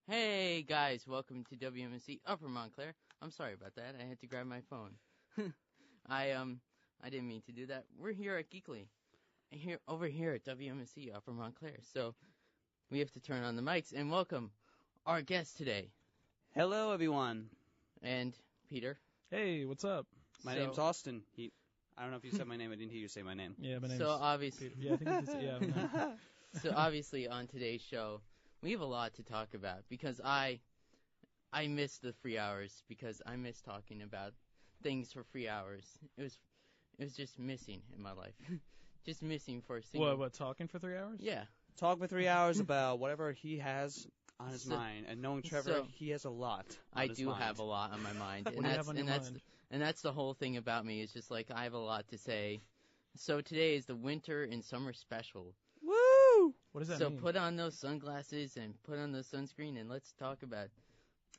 Hey guys, welcome to WMSC Upper Montclair. I'm sorry about that. I had to grab my phone. I didn't mean to do that. We're here at Geekly, over here at WMSC Upper Montclair. So we have to turn on the mics and welcome our guest today. Hello, everyone. And Peter. Hey, what's up? My name's Austin. I don't know if you said my name. I didn't hear you say my name. Yeah, my name's So obviously, Peter. Yeah, I think it's, yeah. So obviously on today's show, we have a lot to talk about because I miss the free hours because I miss talking about things for free hours. It was just missing in my life. Just missing for a single... What, talking for 3 hours? Yeah. Talk for 3 hours about whatever he has on his mind. And knowing Trevor, he has a lot on his mind. I do have a lot on my mind. What do you have on your mind? And that's the whole thing about me. It's just like I have a lot to say. So today is the winter and summer special. Woo! What does that mean? So put on those sunglasses and put on the sunscreen and let's talk about...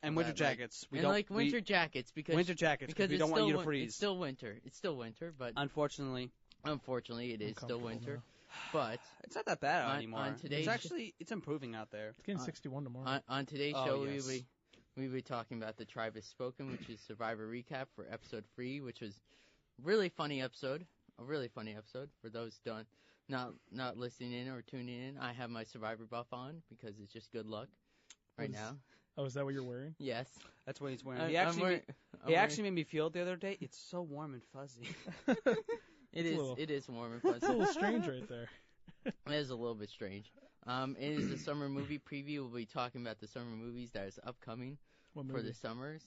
And winter jackets. Winter jackets because... Winter jackets because we don't want you to freeze. It's still winter, but... Unfortunately, it is still winter. Now. But... It's not that bad out anymore. It's improving out there. It's getting 61 tomorrow. On today's show, we'll be talking about The Tribe Has Spoken, which is Survivor recap for episode 3, which was a really funny episode. A really funny episode. For those not listening in or tuning in, I have my Survivor buff on because it's just good luck now. Oh, is that what you're wearing? Yes. That's what he's wearing. He actually made me feel it the other day. It's so warm and fuzzy. It is warm and fuzzy. It's a little strange right there. It is a little bit strange. It is the summer movie preview. We'll be talking about the summer movies that is upcoming for the summers.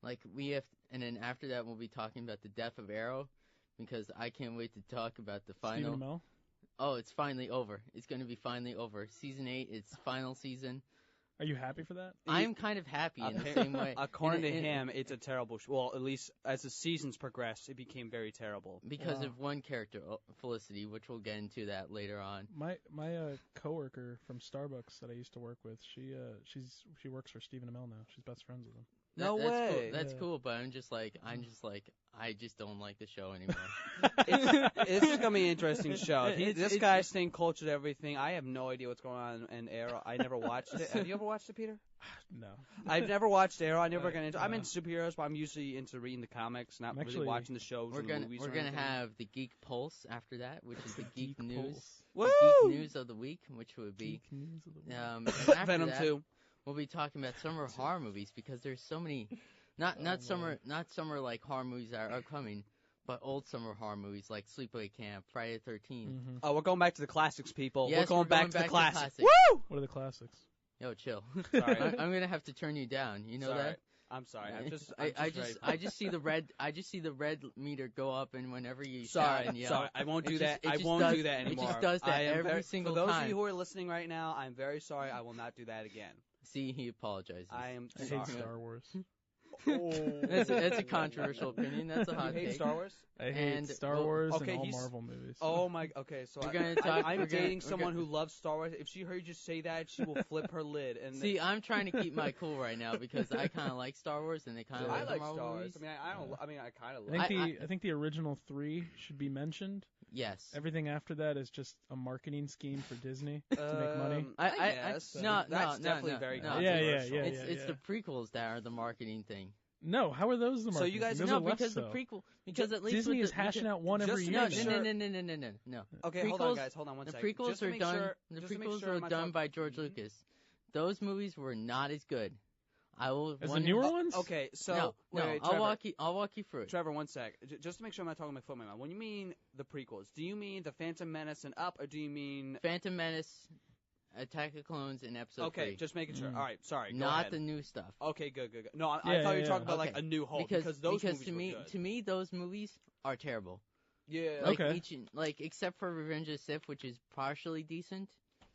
And then after that, we'll be talking about the death of Arrow. Because I can't wait to talk about the final... Stephen Amell? Oh, it's finally over. It's going to be finally over. Season 8, it's final season. Are you happy for that? I'm kind of happy in the same way. According to him, it's a terrible show. Well, at least as the seasons progressed, it became very terrible. Because of one character, Felicity, which we'll get into that later on. My coworker from Starbucks that I used to work with, she works for Stephen Amell now. She's best friends with him. No way. That's cool, but I just don't like the show anymore. This is gonna be an interesting show. This guy's staying close to everything. I have no idea what's going on in Arrow. I never watched it. Have you ever watched it, Peter? No. I've never watched Arrow. I'm into superheroes, but I'm usually into reading the comics, not really watching the shows or the movies. We're gonna have the Geek Pulse after that, which is the Geek News. Woo! The Geek News of the week, which would be Geek News of the week. Venom 2. We'll be talking about summer horror movies because there's so many, not summer like horror movies that are upcoming, but old summer horror movies like Sleepaway Camp, Friday the 13th. Mm-hmm. Oh, we're going back to the classics, people. Yes, we're going back to the classics. Woo! What are the classics? Yo, chill. Sorry. I'm gonna have to turn you down. You know that? I'm sorry. I just see the red meter go up, and whenever you sorry, shout and yell, sorry, I won't do that. I won't do that anymore. It just does that every single time. For those of you who are listening right now, I'm very sorry. I will not do that again. See, he apologizes. I hate Star Wars. That's a controversial opinion. That's a hot take. You hate Star Wars? I hate Star Wars and all Marvel movies. Oh my. Okay, so I'm dating someone who loves Star Wars. If she heard you say that, she will flip her lid. And see, I'm trying to keep my cool right now because I kind of like Star Wars and they kind of like the Marvel Star Wars. movies. I kind of like. I think the original 3 should be mentioned. Yes. Everything after that is just a marketing scheme for Disney to make money. That's definitely very controversial. Yeah. It's the prequels that are the marketing thing. No, how are those the marketing? So you guys because the prequel at least Disney is hashing out one every year. No. Okay, hold on, guys. Hold on one second. The prequels are done by George Lucas. Those movies were not as good. I will. As the newer ones? Okay, so wait, I'll walk you through it. Trevor, one sec. Just to make sure I'm not talking my foot in my mouth. When you mean the prequels, do you mean the Phantom Menace and up, or do you mean Phantom Menace, Attack of Clones, and Episode 3? Okay, just making sure. All right, sorry. Not the new stuff. Okay, good. No, I thought you were talking about like A New Hope because those movies were good. To me, those movies are terrible. Yeah. Except for Revenge of the Sith, which is partially decent.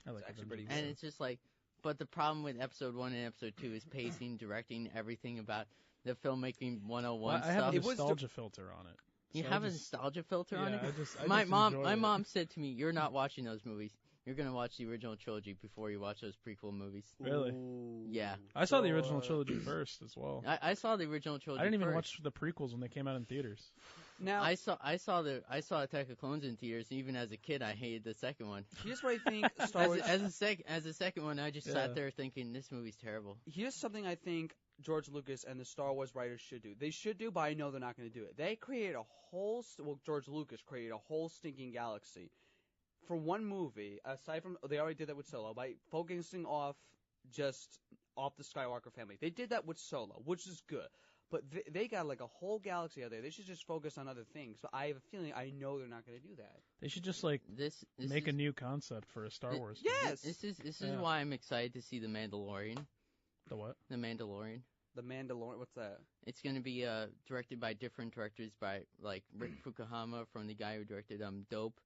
I like actually pretty good. And it's just like. But the problem with Episode 1 and Episode 2 is pacing, directing, everything about the filmmaking 101 stuff. I have a nostalgia filter on it. You have a nostalgia filter on it? My mom said to me, "You're not watching those movies. You're going to watch the original trilogy before you watch those prequel movies." Really? Ooh. Yeah. I saw the original trilogy first as well. I saw the original trilogy I didn't even first. watch the prequels when they came out in theaters. Now, I saw Attack of Clones in theaters. Even as a kid, I hated the second one. here's what I think Star Wars... As a second one, I just sat there thinking this movie's terrible. Here's something I think George Lucas and the Star Wars writers should do. They should do, but I know they're not going to do it. They created a whole... George Lucas created a whole stinking galaxy for one movie, aside from... They already did that with Solo, by focusing off the Skywalker family. They did that with Solo, which is good. But they got like a whole galaxy out there. They should just focus on other things. But I have a feeling I know they're not going to do that. They should just make a new concept for a Star Wars. Yes. This is why I'm excited to see The Mandalorian. The what? The Mandalorian. The Mandalorian. What's that? It's going to be directed by different directors, by like Rick Fukuhama from the guy who directed Dope.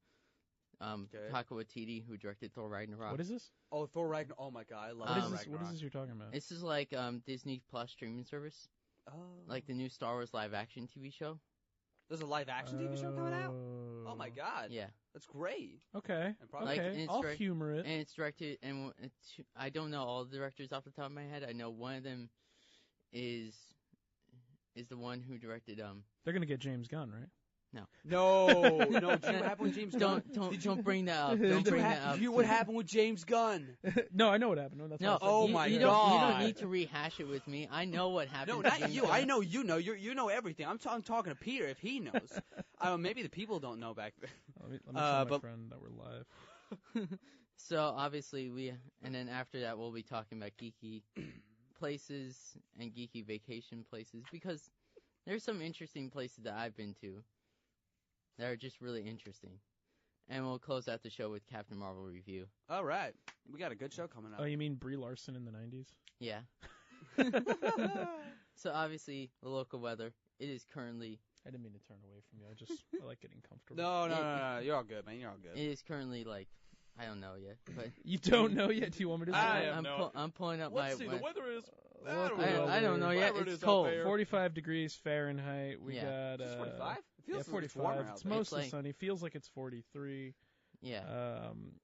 Taika Waititi, who directed Thor Ragnarok. What is this? Oh, Thor Ragnarok. Oh my God, I love Ragnarok. What is this you're talking about? This is like Disney Plus streaming service. Oh. Like the new Star Wars live action TV show. There's a live action TV show coming out? Oh my God. Yeah. That's great. Okay. Like, I'll humor it. And it's directed, and I don't know all the directors off the top of my head. I know one of them is the one who directed They're gonna get James Gunn, right? No. Did you what happened with James Gunn? Don't bring that up. Don't bring that up. What happened with James Gunn? No, I know what happened. No, oh my God. You don't need to rehash it with me. I know what happened. No, not you. Gunn. I know you know. You know everything. I'm talking to Peter if he knows. Maybe the people don't know back then. Let me tell my friend that we're live. So obviously and then after that we'll be talking about geeky places and geeky vacation places, because there's some interesting places that I've been to that are just really interesting. And we'll close out the show with Captain Marvel review. All right. We got a good show coming up. Oh, you mean Brie Larson in the 90s? Yeah. So obviously, the local weather, it is currently... I didn't mean to turn away from you. I like getting comfortable. No. You're all good, man. You're all good. It is currently like... I don't know yet, but... You don't know yet? Do you want me to say I'm pulling up Let's see, the weather is... I don't know yet. It's cold. 45 degrees Fahrenheit. We got... It's 45? It feels 45. It's mostly sunny. Feels like it's 43. Yeah.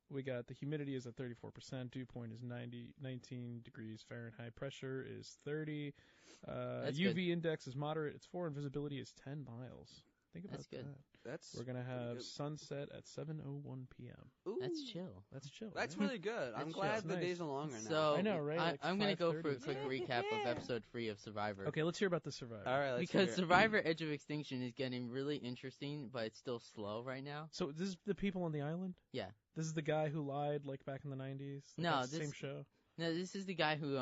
We got the humidity is at 34%. Dew point is 19 degrees Fahrenheit. Pressure is 30. UV good. index is moderate. It's 4 and visibility is 10 miles. Think about That's good. that. We're gonna have sunset at 7:01 p.m. Ooh. That's chill. That's really good. I'm glad the days are longer now. So I know, right? I'm gonna go for a quick recap of episode 3 of Survivor. Okay, let's hear about the Survivor. All right, because Survivor Edge of Extinction is getting really interesting, but it's still slow right now. So this is the people on the island? Yeah. This is the guy who lied like back in the 90s? No, same show. No, this is the guy who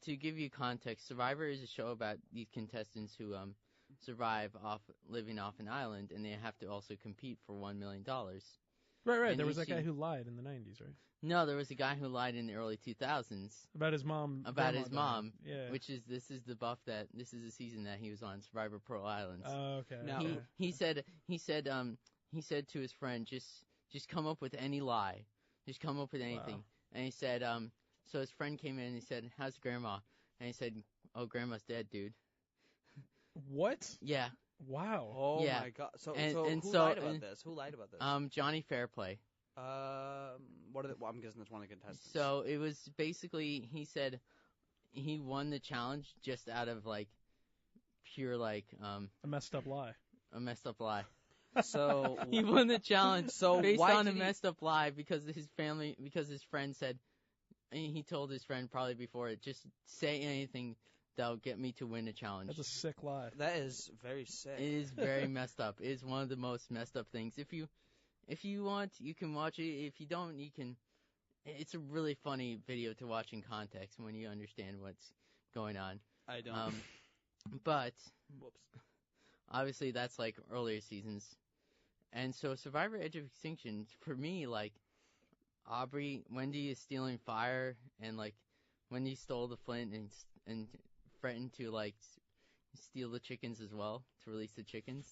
to give you context, Survivor is a show about these contestants who survive living off an island, and they have to also compete for $1 million. Right. And there was that guy who lied in the 90s, right? No, there was a guy who lied in the early 2000s. About his mom. Yeah. This is the buff this is the season that he was on Survivor Pearl Islands. Oh, okay. No. He said to his friend, just come up with any lie. Just come up with anything. Wow. And he said, so his friend came in and he said, how's grandma? And he said, oh, grandma's dead, dude. What? Yeah. Wow. Oh yeah. my God. So and who lied about this? Who lied about this? Johnny Fairplay. I'm guessing that's one of the contestants. So it was basically, he said he won the challenge just out of like pure like a messed up lie. A messed up lie. So he won the challenge based on a messed up lie because his friend said, he told his friend probably before it, just say anything that'll get me to win a challenge. That's a sick lie. That is very sick. It is very messed up. It is one of the most messed up things. If you want, you can watch it. If you don't, you can. It's a really funny video to watch in context when you understand what's going on. I don't. But Whoops. Obviously that's like earlier seasons. And so Survivor Edge of Extinction, for me, like, Wendy is stealing fire, and like, Wendy stole the flint and threatened to like steal the chickens as well, to release the chickens.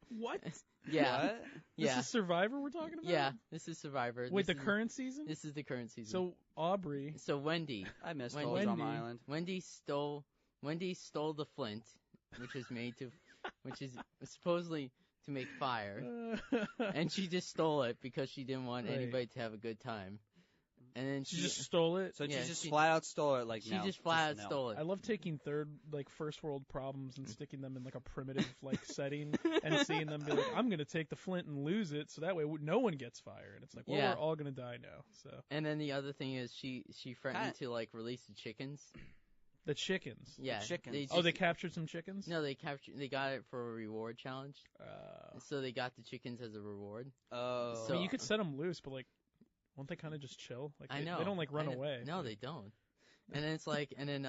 What? Yeah. What? This is Survivor we're talking about? Yeah, this is Survivor. Wait, the current season? This is the current season. So Wendy. I missed Wendy on my island. Wendy stole the flint, which is supposedly to make fire, and she just stole it because she didn't want anybody to have a good time. And then She just stole it. So Yeah, she just she- flat out stole it. Like she no, just flat out no. stole it. I love taking first world problems and sticking them in like a primitive like setting and seeing them be like, I'm gonna take the flint and lose it, so that way no one gets fired. And it's like, well, Yeah. we're all gonna die now. So And then the other thing is she threatened to like release the chickens. the chickens. Yeah. chickens. They captured some chickens. No, they got it for a reward challenge. Uh, So they got the chickens as a reward. Oh. I So- mean, you could set them loose, but like, won't they kind of just chill? Like, I know. they don't like run I know. away. No, they don't. And then it's like, and then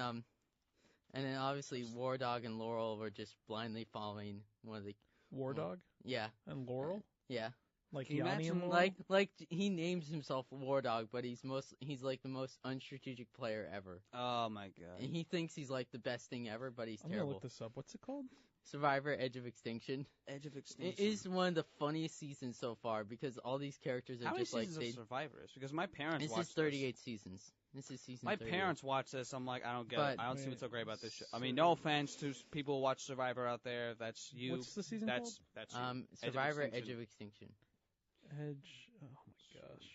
obviously War Dog and Laurel were just blindly following one of the. War Dog Yeah. and Laurel, Yeah. like Can you Yanni and imagine, Laurel. Like he names himself War Dog, but he's like the most unstrategic player ever. Oh my god. And he thinks he's like the best thing ever, but he's I'm gonna terrible. look this up. What's it called? Survivor: Edge of Extinction. Edge of It Extinction. is one of the funniest seasons so far because all these characters are How many just like seasons of Survivor is? Because my parents This watch is 38 seasons. This is season. My 38. parents watch this. I'm like, I don't get it. But- I don't see what's so great about this show. I So- mean, no offense to people who watch Survivor out there. That's you. What's the season That's you. Survivor: Extinction. Edge of Extinction. called? Edge. Oh my gosh.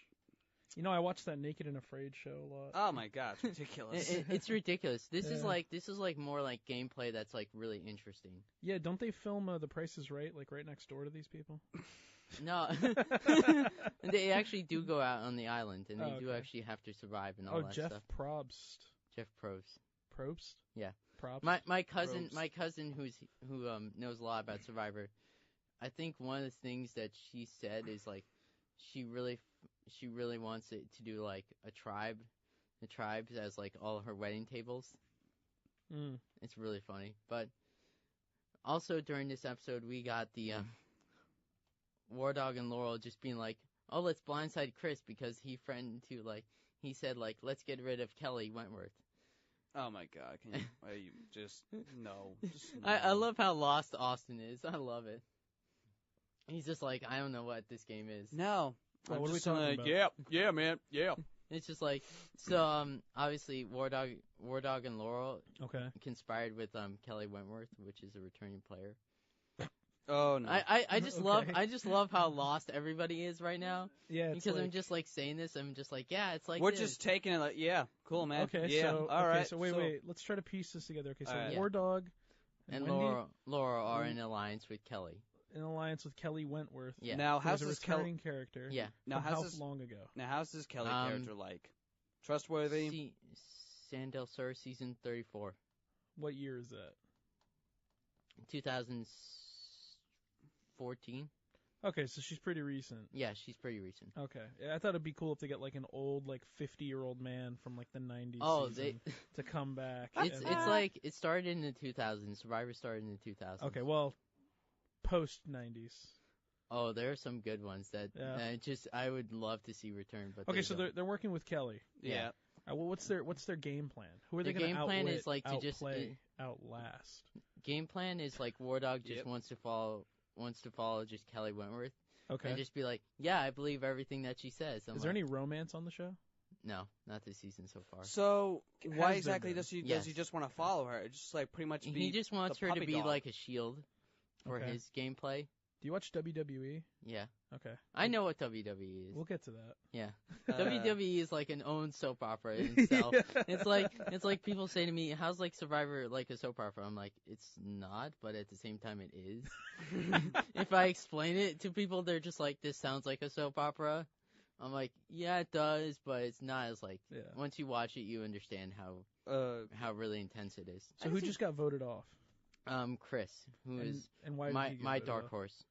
You know, I watched that Naked and Afraid show a lot. Oh my god, it's ridiculous. It's ridiculous. This is Yeah. like more like gameplay that's like really interesting. Yeah, don't they film The Price is Right like right next door to these people? No, they actually do go out on the island and they do okay. actually have to survive and all that Jeff stuff. Probst. Jeff Probst. Probst? Yeah. Probst. My cousin Probst. who knows a lot about Survivor. I think one of the things that she said is like she really wants it to do like the tribes as like all her wedding tables. Mm. It's really funny. But also during this episode we got the War Dog and Laurel just being like, oh, let's blindside Chris because he said like let's get rid of Kelly Wentworth. Oh my god, can you just no. Just no. I love how lost Austin is. I love it. He's just like, I don't know what this game is. No. Well, I'm what are we just talking like, about? yeah, man, yeah. It's just like, so obviously War Dog and Laurel Okay. conspired with Kelly Wentworth, which is a returning player. Oh no. I just Okay. love how lost everybody is right now. Yeah, it's Because like, I'm just like saying this, I'm just like, yeah, it's like We're this. just taking it like, yeah, cool, man. Okay, yeah, so all right. so wait, let's try to piece this together. Okay, so All right. War Dog and Wendy Laurel are in alliance with Kelly. in alliance with Kelly Wentworth. Yeah. Now, Who how's was a this Kelly? returning character? Yeah. Now, From how's how this? long ago? Now, how's this Kelly Um, character like? Trustworthy? Sandel Sur season 34, What year is that? 2014. Okay, so she's pretty recent. Yeah, she's pretty recent. Okay, yeah, I thought it'd be cool if they get like an old, like 50-year-old man from like the 90s Oh, season to come back. It's and- it's like it started in the 2000s. Survivor started in the 2000s. okay, well, post 90s. Oh, there are some good ones that Yeah. I would love to see return. But Okay, they so don't. they're working with Kelly. Yeah. Well, what's their game plan? Who are they Their going to game plan outwit, is, like, to just- outplay, outlast? Game plan is like War Dog just Yep. wants to follow just Kelly Wentworth Okay. and just be like, yeah, I believe everything that she says. I'm Is there like, any romance on the show? No, not this season so far. So Has why there exactly been? does he Yes. just want to follow her? Just like pretty much be He just wants the her to puppy be dog. like a shield for Okay. his gameplay. Do you watch WWE? Yeah, Okay. I know what WWE is. We'll get to that. Yeah, Uh, WWE is like an own soap opera in itself. It's like people say to me, "How's like Survivor like a soap opera?" I'm like, "It's not, but at the same time, it is." If I explain it to people, they're just like, "This sounds like a soap opera." I'm like, "Yeah, it does, but it's not as like." Yeah. Once you watch it, you understand how really intense it is. So who just got voted off? Chris, who And, is and why did my he get my voted dark off? horse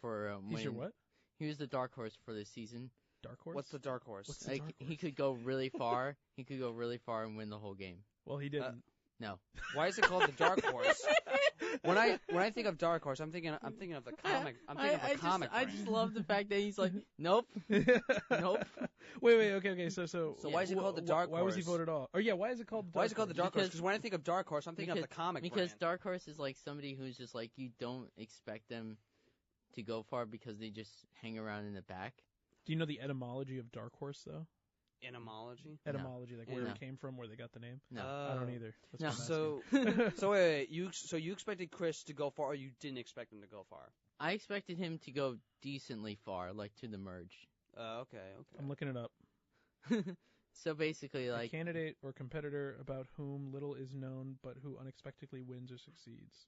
for He's your what? He was the dark horse for this season. Dark horse? What's the dark horse? What's the Like dark he horse? could go really far. He could go really far and win the whole game. Well, he didn't. No. Why is it called the dark horse? When I think of dark horse, I'm thinking of the comic. I'm thinking of the comic. I just love the fact that he's like, nope. Nope. Wait, okay. So why is it called the dark Why was he horse? voted off? Oh yeah, why is it called the dark Why is it called the horse? dark horse? Because- Because when I think of dark horse, I'm thinking of the comic Because brand. dark horse is like somebody who's just like you don't expect them to go far because they just hang around in the back. Do you know the etymology of dark horse though? Etymology. Etymology, like where No. it came from, where they got the name? No. I don't either. That's No. what I'm asking. So wait, you expected Chris to go far, or you didn't expect him to go far? I expected him to go decently far, like to the merge. Okay. I'm looking it up. So basically, A like, candidate or competitor about whom little is known, but who unexpectedly wins or succeeds.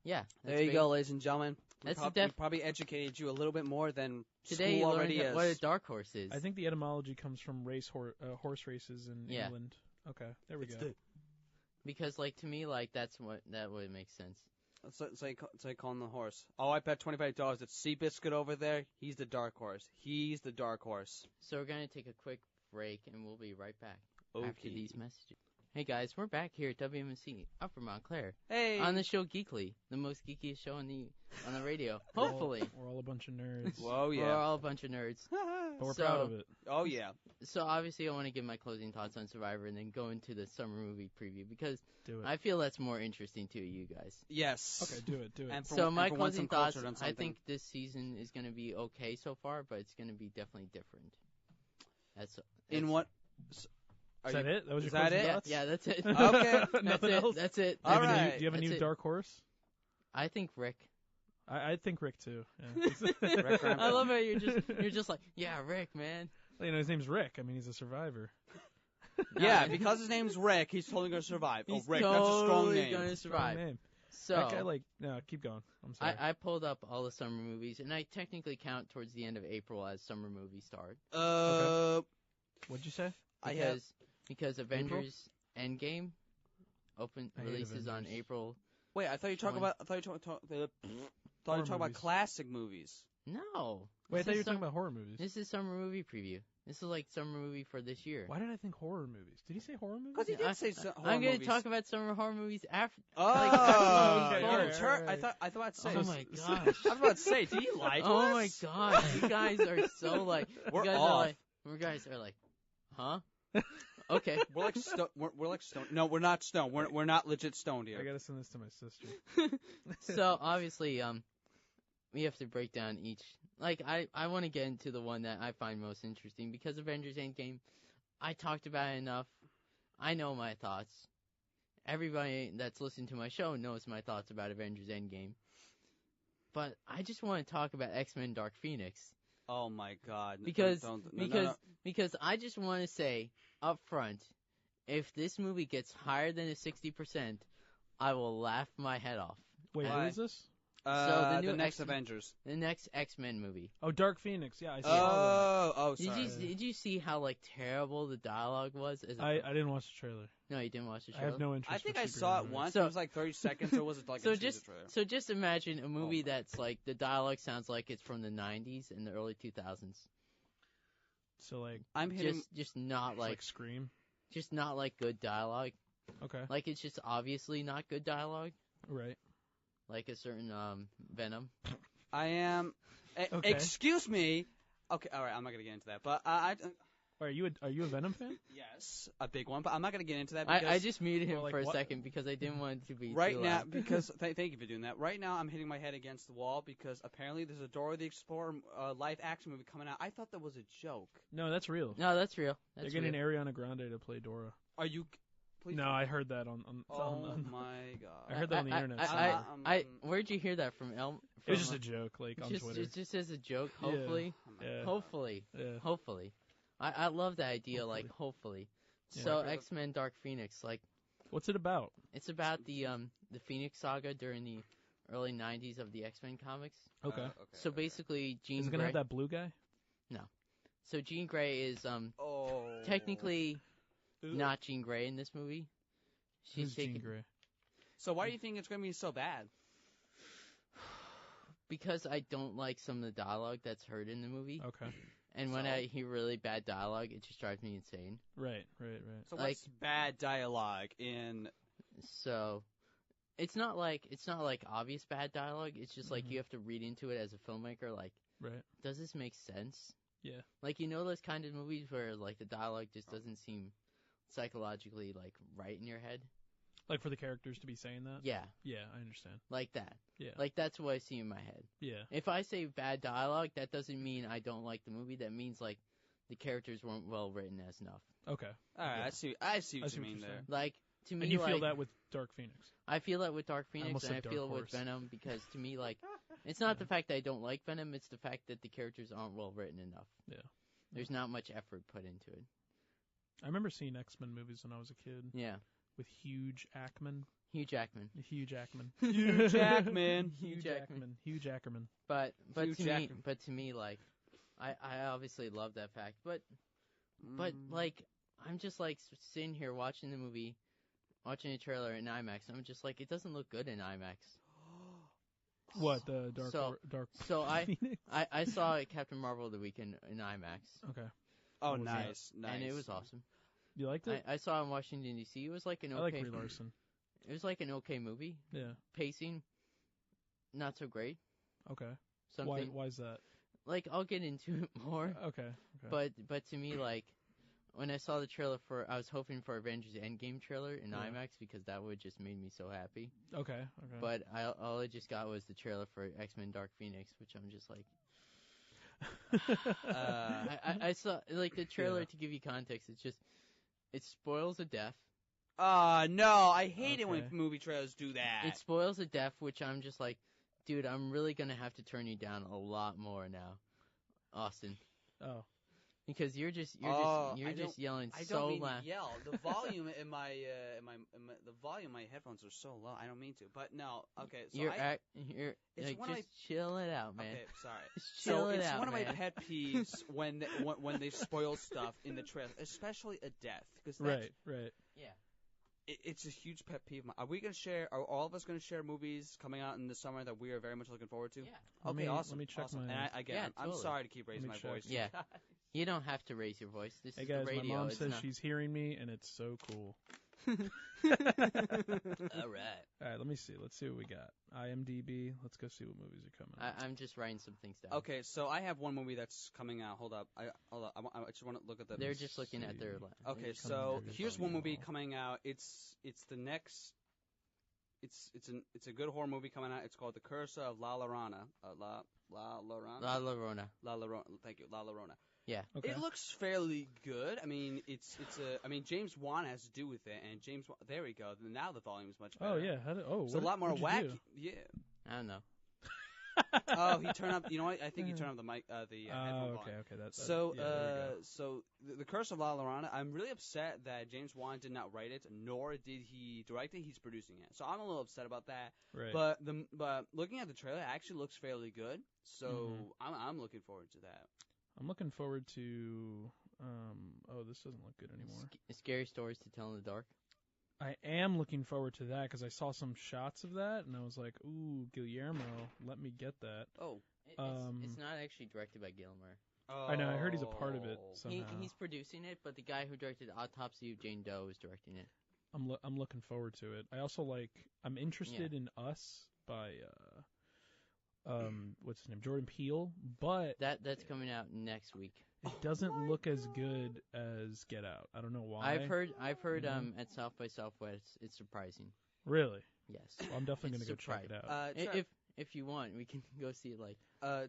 yeah. There you go, ladies and gentlemen. That's We probably educated you a little bit more than Today school you already learned is. what a dark horse is. I think the etymology comes from horse races in Yeah. England. Okay, there we go. Because, like, to me, like, that would make sense. It's like calling the horse. Oh, I bet $25 it's Seabiscuit over there. He's the dark horse. He's the dark horse. So we're going to take a quick break, and we'll be right back Okay. after these messages. Hey, guys, we're back here at WMC, Upper Montclair, Hey. on the show Geekly, the most geekiest show on the radio. Hopefully. We're all a bunch of nerds. Whoa, We're yeah. all a bunch of nerds. But we're So- proud of it. Oh, yeah. So, obviously, I want to give my closing thoughts on Survivor and then go into the summer movie preview, because Do it. I feel that's more interesting to you guys. Yes. Okay, do it. And So my and for once closing I'm thoughts, cultured on I something. think this season is going to be okay so far, but it's going to be definitely different. That's In what? Is that it? That was is your that closing it? thoughts? Yeah, that's it. Okay. That's Nothing it. else? That's it. All Do right. you have a That's new it. dark horse? I think Rick. I think Rick too. Yeah. Rick Rampant. I love how you're just like, yeah, Rick, man. You know, his name's Rick. I mean, he's a survivor. Yeah, because his name's Rick, he's totally going to survive. He's Rick, that's a strong totally name. gonna survive. Strong name. So That guy, no, keep going. I'm sorry. I pulled up all the summer movies, and I technically count towards the end of April as summer movies start. What'd you say? Because Avengers Endgame I hate releases on Avengers. April. Wait, I thought you were talking One. about. I thought you were talking Horror about movies. classic movies. No. Wait, I This thought you is were talking sum- about horror movies. This is summer movie preview. This is like summer movie for this year. Why did I think horror movies? Did he say horror movies? Because he Yeah, did say horror I'm going to movies. talk about summer horror movies after. Oh, like, okay, you're all in right, church. all right. I thought I'd say. Oh my gosh. I was about to say, do you like Oh us? my gosh, you guys are so like. We're you guys off. Are like, you guys are like, huh? Okay. We're like we're like stone. No, we're not stone. We're not legit stoned here. I gotta send this to my sister. So obviously, we have to break down each. Like, I want to get into the one that I find most interesting because Avengers Endgame. I talked about it enough. I know my thoughts. Everybody that's listened to my show knows my thoughts about Avengers Endgame. But I just want to talk about X-Men Dark Phoenix. Oh my God. Because No. because I just want to say up front, if this movie gets higher than a 60%, I will laugh my head off. Wait, Why? who is this? the new the next X- Avengers. The next X-Men movie. Oh, Dark Phoenix. Yeah, I saw Oh, Did sorry. you did you see how like terrible the dialogue was? that. I didn't watch the trailer. No, you didn't watch the show. I have no interest. I think in I saw it superhero once. So- It was like 30 seconds, or was it like so a teaser just trailer? so just imagine a movie my that's like the dialogue sounds like it's from the 90s and the early 2000s. movies. So like, I'm hitting. Just not like like Scream. just not like good dialogue. Okay. Like it's just obviously not good dialogue. Right. Like a certain Venom. I am. Okay. Excuse me. Okay, all right. I'm not gonna get into that, but Are you a Venom fan? yes, a big one. But I'm not gonna get into that I because just muted him Well, like for a what- second because I didn't want it to be right too now, loud. because thank you for doing that. Right now, I'm hitting my head against the wall because apparently there's a Dora the Explorer live action movie coming out. I thought that was a joke. No, that's real. No, that's real. They're That's getting real. Ariana Grande to play Dora. Are you? Please. No, I heard that on Oh my God. I heard that on the internet. Where'd you hear that from? it was just a joke, like on Twitter. Just as a joke. Yeah. Hopefully, Yeah. hopefully, Yeah. hopefully. I love the idea. Like hopefully. Yeah. So X-Men Dark Phoenix, like What's it about? it's about the Phoenix Saga during the early 90s of the X-Men comics. Okay. So basically, Jean Is it gonna Grey. have that blue guy? So Jean Grey is Oh. technically not Jean Grey in this movie. She's Who's Jean taken Grey? So why do you think it's gonna be so bad? because I don't like some of the dialogue that's heard in the movie. Okay. And when So- I hear really bad dialogue, it just drives me insane. Right. So Like- what's bad dialogue in? So it's not like obvious bad dialogue. It's just like Mhm. you have to read into it as a filmmaker. Like, Right. does this make sense? Yeah. Like, you know those kind of movies where like the dialogue just doesn't seem psychologically like right in your head. Like for the characters to be saying that? Yeah, Yeah, I understand. like that. Yeah. Like that's what I see in my head. Yeah. If I say bad dialogue, that doesn't mean I don't like the movie. That means like the characters weren't well written as enough. Okay. All right, Yeah. I see I what see you what mean you're there. saying. Like to me, And you like, feel that with Dark Phoenix? I feel that with Dark Phoenix, almost and I said feel Dark it with Horse. Venom because to me, like, it's not the fact that I don't like Venom; it's the fact that the characters aren't well written enough. Yeah. There's not much effort put into it. I remember seeing X-Men movies when I was a kid Yeah. with Hugh Jackman. Hugh Jackman. Hugh Jackman. Hugh Jackman. Hugh Jackman. Hugh Jackman. But Hugh to me, like, I obviously love that fact. But like, I'm just like sitting here watching the movie, watching a trailer in IMAX. I'm just like, it doesn't look good in IMAX. What, the Dark So Phoenix? I saw Captain Marvel the weekend in IMAX. Okay. Oh, What was nice. And it was awesome. You liked it? I saw it in Washington D.C. It was like an okay. I like Brie Larson. It was like an okay movie. Yeah. Pacing, not so great. Okay. Something Why is that? like I'll get into it more. Okay. But to me, like, when I saw the trailer I was hoping for Avengers Endgame trailer in IMAX because that would just made me so happy. Okay. But all I just got was the trailer for X-Men Dark Phoenix, which I'm just like. I saw like the trailer to give you context. It spoils a death. No, I hate it when movie trailers do that. It spoils a death, which I'm just like, dude, I'm really gonna have to turn you down a lot more now, Austin. Oh. Because you're just yelling I so don't mean loud. to yell. The volume in my the volume in my headphones are so low. I don't mean to. But no, okay. So It's like, just chill it out, man. Okay, sorry. Just chill it it's out, one of my man. pet peeves when they spoil stuff in the trailer, especially a death. Because Right. Yeah. It's a huge pet peeve. Are we gonna share? Are all of us gonna share movies coming out in the summer that we are very much looking forward to? Yeah. Okay, awesome. Let me check awesome. my. And I'm totally. sorry to keep raising my voice. Yeah. You don't have to raise your voice. This Hey is guys, the radio. my mom It's says not... she's hearing me, and it's so cool. All right. All right, let me see. Let's see what we got. IMDb. Let's go see what movies are coming out. I'm just writing some things down. Okay, so I have one movie that's coming out. Hold up. I just want to look at the. They're just looking at their. Okay, so here's one movie coming out. It's the next. It's a good horror movie coming out. It's called The Curse of La Llorona. La Llorona. Thank you, La Llorona. Yeah. Okay. It looks fairly good. I mean, James Wan has to do with it, and there we go. Now the volume is much better. Oh yeah. It's a lot more wacky. Yeah. I don't know. Oh, he turned up. You know what? I think he turned up the mic, the headphone volume. Okay. That's So, so the Curse of La Llorona. I'm really upset that James Wan did not write it, nor did he direct it. He's producing it, so I'm a little upset about that. right. But looking at the trailer, it actually looks fairly good. So I'm looking forward to that. I'm looking forward to. Oh, this doesn't look good anymore. Scary stories to tell in the dark. I am looking forward to that because I saw some shots of that and I was like, "Ooh, Guillermo, let me get that." Oh, It's not actually directed by Gilmer. I know. I heard he's a part of it somehow. He's producing it, but the guy who directed Autopsy of Jane Doe is directing it. I'm looking forward to it. I also I'm interested in Us by what's his name, Jordan Peele, but that's coming out next week. it doesn't look as good as Get Out. I don't know why. I've heard at South by Southwest it's surprising. Really? Yes. Well, I'm definitely gonna go It's check it out. If you want, we can go see it. Like,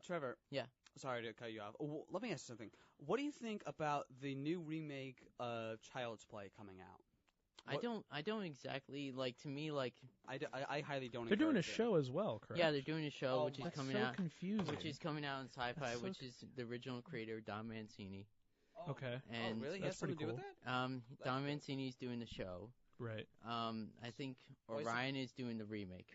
Trevor. Yeah. Sorry to cut you off. Let me ask you something. What do you think about the new remake of Child's Play coming out? I don't exactly like. To me, like, I highly don't. They're doing a encourage it. show as well, correct? Yeah, they're doing a show which is that's coming so out. confusing. Which is coming out in Sci-Fi, That's so which is the original creator Don Mancini. Okay. And really? He that's has something to pretty do with that? Don Mancini's doing the show. Right. I think Orion is doing the remake.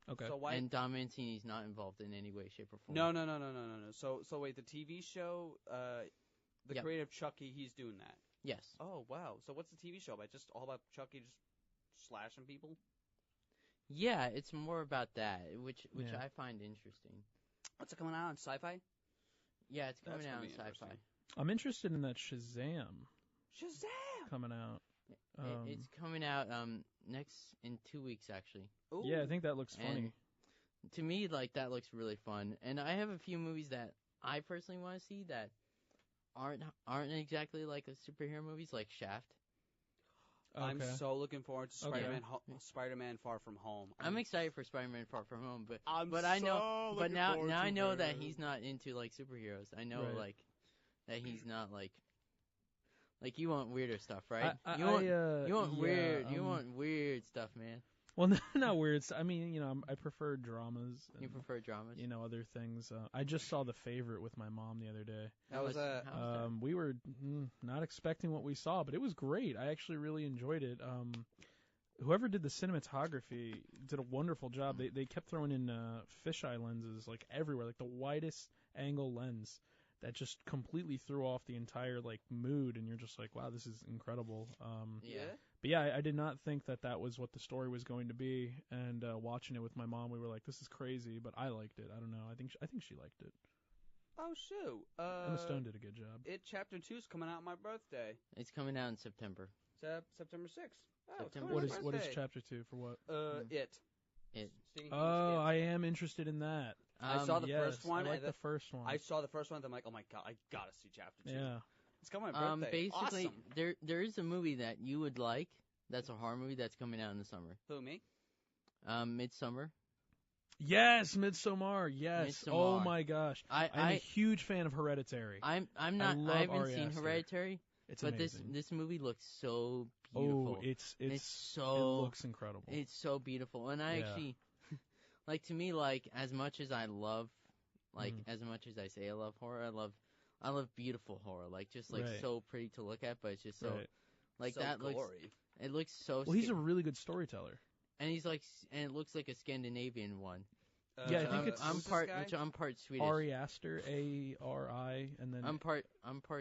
Okay. So why? And Don Mancini's not involved in any way, shape, or form. No. So wait, the TV show, the Yep. creator of Chucky, he's doing that. Yes. Oh wow. So what's the TV show about? Just all about Chucky just slashing people? Yeah, it's more about that, which Yeah. I find interesting. What's it coming out on Sci-Fi? Yeah, it's coming That's out gonna in be Sci-Fi. interesting. I'm interested in that Shazam Shazam! coming out. It's coming out in 2 weeks actually. Ooh. Yeah, I think that looks funny. And to me, like, that looks really fun. And I have a few movies that I personally want to see that aren't exactly like a superhero movies, like Shaft. I'm Okay. so looking forward to Okay. Spider-Man Far From Home. I'm excited for Spider-Man Far From Home, but I'm I know, so but looking now forward I to know it. that he's not into like superheroes. I know Right. like that he's not like you want weirder stuff, right? You You want weird stuff, man. Well, not weird. I mean, I prefer dramas. You prefer dramas? Other things. I just saw The Favorite with my mom the other day. How was that? We were not expecting what we saw, but it was great. I actually really enjoyed it. Whoever did the cinematography did a wonderful job. They kept throwing in fisheye lenses like everywhere, like the widest angle lens that just completely threw off the entire like mood, and you're just like, wow, this is incredible. Yeah. But yeah, I did not think that was what the story was going to be, and watching it with my mom, we were like, this is crazy, but I liked it. I don't know. I think she liked it. Oh shoot! Emma Stone did a good job. It Chapter 2 is coming out on my birthday. It's coming out in September. September 6th. Oh, it's September. coming out on my What is birthday. chapter 2 for what? It. It. Stephen King's Oh, It. I am interested in that. I saw the Yes, first one. I like and the first one. I saw the first one. And I'm like, oh my god, I gotta see Chapter 2. Yeah. It's coming on my birthday. Basically, Awesome. there is a movie that you would like. That's a horror movie that's coming out in the summer. Who, me? Midsummer. Yes, Midsommar. Yes. Midsommar. Oh my gosh. I'm a huge fan of Hereditary. I'm not. love I haven't Ari seen Aster. Hereditary, It's but amazing. this movie looks so beautiful. Oh, it's it so looks incredible. It's so beautiful, and I Yeah. actually like, to me, like, as much as I love, like, as much as I say I love horror, I love beautiful horror, like, just like Right. so pretty to look at, but it's just so Right. like So that gory. looks. It looks so. Well, he's a really good storyteller. and he's like, and it looks like a Scandinavian one. Yeah, I think it's- I'm who's this part. guy? Which I'm part Swedish. Ari Aster, Ari, and then I'm part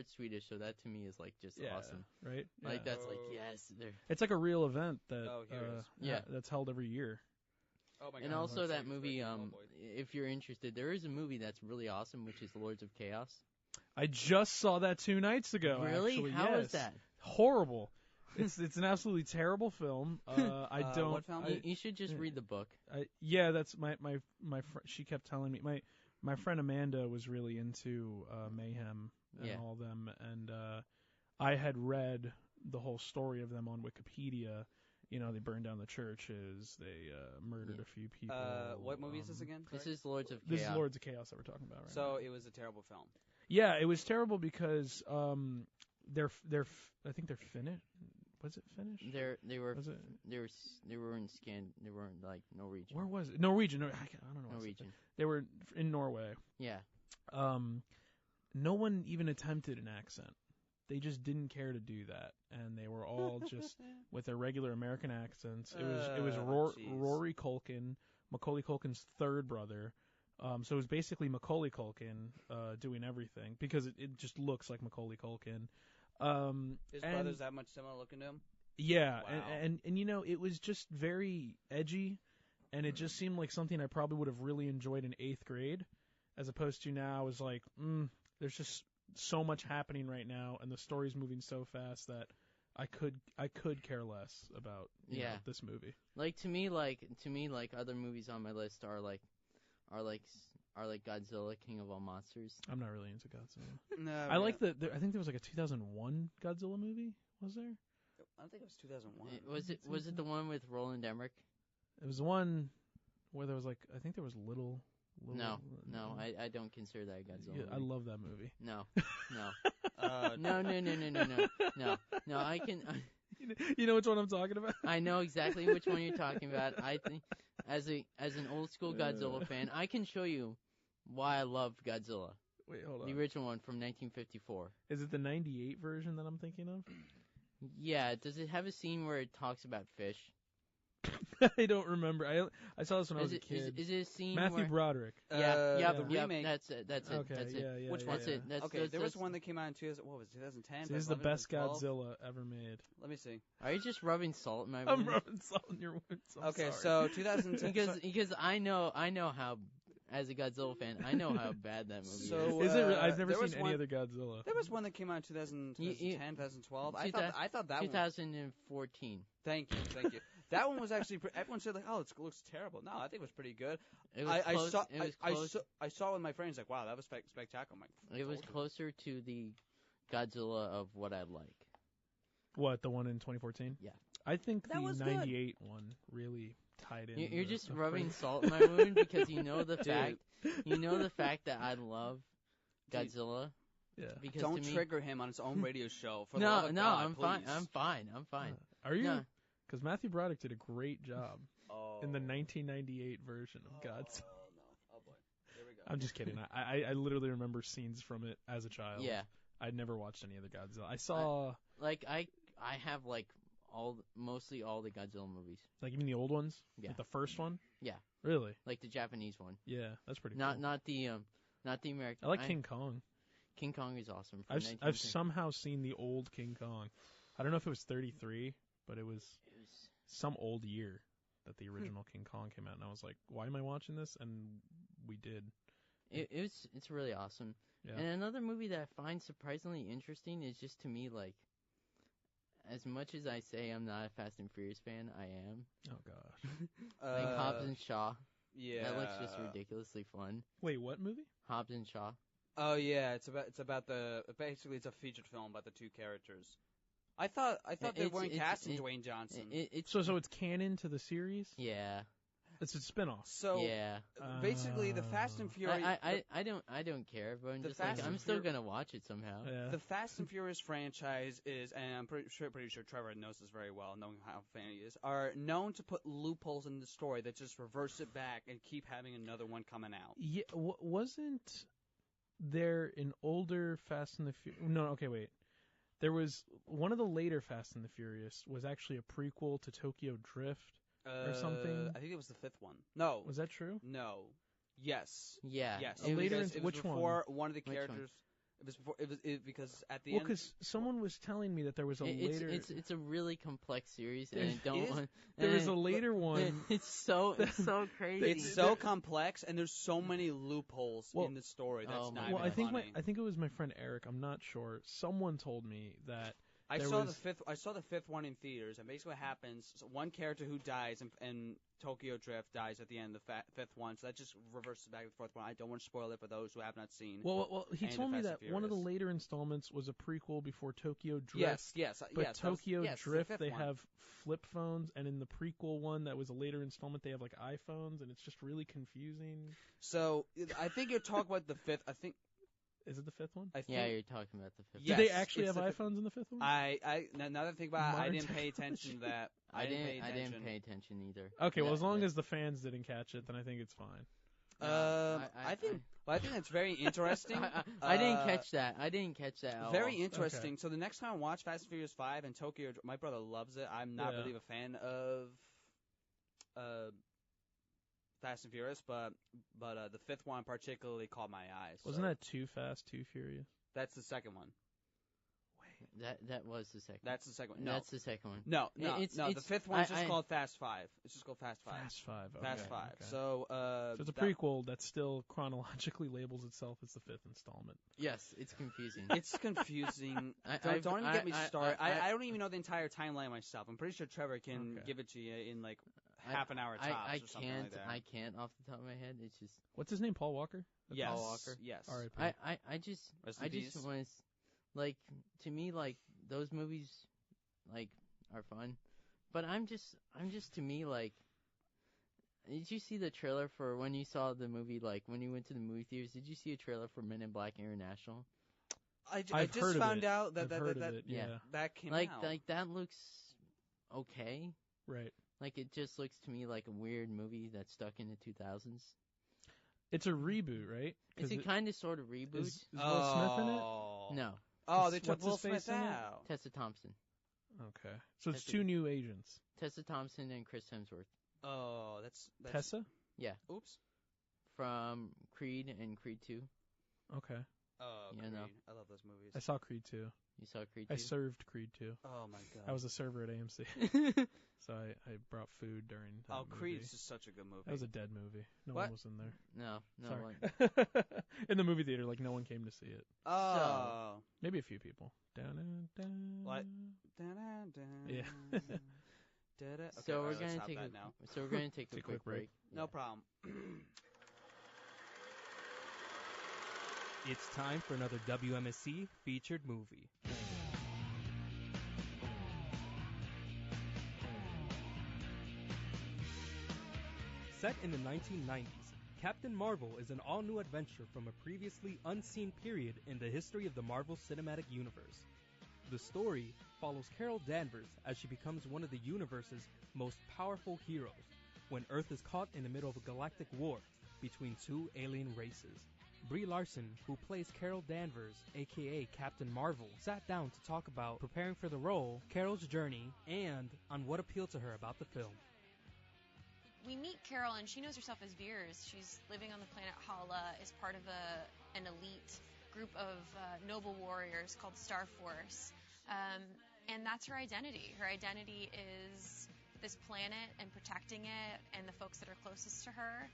Swedish, so that to me is like just yeah, awesome. right? Like Yeah. that's like Oh. yes, there. It's like a real event that Oh, here it is. Yeah. that's held every year. Oh my And god, also that's that like movie, freaking oh boy. if you're interested, there is a movie that's really awesome, which is Lords of Chaos. I just saw that 2 nights ago. Really? Actually. How yes. is that? Horrible. It's an absolutely terrible film. I don't. what film? You should just read the book. Yeah, that's my she kept telling me my friend Amanda was really into Mayhem and Yeah. all them, and I had read the whole story of them on Wikipedia. They burned down the churches, they murdered a few people. What movie is this again? This Sorry? is Lords of Chaos. This is Lords of Chaos that we're talking about right now. So it was a terrible film. Yeah, it was terrible because they're I think they're Finnish. Was it Finnish? They were Was it? they were in they were in like Norwegian. Where was it? Norwegian. I don't know. Norwegian. They were in Norway. Yeah. No one even attempted an accent. They just didn't care to do that, and they were all just with their regular American accents. It was Jeez. Rory Culkin, Macaulay Culkin's third brother. So it was basically Macaulay Culkin doing everything because it just looks like Macaulay Culkin. His and- brother's that much similar looking to him? Yeah, Wow. and it was just very edgy, and it just seemed like something I probably would have really enjoyed in 8th grade, as opposed to now is like, there's just so much happening right now, and the story's moving so fast that I could care less about you know, this movie. Like to me like other movies on my list are like Godzilla, King of All Monsters. I'm not really into Godzilla. No. I like I think there was like a 2001 Godzilla movie. Was there? I don't think it was 2001. Was it the one with Roland Emmerich? It was the one where there was like I think there was little. No, I don't consider that a Godzilla. Yeah, movie. I love that movie. No. Uh, No, I can. You know which one I'm talking about? I know exactly which one you're talking about. I think, as an old school Godzilla fan, I can show you why I love Godzilla. Wait, hold on. The original one from 1954. Is it the 98 version that I'm thinking of? Yeah, does it have a scene where it talks about fish? I don't remember. I saw this when I was a kid. Is it a scene Matthew where... Broderick. Yeah, the remake. That's it. Okay, That's yeah, it. yeah, Which yeah, one's yeah. it? That's, Okay, that's, there was that's- one that came out in 2010. This is the 2011, best 2012? Godzilla ever made. Let me see. Are you just rubbing salt in my I'm wound? rubbing salt in your wounds. I'm Okay, sorry. so 2010. Because I know how, as a Godzilla fan, I know how bad that movie So, is. Is it? I've never there was seen one- any other Godzilla. There was one that came out in 2010, 2012. I thought that one. 2014. Thank you. That one was actually. Everyone said like, "Oh, it looks terrible." No, I think it was pretty good. It was close. I saw it with my friends. Like, wow, that was spectacular. I'm like, It was closer to the Godzilla of what I like. What, the one in 2014? Yeah. I think That the was good. 98 one really tied in. You're just the rubbing first- salt in my wound because you know the Dude. fact that I love Godzilla. Yeah. Because don't to me, trigger him on his own radio show. For the no, love of God, I'm please. fine. I'm fine. Are you? No. Because Matthew Broderick did a great job Oh. in the 1998 version of Godzilla. Oh, no. Oh, boy. Here we go. I'm just kidding. I literally remember scenes from it as a child. Yeah. I'd never watched any other Godzilla. I saw... I have, mostly all the Godzilla movies. Like, you mean the old ones? Yeah. Like the first one? Yeah. Really? Like the Japanese one. Yeah, that's pretty cool. Not the American. I like King Kong. King Kong is awesome. I've somehow seen the old King Kong. I don't know if it was 33, but it was some old year that the original King Kong came out, and I was like, why am I watching this? And we did. It's really awesome. Yeah. And another movie that I find surprisingly interesting is just to me like, as much as I say I'm not a Fast and Furious fan, I am. Oh gosh. Like Hobbs and Shaw. Yeah. That looks just ridiculously fun. Wait, what movie? Hobbs and Shaw. Oh yeah, it's about basically it's a featured film about the two characters. I thought they weren't casting Dwayne Johnson. So it's canon to the series? Yeah. It's a spinoff. So yeah. Basically, the Fast and Furious. I don't care, but I'm just Fast like I'm and still gonna watch it somehow. Yeah. The Fast and Furious franchise is, and I'm pretty sure Trevor knows this very well, knowing how fan he is, are known to put loopholes in the story that just reverse it back and keep having another one coming out. Yeah, wasn't there an older Fast and the Furious? No, okay, wait. There was one of the later Fast and the Furious was actually a prequel to Tokyo Drift or something. I think it was the fifth one. No. Was that true? No. Yes. Yeah. Yes. Which one? Before one of the Which characters. It was before. It was because at the Well, end. because someone was telling me that there was a later. It's a really complex series, and I don't want. There was a later one. It's so crazy. It's so complex, and there's so many loopholes in the story. That's not well, even funny. I think it was my friend Eric. I'm not sure. Someone told me that. I saw the fifth one in theaters, and basically what happens, so one character who dies in Tokyo Drift dies at the end of the fifth one, so that just reverses back to the fourth one. I don't want to spoil it for those who have not seen. Well, he told me that one of the later installments was a prequel before Tokyo Drift. Yes. But Tokyo Drift, they one. have flip phones, and in the prequel one that was a later installment, they have like iPhones, and it's just really confusing. So I think you're talking about the fifth. I think. Is it the fifth one? Yeah, you're talking about the fifth. Did they actually have iPhones in the fifth one? Now that I think about it, I didn't pay attention to that. I didn't pay attention either. Okay, well, as long as the fans didn't catch it, then I think it's fine. I think that's very interesting. I didn't catch that. I didn't catch that at all. Very interesting. Okay. So the next time I watch Fast and Furious 5 and Tokyo, my brother loves it. I'm not really a fan of Fast and Furious, but the fifth one particularly caught my eyes. Wasn't that Too Fast, Too Furious? That's the second one. That was the second. That's the second one. No. That's the second one. No. The fifth one's just called Fast 5. It's just called Fast 5. Fast 5. Okay. Fast 5. Okay. So it's a prequel that still chronologically labels itself as the fifth installment. Yes, it's confusing. It's confusing. Don't even get me started. I don't even know the entire timeline myself. I'm pretty sure Trevor can give it to you in like half an hour tops or something like that. I can't off the top of my head. It's just. What's his name? Paul Walker. Yes. Paul Walker. Yes. R.I.P. I just want like to me like those movies like are fun, but I'm just to me like. Did you see the trailer for when you saw the movie? Like when you went to the movie theaters, did you see a trailer for Men in Black International? I just found out that that came out. Like that looks okay. Right. Like it just looks to me like a weird movie that's stuck in the 2000s. It's a reboot, right? It's a kind of sort of reboot. Is Will Smith in it? No. Oh, they took Will Smith out. Tessa Thompson. Okay. So it's two new agents. Tessa Thompson and Chris Hemsworth. Oh, that's Tessa? Yeah. Oops. From Creed and Creed 2. Okay. Oh, Creed. No. I love those movies. I saw Creed 2. You saw Creed 2? I served Creed 2. Oh, my God. I was a server at AMC. So I brought food during that movie. Creed is just such a good movie. That was a dead movie. No one was in there. No Sorry. one. In the movie theater, like no one came to see it. Oh. So, maybe a few people. What? Yeah. Okay, so we're gonna take a quick break. No problem. It's time for another WMSC featured movie. Set in the 1990s, Captain Marvel is an all-new adventure from a previously unseen period in the history of the Marvel Cinematic Universe. The story follows Carol Danvers as she becomes one of the universe's most powerful heroes when Earth is caught in the middle of a galactic war between two alien races. Brie Larson, who plays Carol Danvers, aka Captain Marvel, sat down to talk about preparing for the role, Carol's journey, and on what appealed to her about the film. We meet Carol, and she knows herself as Veers. She's living on the planet Hala as part of an elite group of noble warriors called Star Force. And that's her identity. Her identity is this planet and protecting it and the folks that are closest to her.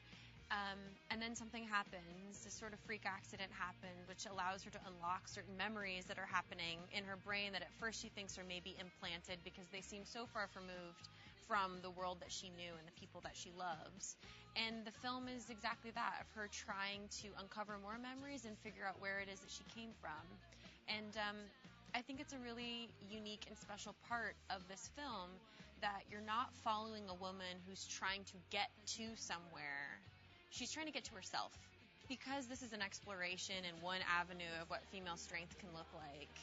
And then something happens, this sort of freak accident happens, which allows her to unlock certain memories that are happening in her brain that at first she thinks are maybe implanted because they seem so far removed from the world that she knew and the people that she loves. And the film is exactly that, of her trying to uncover more memories and figure out where it is that she came from. And I think it's a really unique and special part of this film that you're not following a woman who's trying to get to somewhere. She's trying to get to herself. Because this is an exploration in one avenue of what female strength can look like,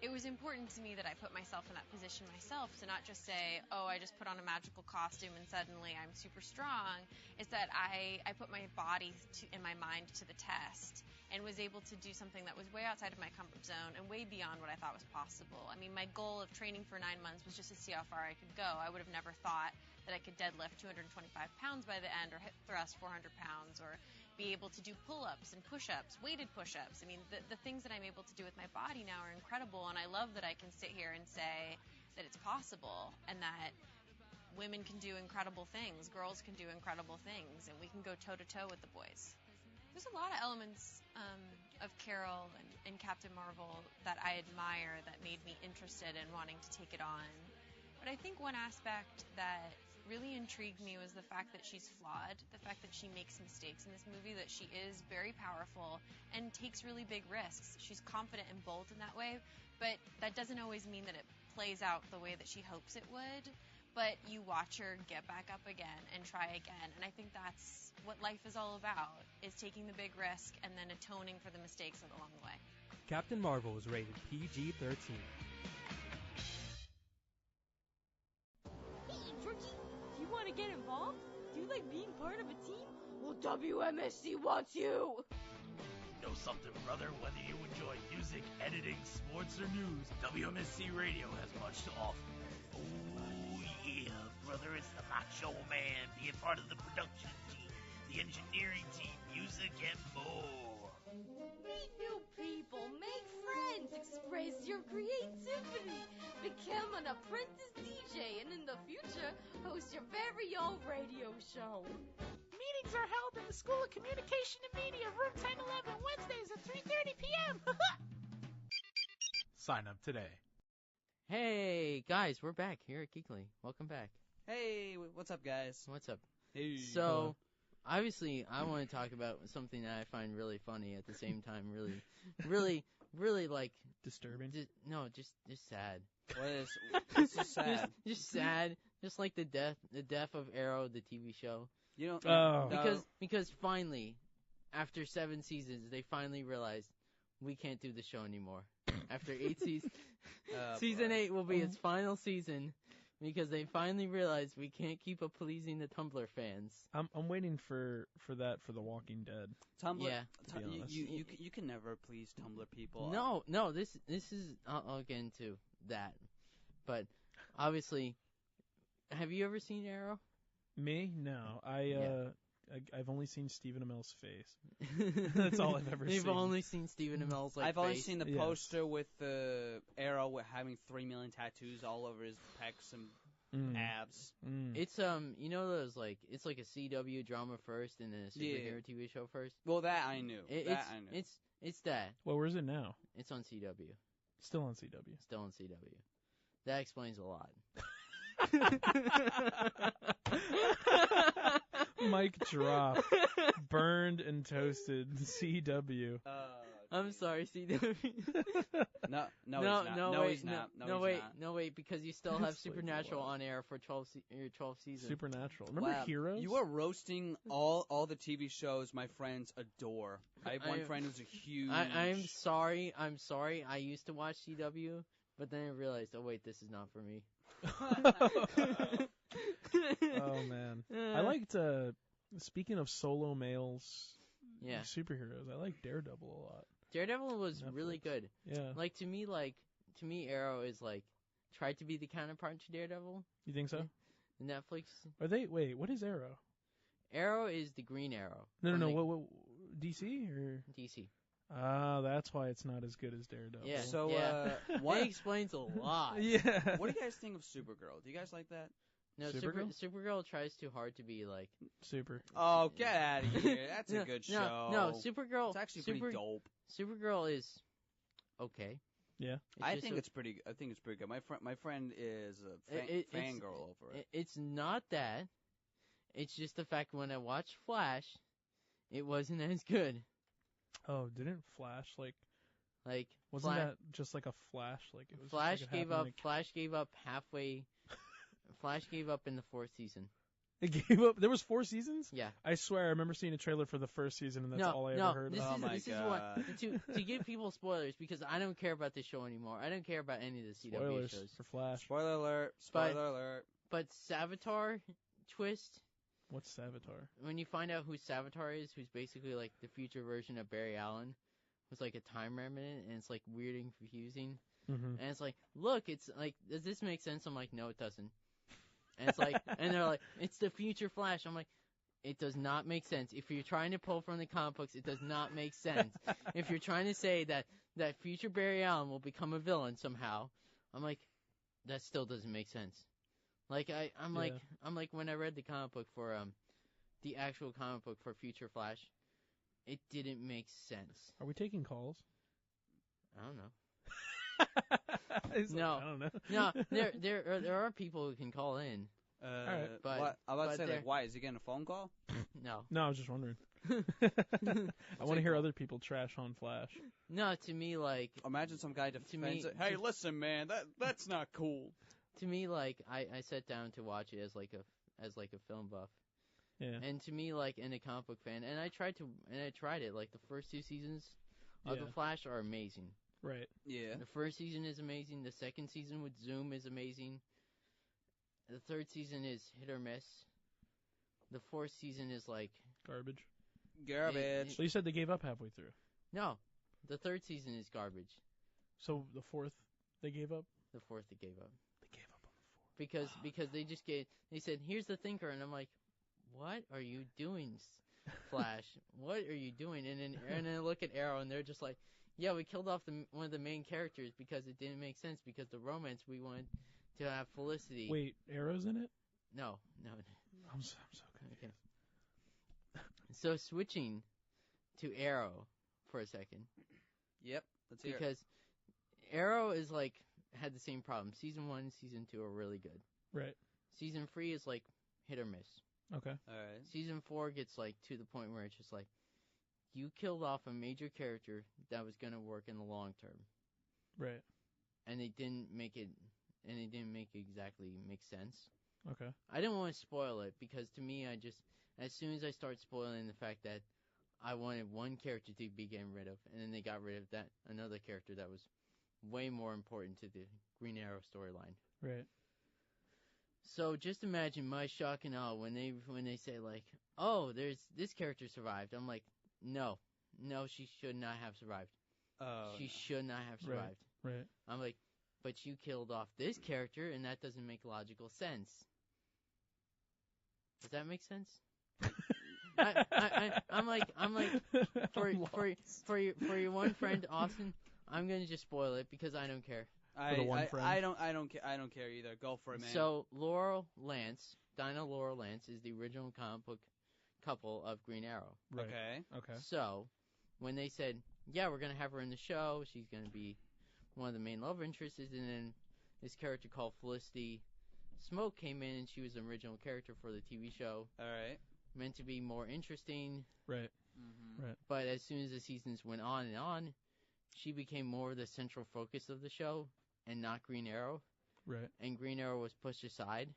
it was important to me that I put myself in that position myself, to not just say, oh, I just put on a magical costume and suddenly I'm super strong. It's that I put my body and my mind to the test and was able to do something that was way outside of my comfort zone and way beyond what I thought was possible. I mean, my goal of training for 9 months was just to see how far I could go. I would have never thought that I could deadlift 225 pounds by the end, or hip thrust 400 pounds, or be able to do pull-ups and push-ups, weighted push-ups. I mean, the things that I'm able to do with my body now are incredible, and I love that I can sit here and say that it's possible and that women can do incredible things, girls can do incredible things, and we can go toe-to-toe with the boys. There's a lot of elements of Carol and Captain Marvel that I admire that made me interested in wanting to take it on. But I think one aspect that really intrigued me was the fact that she's flawed, the fact that she makes mistakes in this movie, that she is very powerful and takes really big risks. She's confident and bold in that way, but that doesn't always mean that it plays out the way that she hopes it would. But you watch her get back up again and try again, and I think that's what life is all about, is taking the big risk and then atoning for the mistakes along the way. Captain Marvel is rated PG-13. Hey, Georgie, do you want to get involved? Do you like being part of a team? Well, WMSC wants you! Know something, brother? Whether you enjoy music, editing, sports, or news, WMSC Radio has much to offer. Oh, yeah, brother, it's the Macho Man, being part of the production team, the engineering team, music, and more. Meet new people, make friends, express your creativity, become an apprentice DJ, and in the future, host your very own radio show. Meetings are held in the School of Communication and Media, room 1011, Wednesdays at 3:30 p.m. Sign up today. Hey, guys, we're back here at Geekly. Welcome back. Hey, what's up, guys? What's up? Hey. So, obviously, I want to talk about something that I find really funny at the same time, really, like... Disturbing? Just sad. What is... It's just sad. Just sad. Just like the death of Arrow, the TV show. You don't... Oh. Because finally, after 7 seasons, they finally realized we can't do the show anymore. After 8 seasons... Season 8 will be its final season because they finally realized we can't keep pleasing the Tumblr fans. I'm waiting for that for The Walking Dead. Tumblr, yeah. To be honest. You can never please Tumblr people. No, this is I'll get into that. But obviously, have you ever seen Arrow? Me? No. I've only seen Stephen Amell's face. That's all I've ever seen. You've only seen Stephen Amell's I've face. only seen the poster with the Arrow with having 3 million tattoos all over his pecs and abs. It's you know those like it's like a CW drama first and then a superhero TV show first. Well, that I knew. It's that. Well, where's it now? It's on CW. Still on CW. Still on CW. That explains a lot. Mic drop. Burned and toasted. CW. I'm sorry, CW. No, wait, because you still have Supernatural on air for 12 seasons. Supernatural. Remember Heroes? You are roasting all the TV shows my friends adore. I have one friend who's a huge... I'm sorry. I used to watch CW But then I realized, oh wait, this is not for me. Oh man, I liked. Speaking of solo males, Yeah. superheroes, I like Daredevil a lot. Daredevil was Netflix. really good. Yeah, Like to me, Arrow is like tried to be the counterpart to Daredevil. you think so? Netflix. Are they? Wait, what is Arrow? Arrow is the Green Arrow. No, from What DC or? DC. Ah, that's why it's not as good as Daredevil. Yeah. So, It what explains a lot. Yeah. what do you guys think of Supergirl? Do you guys like that? No, Supergirl? Supergirl tries too hard to be like. Super. Oh, get out of here! That's a good No, show. no, Supergirl. It's actually pretty dope. Supergirl is okay. Yeah. I think it's pretty good. My friend is a fangirl over it. It's not that. It's just the fact when I watched Flash, it wasn't as good. Oh, didn't Flash like wasn't Flash, that just like a Flash? Like it was. Flash just like it gave happened, up. like- Flash gave up halfway. Flash gave up in the 4th season. It gave up. There was 4 seasons. Yeah. I swear, I remember seeing a trailer for the first season, and that's all I ever heard. Oh my This is God. what to give people spoilers because I don't care about this show anymore. I don't care about any of the CW Spoilers shows. for Flash. Spoiler alert! Spoiler alert! But Savitar twist, What's Savitar? when you find out who Savitar is, who's basically like the future version of Barry Allen, who's like a time remnant, and it's like weird and confusing. Mm-hmm. And it's like, look, it's like, does this make sense? I'm like, no, it doesn't. And it's like, and they're like, it's the future Flash. I'm like, it does not make sense. If you're trying to pull from the comic books, it does not make sense. If you're trying to say that future Barry Allen will become a villain somehow, I'm like, that still doesn't make sense. Like I'm like when I read the comic book for the actual comic book for Future Flash, it didn't make sense. Are we taking calls? I don't know. He's like, No. I don't know. No, there are people who can call in. Alright. But- what? I'm about to but say, they're- like, why? Is he getting a phone call? No. No, I was just wondering. I want to hear other people trash on Flash. No, to me like Imagine some guy defends me- it. Hey, listen, man, that's not cool. to me like I sat down to watch it as like a film buff. Yeah. And to me like in a comic book fan, and I tried it like the first 2 seasons of Yeah. the Flash are amazing. Right. Yeah. The first season is amazing. The second season with Zoom is amazing. The third season is hit or miss. The fourth season is like Garbage. Garbage. So you said they gave up halfway through. no. The third season is garbage. So the fourth they gave up. The fourth they gave up They gave up on the fourth. because they said here's the thinker, and I'm like, what are you doing, Flash? What are you doing? And then I look at Arrow, and they're just like, yeah, we killed off one of the main characters because it didn't make sense because the romance we wanted to have Felicity. Wait, Arrow's in it? No. I'm so confused. Okay. So switching to Arrow for a second. Yep. Let's hear it. Because Arrow is like had the same problem. Season 1 and Season 2 are really good. Right. Season 3 is like hit or miss. Okay. All right. Season 4 gets like to the point where it's just like you killed off a major character that was gonna work in the long term, Right. and they didn't make it exactly make sense. Okay. I didn't want to spoil it because to me, as soon as I start spoiling the fact that I wanted one character to be getting rid of, and then they got rid of another character that was way more important to the Green Arrow storyline. Right. So just imagine my shock and awe when they say like, oh, there's this character survived. I'm like, no, she should not have survived. She should not have survived. Right. I'm like, but you killed off this character, and that doesn't make logical sense. Does that make sense? I'm like, for your one friend Austin, I'm gonna just spoil it because I don't care. For the one friend. I don't care either. Go for it, man. So Dinah Laurel Lance is the original comic book couple of Green Arrow. Right. Okay. So when they said, yeah, we're gonna have her in the show, she's gonna be one of the main love interests, and then this character called Felicity Smoke came in, and she was an original character for the TV show, All right. meant to be more interesting. Right. Mm-hmm. Right. But as soon as the seasons went on and on, she became more the central focus of the show, and not Green Arrow. Right. And Green Arrow was pushed aside.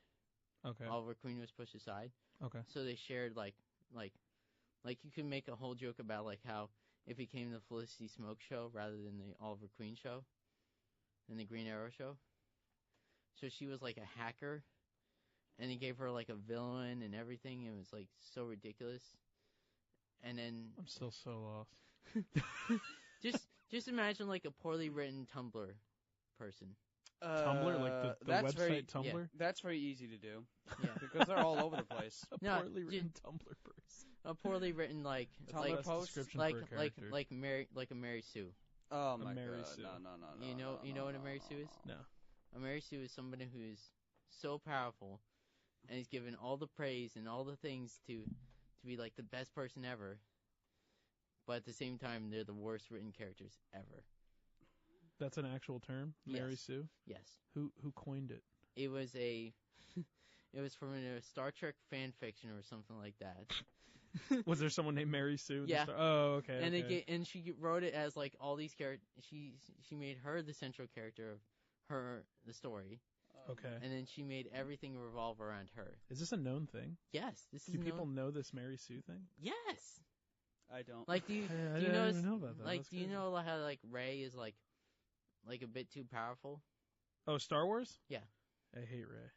Okay. Oliver Queen was pushed aside. Okay. So they shared like you could make a whole joke about like how it became the Felicity Smoke show rather than the Oliver Queen show. in the Green Arrow show. So she was like a hacker, and they gave her like a villain and everything. It was like so ridiculous. And then I'm still so lost. just imagine like a poorly written Tumblr person. Tumblr, like the that's website very, Tumblr. Yeah. That's very easy to do Yeah. because they're all over the place. A No, poorly written Tumblr person. A poorly written like Tumblr Best post? description like for a character. like a Mary Sue. Oh my Mary god! Sue. No. You know what a Mary Sue is? No. A Mary Sue is somebody who's so powerful and is given all the praise and all the things to be like the best person ever. But at the same time, they're the worst written characters ever. That's an actual term, Mary Yes. Sue. Yes. Who coined it? It was it was from a Star Trek fan fiction or something like that. Was there someone named Mary Sue? in the Yeah. Oh, okay. And okay. and she wrote it as like all these characters. She made her the central character of the story, Okay. and then she made everything revolve around her. Is this a known thing? Yes, this is Do people known. know this Mary Sue thing? Yes. I don't. Like do you I do you didn't know even know about that. like That's do you crazy. know how like Rey is like a bit too powerful? Oh, Star Wars? Yeah. I hate Rey.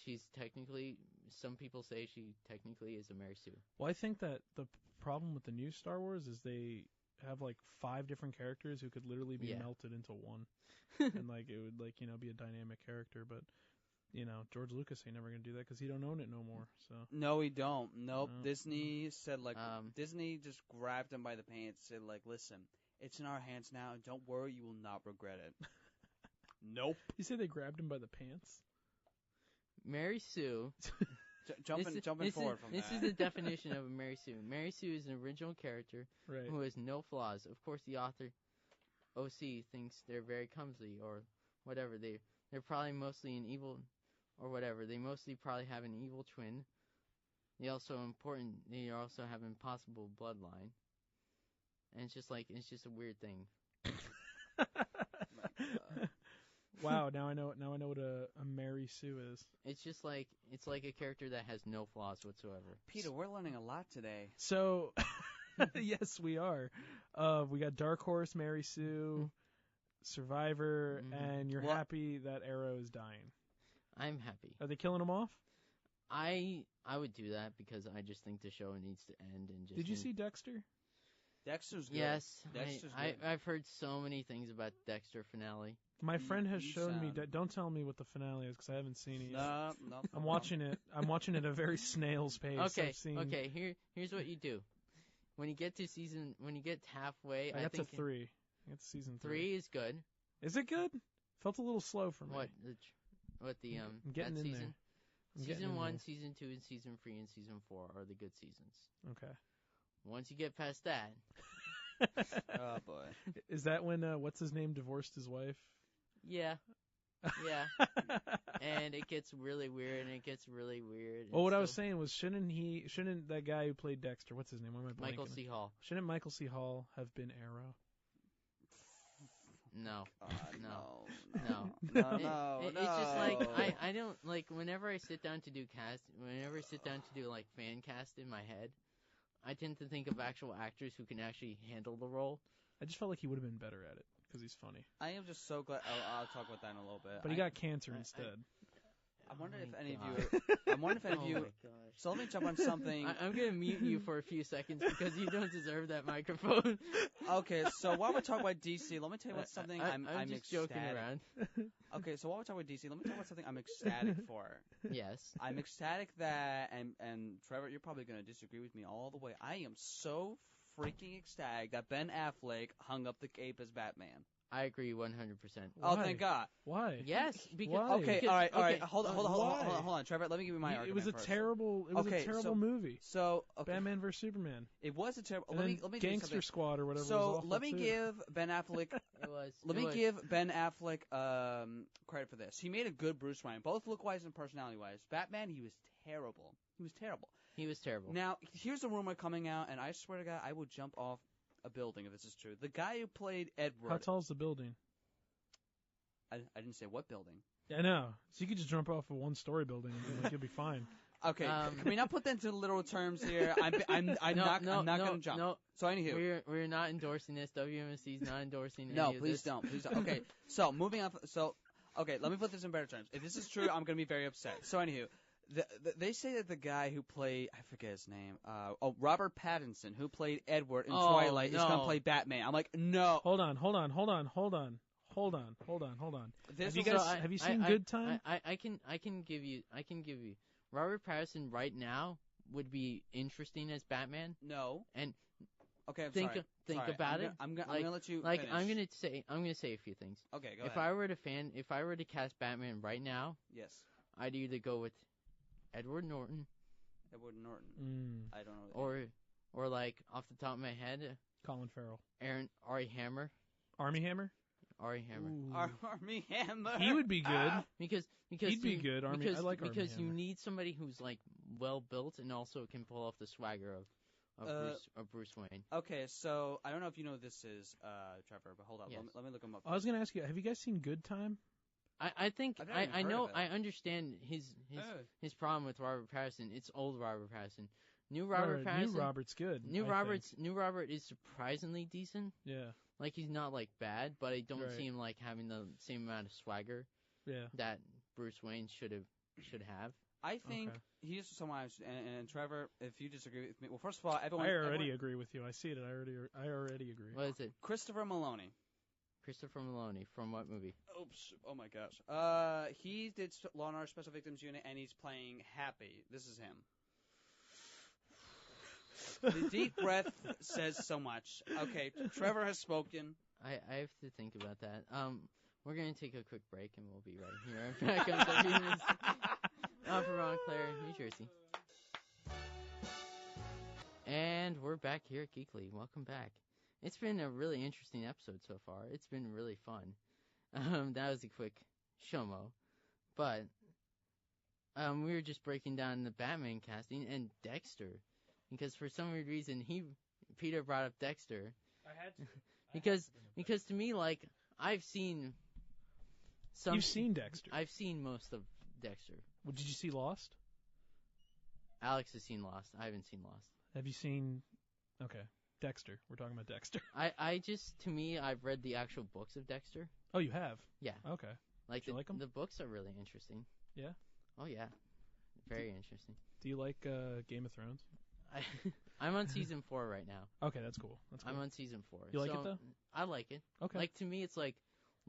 She's technically, some people say she technically is a Mary Sue. Well, I think that the problem with the new Star Wars is they have like 5 different characters who could literally be Yeah. melted into one, and like it would like be a dynamic character. But George Lucas ain't never gonna do that because he don't own it no more. So No, we don't. Nope. No. Disney said like Um, Disney just grabbed him by the pants, said like, listen, it's in our hands now. And don't worry, you will not regret it. Nope. you say they grabbed him by the pants? Mary Sue. Jumping forward from this that. is the definition of a Mary Sue. Mary Sue is an original character Right. who has no flaws. Of course, the author, OC, thinks they're very clumsy or whatever. They're probably mostly an evil or whatever. They mostly probably have an evil twin. They also have impossible bloodline. And it's just a weird thing. Wow. Now I know what a Mary Sue is. It's just like a character that has no flaws whatsoever. Peter, we're learning a lot today. So, yes, we are. We got Dark Horse, Mary Sue, Survivor, Mhm. and you're Well- happy that Arrow is dying. I'm happy. Are they killing him off? I would do that because I just think the show needs to end and just. Did you see Dexter? Dexter's good. Yes, Dexter's I, good. I've heard so many things about Dexter finale. My friend has you shown me. sound- Don't tell me what the finale is because I haven't seen it yet. No. I'm watching it. I'm watching it at a very snail's pace. Okay, I've seen, okay. Here's what you do. When you get halfway, I got to think 3. I got to season 3. 3 is good. Is it good? Felt a little slow for me. I'm getting that in season? I'm getting Season in 1, there. season 2, and season 3 and season 4 are the good seasons. Okay. Once you get past that, Oh boy. Is that when what's his name divorced his wife? yeah, and it gets really weird, and it gets really weird. Well, what I and was so- saying was, shouldn't that guy who played Dexter, what's his name? Why am I Michael blanking? C. Hall. Shouldn't Michael C. Hall have been Arrow? No. No. No. No. It's just like I don't like whenever I sit down to do like fan cast in my head, I tend to think of actual actors who can actually handle the role. I just felt like he would have been better at it because he's funny. I am just so glad. I'll talk about that in a little bit. But he got cancer instead. I wonder if my any God. of you. I wonder if any Oh of you. my gosh. So let me jump on something. I'm gonna mute you for a few seconds because you don't deserve that microphone. Okay, so while we're talking about DC, let me tell you about something I'm just ecstatic. joking around. Okay, so while we're talking about DC, let me tell you about something I'm ecstatic for. Yes. I'm ecstatic that, and Trevor, you're probably going to disagree with me all the way. I am so freaking ecstatic that Ben Affleck hung up the cape as Batman. I agree 100%. Oh, Why? thank God. Why? Yes, because Why? Okay, because- all right. okay, Hold why? on, Trevor. Let me give you my It argument was a first. terrible. It was Okay, a terrible so- movie. So, okay, Batman vs Superman. it was a terrible. And Let then me do Gangster something. Squad or whatever. was So awful let me too. give Ben Affleck. It was. Let it me was. give Ben Affleck credit for this. He made a good Bruce Wayne, both look-wise and personality-wise. Batman, he was terrible. He was terrible. He was terrible. Now, here's a rumor coming out, and I swear to God, I will jump off a building if this is true. The guy who played Edward. How tall is the building? I didn't say what building. Yeah, I know. So you could just jump off a one-story building and like, you'll be fine. Okay, can we not put that into literal terms here? I'm not gonna jump. No, so anywho, we're not endorsing this. WMSC is not endorsing. no, any of please this. don't. Okay, so moving on. Okay, let me put this in better terms. If this is true, I'm gonna be very upset. So anywho, they say that the guy who played, I forget his name, Robert Pattinson, who played Edward in Twilight, is gonna play Batman. I'm like, no. Hold on. Have you seen Good Time? I can give you. Robert Pattinson right now would be interesting as Batman. No. And okay, I'm think sorry. about it. I'm gonna let you like finish. I'm gonna say a few things. Okay, go if ahead. If I were to cast Batman right now, Yes. I'd either go with Edward Norton. I don't know. Or like off the top of my head, Colin Farrell. Ari Hammer. Army Hammer? Ari Hammer. Army Hammer. He would be good. Because He'd be good. I like Army because you Hammer. need somebody who's like well built and also can pull off the swagger of Bruce Wayne. Okay, so I don't know if you know who this is, Trevor, but hold on. Yes. Let me look him up. I was gonna ask you, have you guys seen Good Time? I think I've never even heard know of it. I understand his problem with Robert Pattinson. It's old Robert Pattinson. New Robert Pattinson. New Robert's good. New Robert is surprisingly decent. Yeah. Like he's not like bad, but I don't Right. see him like having the same amount of swagger Yeah. that Bruce Wayne should have. I think Okay. he's someone, and Trevor, if you disagree with me, well, first of all, everyone. I already everyone, agree with you. I see it. I already agree. What is it? Christopher Maloney. Christopher Maloney from what movie? Oops. Oh my gosh. He did Law and Order Special Victims Unit, and he's playing Happy. This is him. The deep breath says so much. Okay, Trevor has spoken. I have to think about that. We're gonna take a quick break and we'll be right here. Back on WMSC. I'm from Montclair, New Jersey. And we're back here at Geekly. Welcome back. It's been a really interesting episode so far. It's been really fun. That was a quick show-mo. But we were just breaking down the Batman casting and Dexter. Because for some weird reason, Peter brought up Dexter. I had to. Because to me, like, I've seen some... You've seen Dexter. I've seen most of Dexter. Well, did you see Lost? Alex has seen Lost. I haven't seen Lost. Have you seen... Okay. Dexter. We're talking about Dexter. To me, I've read the actual books of Dexter. Oh, you have? Yeah. Okay. Like, Do you like 'em? The books are really interesting. Yeah? Oh, yeah. Very interesting. Do you like Game of Thrones? I'm on season 4 right now. Okay, that's cool. I'm on season 4. You like it, though? I like it. Okay. Like, to me, it's like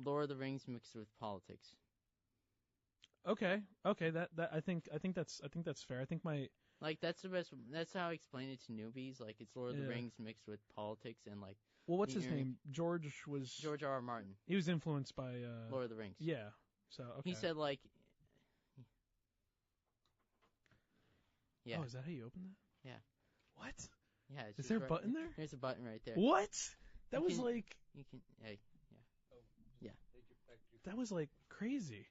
Lord of the Rings mixed with politics. Okay. That I think that's fair. I think Like, that's the best. That's how I explain it to newbies. Like, it's Lord of the Yeah. Rings mixed with politics and, like... Well, what's his You're- name? George R.R. Martin. He was influenced by Lord of the Rings. Yeah. So okay. He said, like... Yeah. Oh, is that how you open that? Yeah. What? Yeah. It's Is just there a right- button there? There's a button right there. What? That You was can- like You can... that was like crazy.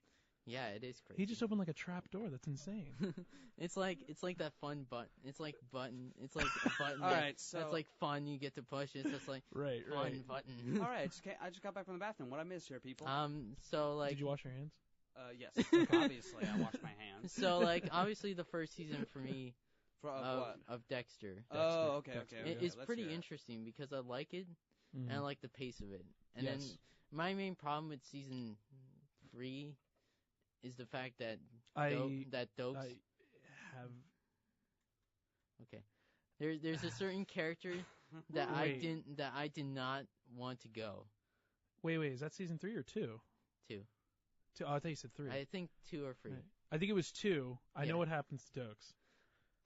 Yeah, it is crazy. He just opened like a trap door. That's insane. It's like that fun button. It's like a button. All right, so that's like fun. You get to push. It's just like right. fun button. all right, I just got back from the bathroom. What I miss here, people? So like. Did you wash your hands? Yes, obviously I washed my hands. So like, obviously the first season for me For what? of Dexter. Oh, okay. It's Let's pretty hear it. interesting because I like it Mhm. and I like the pace of it. And Yes. then my main problem with season 3 is the fact that Dokes. I have. Okay. There's a certain character that Wait. I did not want to go Wait. Is that season 3 or 2? to. 2. Oh, I thought you said 3. I think 2 or 3. Right. I think it was 2. I Yeah. know what happens to Dokes.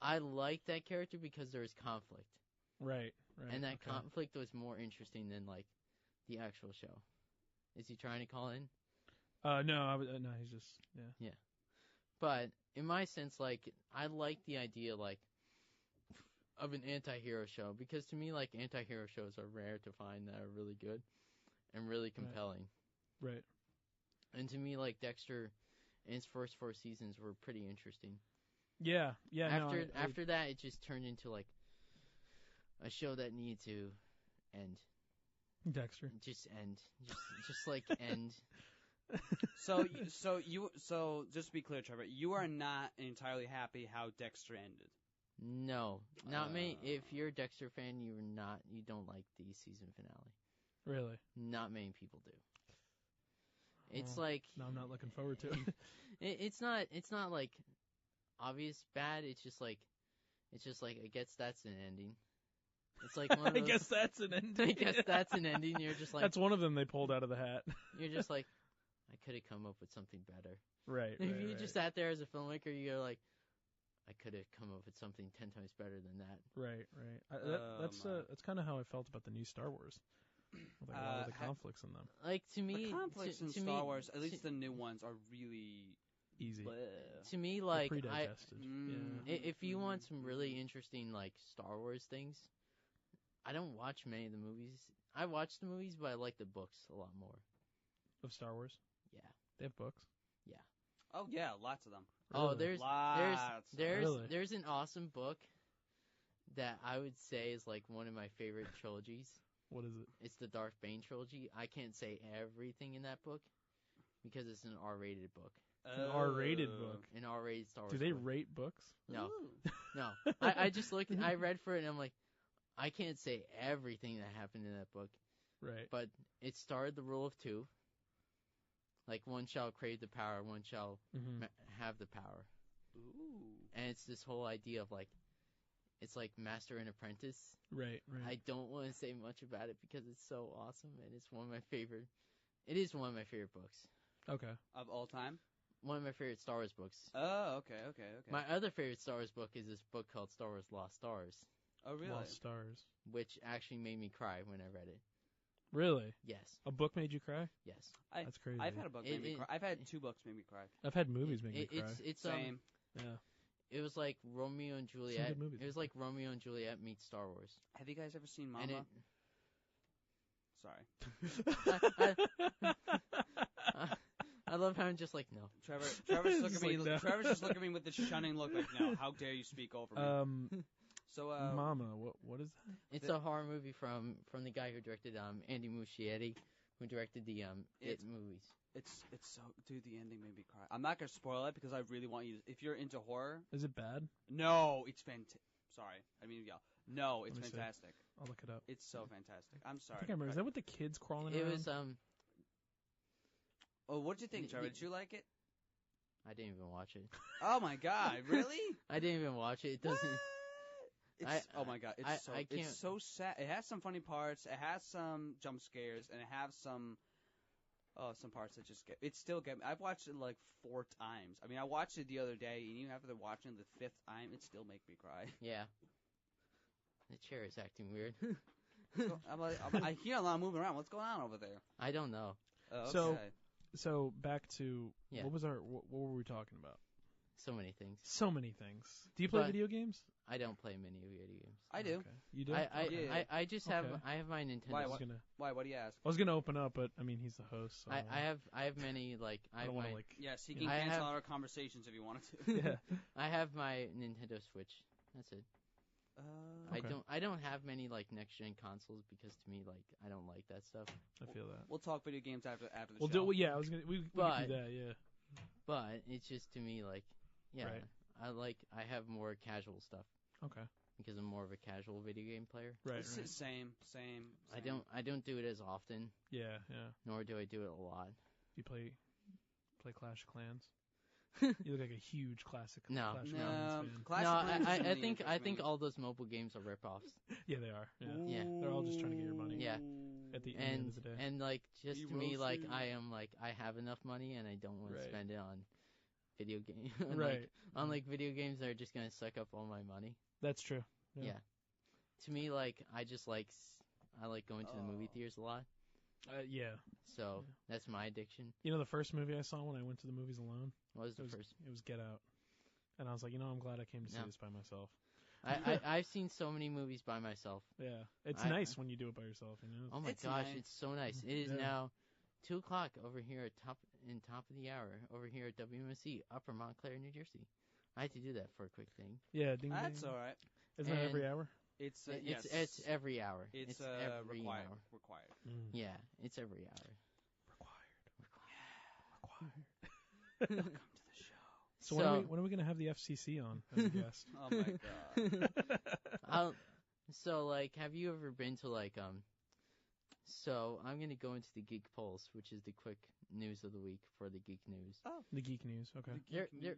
I like that character because there is conflict. Right. And that okay. conflict was more interesting than like the actual show. Is he trying to call in? No, no, he's just yeah. But in my sense, like I like the idea like of an anti-hero show because to me like anti-hero shows are rare to find that are really good and really compelling. Right. And to me like Dexter in its first 4 seasons were pretty interesting. Yeah. After that it just turned into like a show that needed to end. Dexter. Just end. Just like end. So just to be clear, Trevor, you are not entirely happy how Dexter ended. No, not me. If you're a Dexter fan, you don't like the season finale. Really? Not many people do. It's Well, like No, I'm not looking forward to it. it's not like obvious bad. It's just like I guess that's an ending. It's like one of I those, guess that's an ending. I guess that's an ending. You're just like That's one of them they pulled out of the hat. you're just like I could have come up with something better. Right. If right, you right. just sat there as a filmmaker, you're like, I could have come up with something 10 times better than that. Right. That's kind of how I felt about the new Star Wars. With like a lot of the conflicts in them. Like to me, The conflicts in to Star me, Wars, at least the new ones, are really Easy. bleh. to me, They're like pre-digested. if you want some really interesting like Star Wars things, I don't watch many of the movies. I watch the movies, but I like the books a lot more. Of Star Wars? Yeah. They have books? Oh yeah, lots of them. Oh, Really? there's an awesome book that I would say is like one of my favorite trilogies. What is it? It's the Darth Bane trilogy. I can't say everything in that book because it's an R-rated book. An R-rated book. An R-rated Star Wars Do they book. rate books? No. Ooh. No. I just looked, I read for it and I'm like, I can't say everything that happened in that book. Right. But it started the rule of two. Like one shall crave the power, one shall Mm-hmm. have the power. Ooh. And it's this whole idea of like, it's like master and apprentice. Right. I don't want to say much about it because it's so awesome and it's one of my favorite. It is one of my favorite books. Okay. Of all time? One of my favorite Star Wars books. Oh, okay. My other favorite Star Wars book is this book called Star Wars Lost Stars, Oh, really? Lost Stars. which actually made me cry when I read it. Really? Yes. A book made you cry? Yes. That's crazy. I've had a book make me cry. I've had two books make me cry. I've had movies make me cry. It's Same. Yeah. It was like Romeo and Juliet. good movies. It was like Romeo and Juliet meets Star Wars. Have you guys ever seen And Mama? it, Sorry. I love how I'm just like, no. Trevor's Just looking at me. like, no. Trevor's just looking at me with this shunning look, like, no, how dare you speak over me? So, Mama, what is that? It's a horror movie from the guy who directed Andy Muschietti, who directed the It movies. it's so, dude, the ending made me cry. I'm not gonna spoil it because I really want you to, if you're into horror. Is it bad? No, it's sorry, I mean, yeah. No, it's Let me see. fantastic. I'll look it up. It's so fantastic. I'm I sorry. think I remember. Is that with the kids crawling It around? was Oh, what did you think, Trevor? the- Did you like it? I didn't even watch it. Oh my God, really? I didn't even watch it. It doesn't. It's, oh my God, I can't- it's so sad. It has some funny parts. It has some jump scares, and it has some parts that just it still get me. I've watched it like 4 times. I mean, I watched it the other day, and even after watching it the 5th time, it still makes me cry. Yeah. The chair is acting weird. So, I hear a lot of moving around. What's going on over there? I don't know. Oh, So- okay. So back to Yeah. what were we talking about? So many things. So many things. Do you play But- video games? I don't play many video games. I do. Okay. You do? I Yeah. I just have Okay. I have my Nintendo. Why, I was what? gonna Why? What do you ask? I was gonna open up, but I mean he's the host. So I have many like I I have don't want my to like. Yes, he can I cancel have- our conversations if you wanted to. Yeah. I have my Nintendo Switch. That's it. Okay. I don't have many like next gen consoles because to me like I don't like that stuff. I feel that. We'll talk video games after the We'll show. do. Yeah, I was gonna. We could But- do that. Yeah. But it's just to me like yeah, Right. I have more casual stuff Okay. because I'm more of a casual video game player. Right. It's Right. Same. I don't do it as often, Yeah. Yeah. nor do I do it a lot. You play Clash of Clans? You look like a huge classic No. Clash of No, Clans fan. Clash no, of Clans I really think interests me. all those mobile games are ripoffs. Yeah, they are. Yeah. Yeah. They're all just trying to get your money. Yeah. At the end And of the day. and like just He to me like roasted. I am like I have enough money and I don't want Right. to spend it on video games. Right. On like video games that are just gonna suck up all my money. That's true. Yeah. Yeah. To me, like I just like I like going to the movie Oh. theaters a lot. Yeah. So that's my addiction. You know the first movie I saw when I went to the movies alone? What was the It was, first? it was Get Out. And I was like, I'm glad I came to see No. this by myself. I've seen so many movies by myself. Yeah. It's I- nice when you do it by yourself, Oh my It's gosh, nice. it's so nice. It is Yeah. now 2:00 over here at top of the hour over here at WMSC, Upper Montclair, New Jersey. I had to do that for a quick thing. Yeah, ding That's ding. all right. Isn't that every And- hour? It's It's yes. it's every hour. It's every required. hour. Required. Yeah, it's every hour. Required. Welcome to the show. So when are we gonna have the FCC on as a guest? Oh my god. So like, have you ever been to like So I'm gonna go into the Geek Pulse, which is the quick news of the week for the Geek News. Oh, The Geek News. Okay.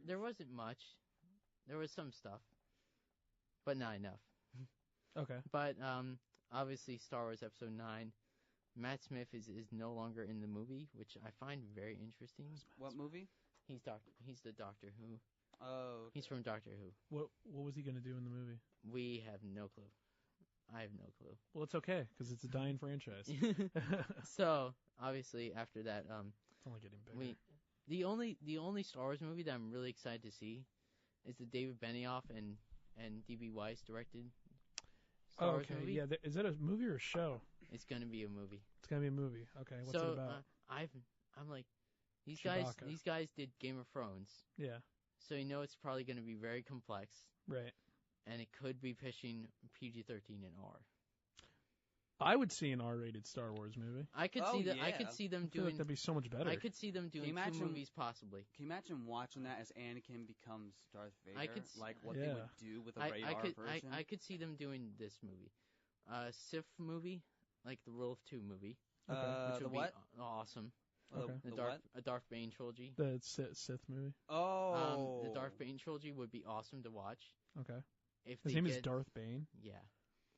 There wasn't much. There was some stuff, but not enough. Okay. But obviously Star Wars Episode 9, Matt Smith is no longer in the movie, which I find very interesting. what movie? He's the Doctor Who. Oh, He's from Doctor Who. What was he gonna do in the movie? We have no clue. I have no clue. Well, it's okay because it's a dying franchise. So obviously after that, It's only getting bigger. the only Star Wars movie that I'm really excited to see is the David Benioff and D.B. Weiss directed Star Wars okay. movie. Yeah. Is that a movie or a show? It's gonna be a movie. It's gonna be a movie. Okay. What's so it about? I'm like, these Chewbacca. guys did Game of Thrones, Yeah. so you know it's probably gonna be very complex, Right. and it could be pitching PG-13 and R. I would see an R-rated Star Wars movie. I could Oh, see that. I yeah. could see them I feel like doing. that'd be so much better. I could see them doing you 2 imagine- movies possibly. Can you imagine watching that as Anakin becomes Darth Vader? I could like what they Yeah. would do with a I rated R could version. I could see them doing this movie, Sith movie, like the Rule of 2 movie, which the would what? be awesome. Okay. The The Darth what? a Darth Bane trilogy. The Sith movie. Oh. The Darth Bane trilogy would be awesome to watch. Okay. If His they name get, is Darth Bane. Yeah.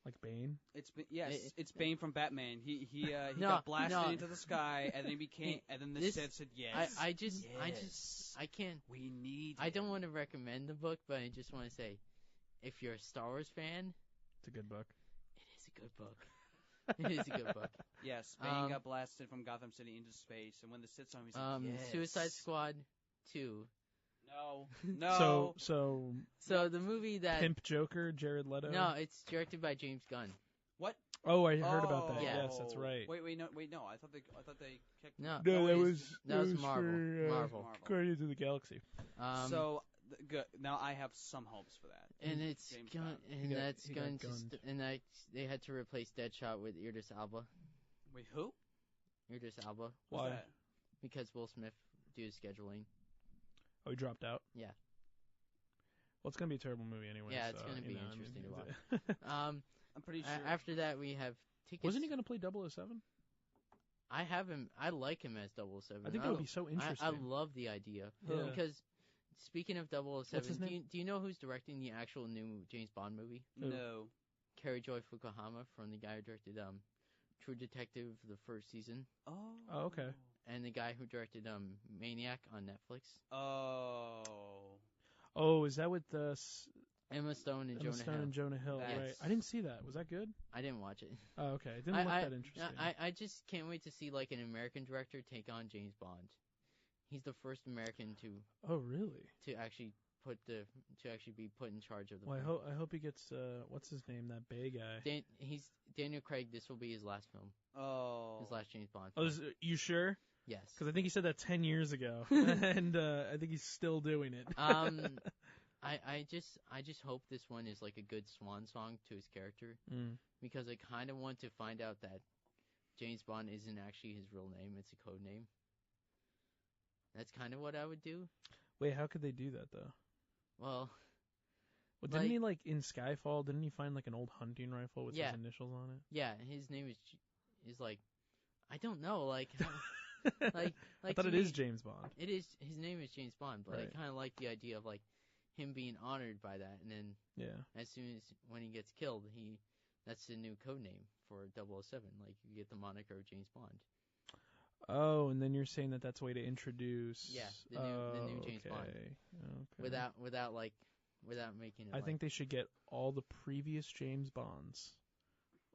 Like Bane. It's Bane from Batman. He No, got blasted no. into the sky, and then he became, and then the This- Sith said yes. I just Yes. I can't. We need. I don't him. want to recommend the book, but I just want to say, if you're a Star Wars fan, It's a good book. it is a good book. It is a good book. Yes, Bane got blasted from Gotham City into space, and when the Sith saw him, he's like, yes. Suicide Squad 2. No, no. So the movie that Pimp Joker, Jared Leto. no, it's directed by James Gunn. Oh, I heard about that. Yeah. Yes, that's right. Wait, no. I thought they kicked. No, No, that that was was Marvel. for, Marvel. Guardians of the Galaxy. So good. Now I have some hopes for that. And it's James Gunn, Gunn. and He got- that's he got Gunn, gunned. and that they had to replace Deadshot with Idris Elba. Wait, who? Idris Elba, Who's Why? that? because Will Smith due to scheduling. Oh, he dropped out. Yeah. Well, it's gonna be a terrible movie anyway. Yeah, it's so, gonna you be know, I interesting to mean, watch. I'm pretty sure. After that we have tickets. Wasn't he gonna play 007? I have him. I like him as 007. I think that would be so interesting. I love the idea Yeah. because speaking of 007, What's his do name? you know who's directing the actual new James Bond movie? No. Carrie Joy Fukuhama from the guy who directed True Detective the first season, Oh. okay. and the guy who directed Maniac on Netflix. Oh. Oh, is that with Emma Stone and Emma Jonah Stone Hill. and Jonah Hill? Yes. Right. I didn't see that. Was that good? I didn't watch it. Oh, okay. It didn't look that interesting. I just can't wait to see like an American director take on James Bond. He's the first American Oh, really? to actually be put in charge of the. Well, film. I hope he gets what's his name? That Bay guy. He's Daniel Craig. This will be his last film. Oh. His last James Bond. Oh, Film. you sure? Yes. Because I think he said that 10 years ago, and I think he's still doing it. I just hope this one is like a good swan song to his character, because I kind of want to find out that James Bond isn't actually his real name; it's a code name. That's kind of what I would do. Wait, how could they do that though? Well, Didn't he like in Skyfall? Didn't he find like an old hunting rifle with Yeah. his initials on it? yeah, his name is like, I don't know, like, like I thought to it me, is James Bond. It is. His name is James Bond, but Right. I kind of like the idea of like him being honored by that, and then Yeah. as soon as when he gets killed, that's the new code name for 007. Like you get the moniker of James Bond. Oh, and then you're saying that that's a way to introduce. Yeah, the new James Bond. Okay. Without making it. I like, think they should get all the previous James Bonds,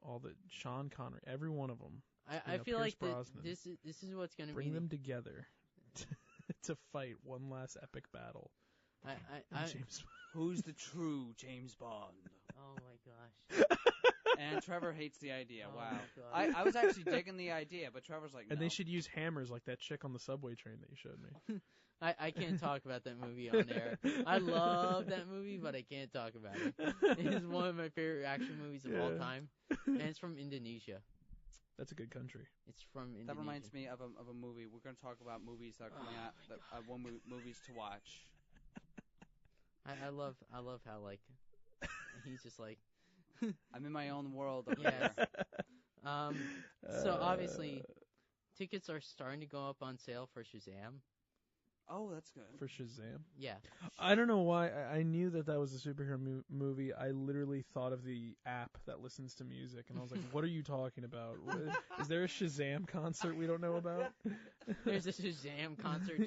all the Sean Connery, every one of them. I feel Pierce like Brosnan. this is what's gonna Bring be. them together to fight one last epic battle. I James. Who's the true James Bond? oh my gosh. And Trevor hates the idea. Oh Wow. my God. I was actually digging the idea, but Trevor's like, no. And they should use hammers like that chick on the subway train that you showed me. I can't talk about that movie on air. I love that movie, but I can't talk about it. It is one of my favorite action movies of all Yeah. time, and it's from Indonesia. That's a good country. It's from Indonesia. That reminds me of a movie. We're going to talk about movies that are coming out. Movies to watch. I love how like he's just like I'm in my own world over Yes. here. So obviously tickets are starting to go up on sale for Shazam. Oh, that's good. For Shazam? Yeah. I don't know why. I knew that was a superhero movie. I literally thought of the app that listens to music, and I was like, what are you talking about? Is there a Shazam concert we don't know about? There's a Shazam concert.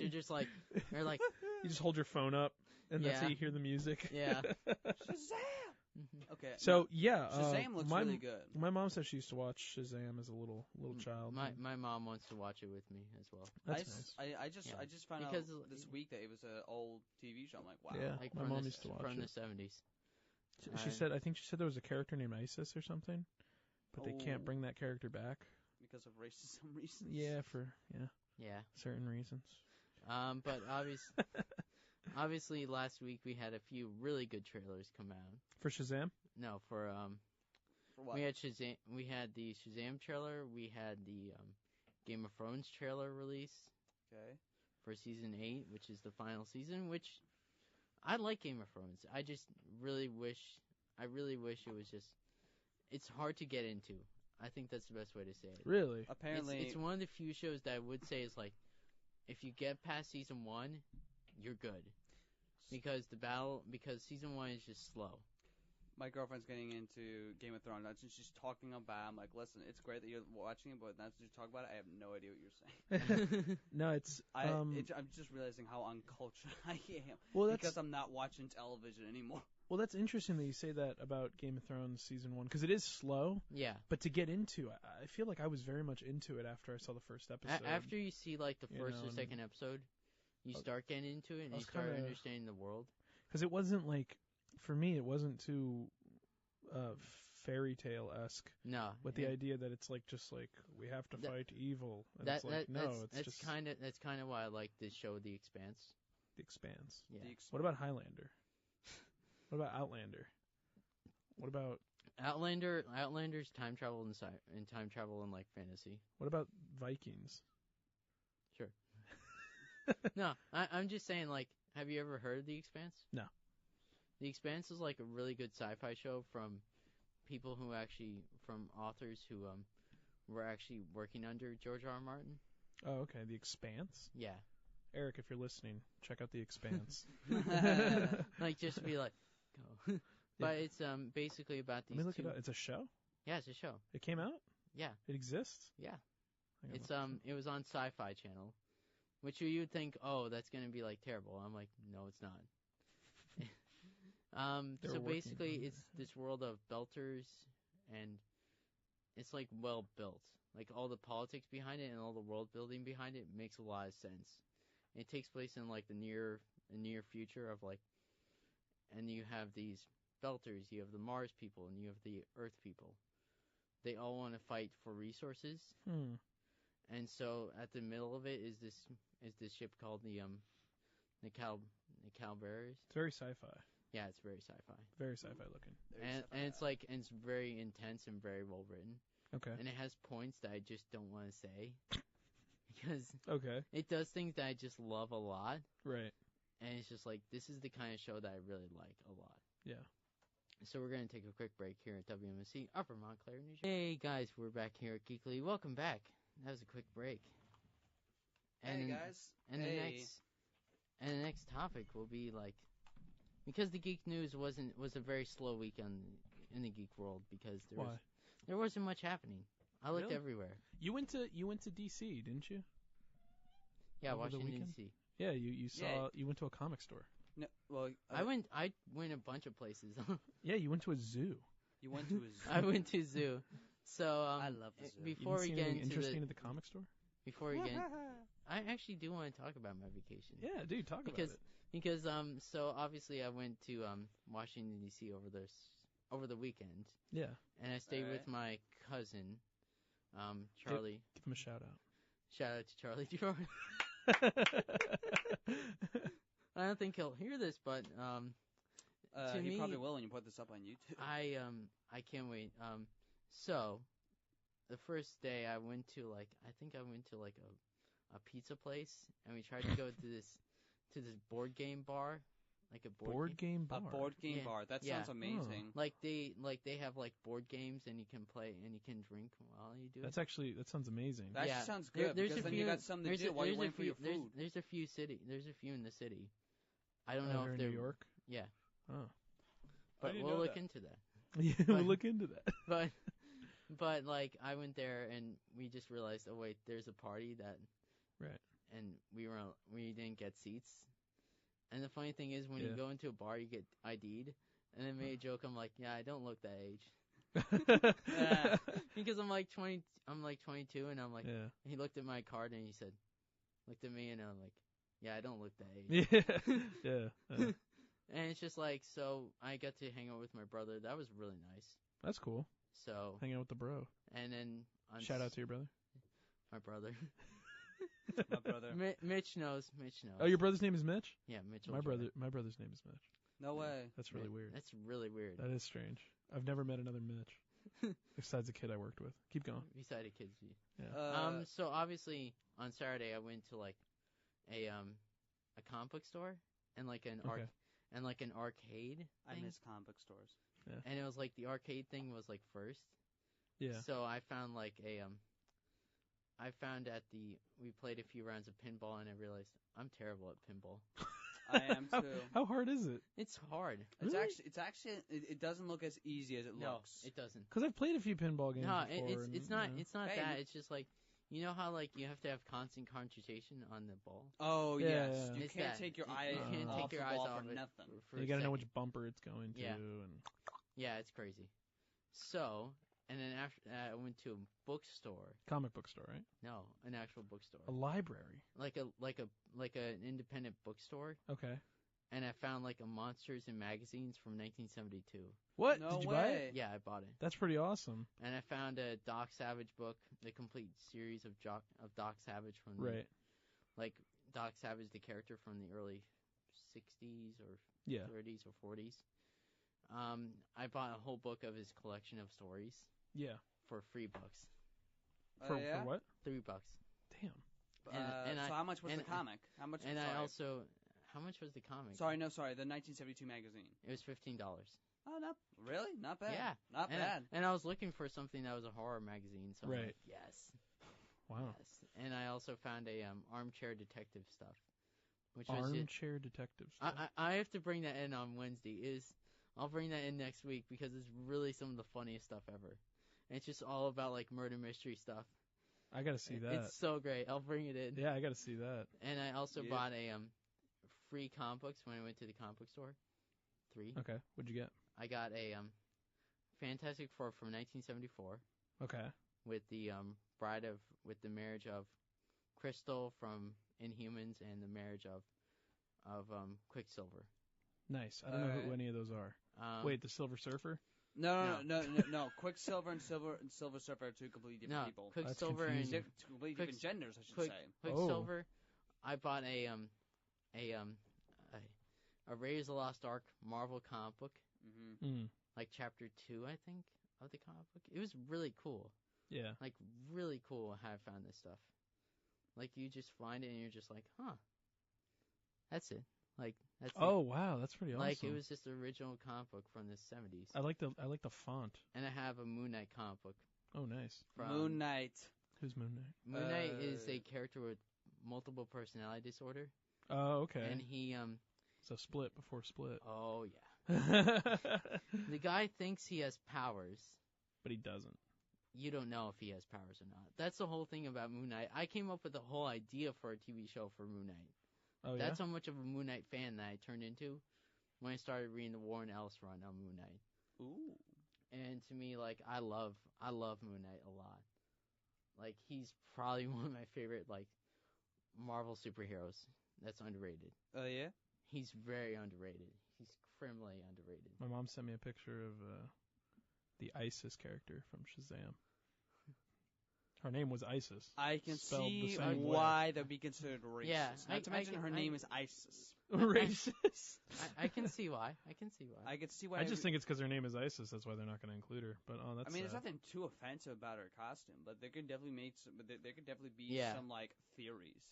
They're like, you just hold your phone up, and that's how Yeah. you hear the music. yeah. Shazam! Okay. So, yeah. Shazam looks really good. My mom said she used to watch Shazam as a little child. My mom wants to watch it with me as well. That's nice. I just found out Because this week that it was an old TV show. I'm like, wow. Yeah, Like my from mom the, used to watch from it. the 70s. I think she said there was a character named Isis or something, but they can't bring that character back. Because of racism reasons. Yeah, Yeah. certain reasons. But obviously last week we had a few really good trailers come out. For Shazam? No, For what? we had Shazam. We had the Shazam trailer. We had the Game of Thrones trailer release Okay. for season 8, which is the final season. Which I like Game of Thrones. I just really wish it was just. It's hard to get into. I think that's the best way to say it. Really? Apparently, It's one of the few shows that I would say is like, if you get past season 1, you're good. Because season 1 is just slow. my girlfriend's getting into Game of Thrones. That's just she's talking about it. I'm like, listen, it's great that you're watching it, but now that you talk about it, I have no idea what you're saying. No, it's. I'm just realizing how uncultured I am. Well, because I'm not watching television anymore. Well, that's interesting that you say that about Game of Thrones season 1, because it is slow. Yeah. But to get into, I feel like I was very much into it after I saw the first episode. After you see like the first or and- second episode, you start getting into it and I you was start kinda- understanding the world. Because it wasn't like, for me, it wasn't too fairy tale-esque. No. With the idea that it's like just like we have to fight evil. And it's like it's just that's kind of why I like this show, The Expanse. The Expanse. Yeah. What about Highlander? What about Outlander? What about Outlander's time travel and time travel in like fantasy. what about Vikings? Sure. No, I'm just saying, like, have you ever heard of The Expanse? No. The Expanse is like a really good sci-fi show from authors who were actually working under George R. R. Martin. Oh, okay. The Expanse. Yeah. Eric, if you're listening, check out The Expanse. Like, just be like, go. But Yeah. it's basically about these Let me look two. it up. It's a show? Yeah, it's a show. It came out? Yeah. It exists? Yeah. I gotta It's look this up. it was on Sci-Fi Channel, which you would think, oh, that's gonna be like terrible. I'm like, no, it's not. They So were working basically, on it. it's this world of belters, and it's like well built. Like all the politics behind it and all the world building behind it makes a lot of sense. It takes place in like the near future of like, and you have these belters, you have the Mars people, and you have the Earth people. They all want to fight for resources. And so at the middle of it is this ship called the Calbearers. It's very sci-fi. Yeah, it's very sci-fi. Very sci-fi looking. And it's like, and it's very intense and very well written. Okay. And it has points that I just don't want to say because Okay. it does things that I just love a lot. Right. And it's just like, this is the kind of show that I really like a lot. Yeah. So we're going to take a quick break here at WMSC Upper Montclair, New Jersey. Hey guys, we're back here at Geekly. Welcome back. That was a quick break. Hey guys. And the next topic will be like, because the geek news was a very slow week in the geek world because there wasn't much happening. I looked Really? everywhere. You went to DC, didn't you? Yeah, Over the Washington weekend? D.C. Yeah, you saw you went to a comic store. No, well, I went a bunch of places. Yeah, you went to a zoo. You went to a zoo. I went to zoo. So I love the zoo. You Before we didn't see get anything into interesting at the comic store? before we get, I actually do want to talk about my vacation. Yeah, dude, talk about it. Because so obviously I went to Washington D.C. over the weekend. Yeah. And I stayed with Alright. my cousin, Charlie. Give him a shout out. Shout out to Charlie Jordan. I don't think he'll hear this, but to he me, probably will when you put this up on YouTube. I can't wait. So the first day I went to like a pizza place, and we tried to go to this board game bar, like a Board game bar. A board game Yeah. bar. That Yeah. sounds amazing. Like they have like board games, and you can play and you can drink while you do it. That sounds amazing. That Yeah. actually sounds There- good there's because a then few- you got something to there's do a- while you're there's a waiting for your few- food. There's a few in the city. I don't Oh, know here if in they're New York. Yeah. Oh. But didn't we'll know look that. into that. Yeah, we'll look into that. But like I went there and we just realized, oh wait, there's a party that. Right. And we didn't get seats. And the funny thing is, when you Yeah. go into a bar, you get ID'd. And I made a joke. I'm like, yeah, I don't look that age. Yeah. Because I'm like 20. I'm like 22, and I'm like. Yeah. He looked at my card and he said, looked at me, and I'm like, yeah, I don't look that age. Yeah. Yeah. And it's just like, so I got to hang out with my brother. That was really nice. That's cool. So. Hanging out with the bro. And then. Shout out to your brother. My brother. My brother. Mitch knows. Oh, your brother's name is Mitch? Yeah, Mitch. My brother's name is Mitch. No way. That's really weird. That's really weird. That is strange. I've never met another Mitch besides a kid I worked with. Keep going. Beside a kid's view. Yeah. So obviously on Saturday I went to like a comic book store and like an arcade I thing. miss comic book stores. Yeah. And it was like the arcade thing was like first. Yeah. So I found like we played a few rounds of pinball, and I realized I'm terrible at pinball. I am too. How hard is it? It's hard. Really? It doesn't look as easy as it No, looks. it doesn't. Because I've played a few pinball games No, before. it's not. and, It's not Hey, that. It's just like, you know how like you have to have constant concentration on the ball. Oh Yeah, yes, yeah. you It's can't that. take your You eye can't off take your the eyes ball off for it nothing. for you a gotta know second. which bumper it's going to. Yeah. And Yeah, it's crazy. So, and then after that, I went to a bookstore. comic book store, right? No, an actual bookstore. A library. Like an independent bookstore. Okay. And I found like a Monsters and Magazines from 1972. What? No Did you way. buy it? Yeah, I bought it. That's pretty awesome. And I found a Doc Savage book, the complete series of Doc Savage from Right. like Doc Savage, the character from the early 60s or Yeah. 30s or 40s. I bought a whole book of his collection of stories Yeah. for $3. For Yeah? what? $3. Damn. So how much was and- the comic? How much? And sorry. I also, how much was the comic? Sorry, the 1972 magazine. It was $15. Oh, not bad. Yeah. Not bad. And I was looking for something that was a horror magazine, so I'm Right. like, yes. Wow. Yes. And I also found a armchair detective stuff, which was Armchair detective stuff. I have to bring that in on Wednesday. I'll bring that in next week because it's really some of the funniest stuff ever. And it's just all about like murder mystery stuff. I gotta see that. It's so great. I'll bring it in. Yeah, I gotta see that. And I also Yeah. bought a free comic books when I went to the comic book store. 3. Okay. What'd you get? I got a Fantastic Four from 1974 Okay. with the with the marriage of Crystal from Inhumans and the marriage of Quicksilver. Nice. I don't know who Alright. any of those are. Wait, the Silver Surfer? No. Quicksilver and Silver Surfer are two completely different No, people. Quicksilver and confusing. Two completely different genders, I should say. Quicksilver. I bought a Raiders of the Lost Ark Marvel comic book, Mm-hmm. like chapter 2, I think, of the comic book. It was really cool. Yeah. Like really cool how I found this stuff. Like you just find it and you're just like, huh. That's it. Like that's it. Oh wow, that's pretty awesome. Like it was just the original comic book from the 70s. I like the font. And I have a Moon Knight comic book. Oh nice. From Moon Knight. Who's Moon Knight? Moon Knight is a character with multiple personality disorder. Oh okay. And he So Split before Split. oh yeah. But The guy thinks he has powers. he doesn't. You don't know if he has powers or not. That's the whole thing about Moon Knight. I came up with the whole idea for a TV show for Moon Knight. Oh yeah. That's how much of a Moon Knight fan that I turned into when I started reading the Warren Ellis run on Moon Knight. Ooh. And to me, like I love Moon Knight a lot. Like he's probably one of my favorite like Marvel superheroes. That's underrated. Oh yeah. He's very underrated. He's criminally underrated. My mom sent me a picture of the ISIS character from Shazam. Her name was Isis. I can Spelled the see same way. why that'd be considered racist. Yeah, Not to mention her name is ISIS. Racist. I can see why. I can see why. I just think it's because her name is Isis. That's why they're not going to include her. But that's. I mean, there's nothing too offensive about her costume, but there could definitely there could definitely be some like theories.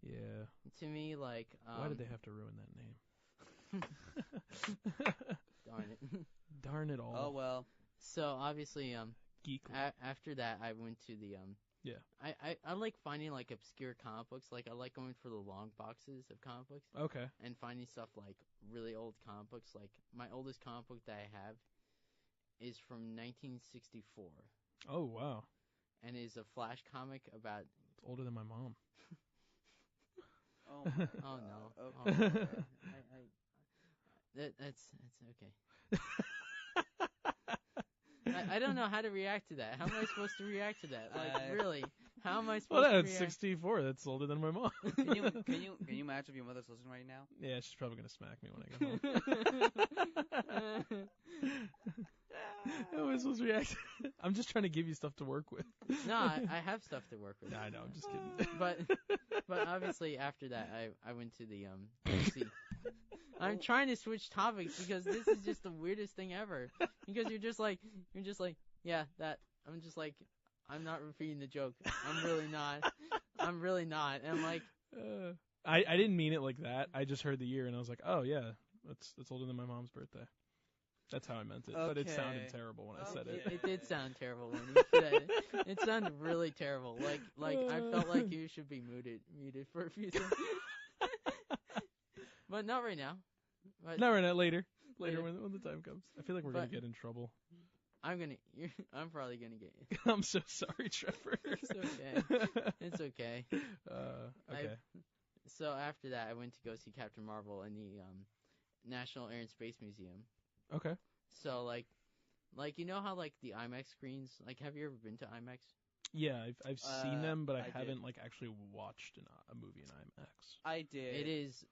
Yeah. To me, like. Why did they have to ruin that name? Darn it. Darn it all. Oh well. So obviously, Geekly. after that, I went to the Yeah. I like finding like obscure comic books. Like I like going for the long boxes of comic books. Okay. And finding stuff like really old comic books. Like my oldest comic book that I have is from 1964. Oh wow. And is a Flash comic about. It's older than my mom. Oh, oh no. Okay. Oh, that's okay. I don't know how to react to that. How am I supposed to react to that? Like really? How am I supposed to react? Well, that's 64. That's older than my mom. Can you imagine if your mother's listening right now? Yeah, she's probably gonna smack me when I get home. How am I supposed to react? I'm just trying to give you stuff to work with. No, I have stuff to work with. Nah, I know, I'm just kidding. But obviously after that I went to the see. I'm trying to switch topics because this is just the weirdest thing ever. Because you're just like yeah, that I'm just like I'm not repeating the joke. I'm really not. And I'm like I didn't mean it like that. I just heard the year and I was like, "Oh yeah, that's older than my mom's birthday." That's how I meant it. Okay. But it sounded terrible when I said it. It did sound terrible when you said it. It sounded really terrible. Like I felt like you should be muted for a few seconds. But not right now. Not right now. Later when the time comes. I feel like we're gonna get in trouble. I'm probably gonna get. I'm so sorry, Trevor. It's okay. It's okay. Okay. So after that, I went to go see Captain Marvel in the National Air and Space Museum. Okay. So like you know how like the IMAX screens, like have you ever been to IMAX? Yeah, I've seen them, but I haven't did. like actually watched a movie in IMAX. I did. It is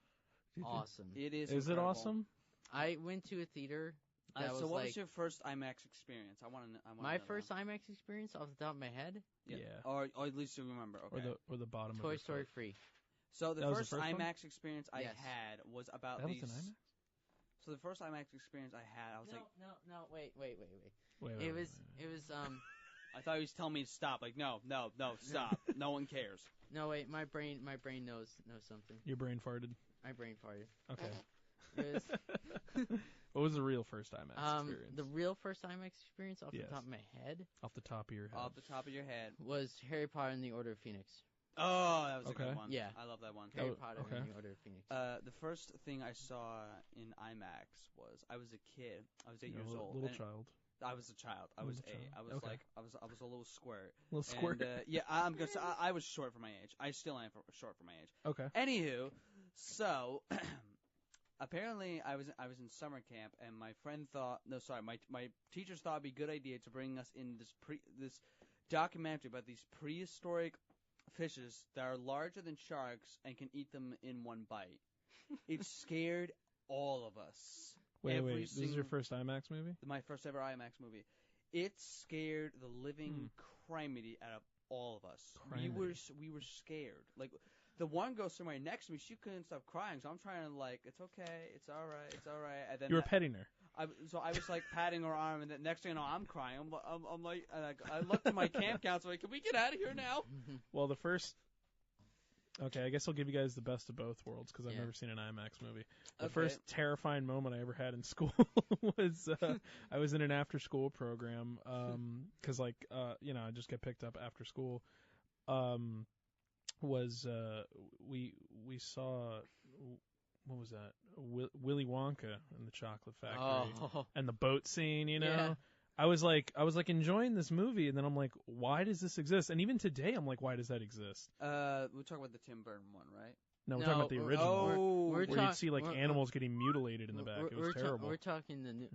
awesome. It is. Is it incredible. awesome? I went to a theater. So what was your first IMAX experience? I want to. My first IMAX experience off the top of my head. Yeah. Or at least you remember. Okay. Or the bottom. Toy of Story free. So the first one? IMAX experience I had was about that these. Was an IMAX? So the first IMAX experience I had, I was like, No, wait. Wait. It was I thought he was telling me to stop. Like, no, stop. No one cares. No, wait. My brain knows something. Your brain farted. My brain farted. Okay. It was, what was the real first IMAX experience? The real first IMAX experience off the Yes. top of my head. Off the top of your head. Off the top of your head. Was Harry Potter and the Order of Phoenix. Oh, that was a Okay. good one. Yeah. I love that one. Harry Potter okay. and the Order of Phoenix. The first thing I saw in IMAX was I was a kid. I was 8 years old. Little and child. I was a child. I was 8. I was Okay. I was a little squirt. Little squirt. And, yeah, I'm gonna say I was short for my age. I still am short for my age. Okay. Anywho, so apparently I was in summer camp and my friend thought my teachers thought it'd be a good idea to bring us in this documentary about these prehistoric fishes that are larger than sharks and can eat them in one bite. It scared all of us. Wait. This is your first IMAX movie? My first ever IMAX movie. It scared the living criminy out of all of us. We were scared. Like the one girl sitting right next to me, she couldn't stop crying. So I'm trying to it's okay, it's all right. And then You were petting her. I was like patting her arm, and the next thing you know, I'm crying. I'm like, I looked at my camp counselor, like, can we get out of here now? Well, the first. Okay, I guess I'll give you guys the best of both worlds because I've never seen an IMAX movie. The first terrifying moment I ever had in school was I was in an after-school program because I just get picked up after school. We saw. What was that? Willy Wonka and the Chocolate Factory and the boat scene, Yeah. I was like enjoying this movie, and then I'm like, why does this exist? And even today, I'm like, why does that exist? We're talking about the Tim Burton one, right? No, we're talking about the original. Where you'd see animals getting mutilated in the back. It was terrible. We're talking the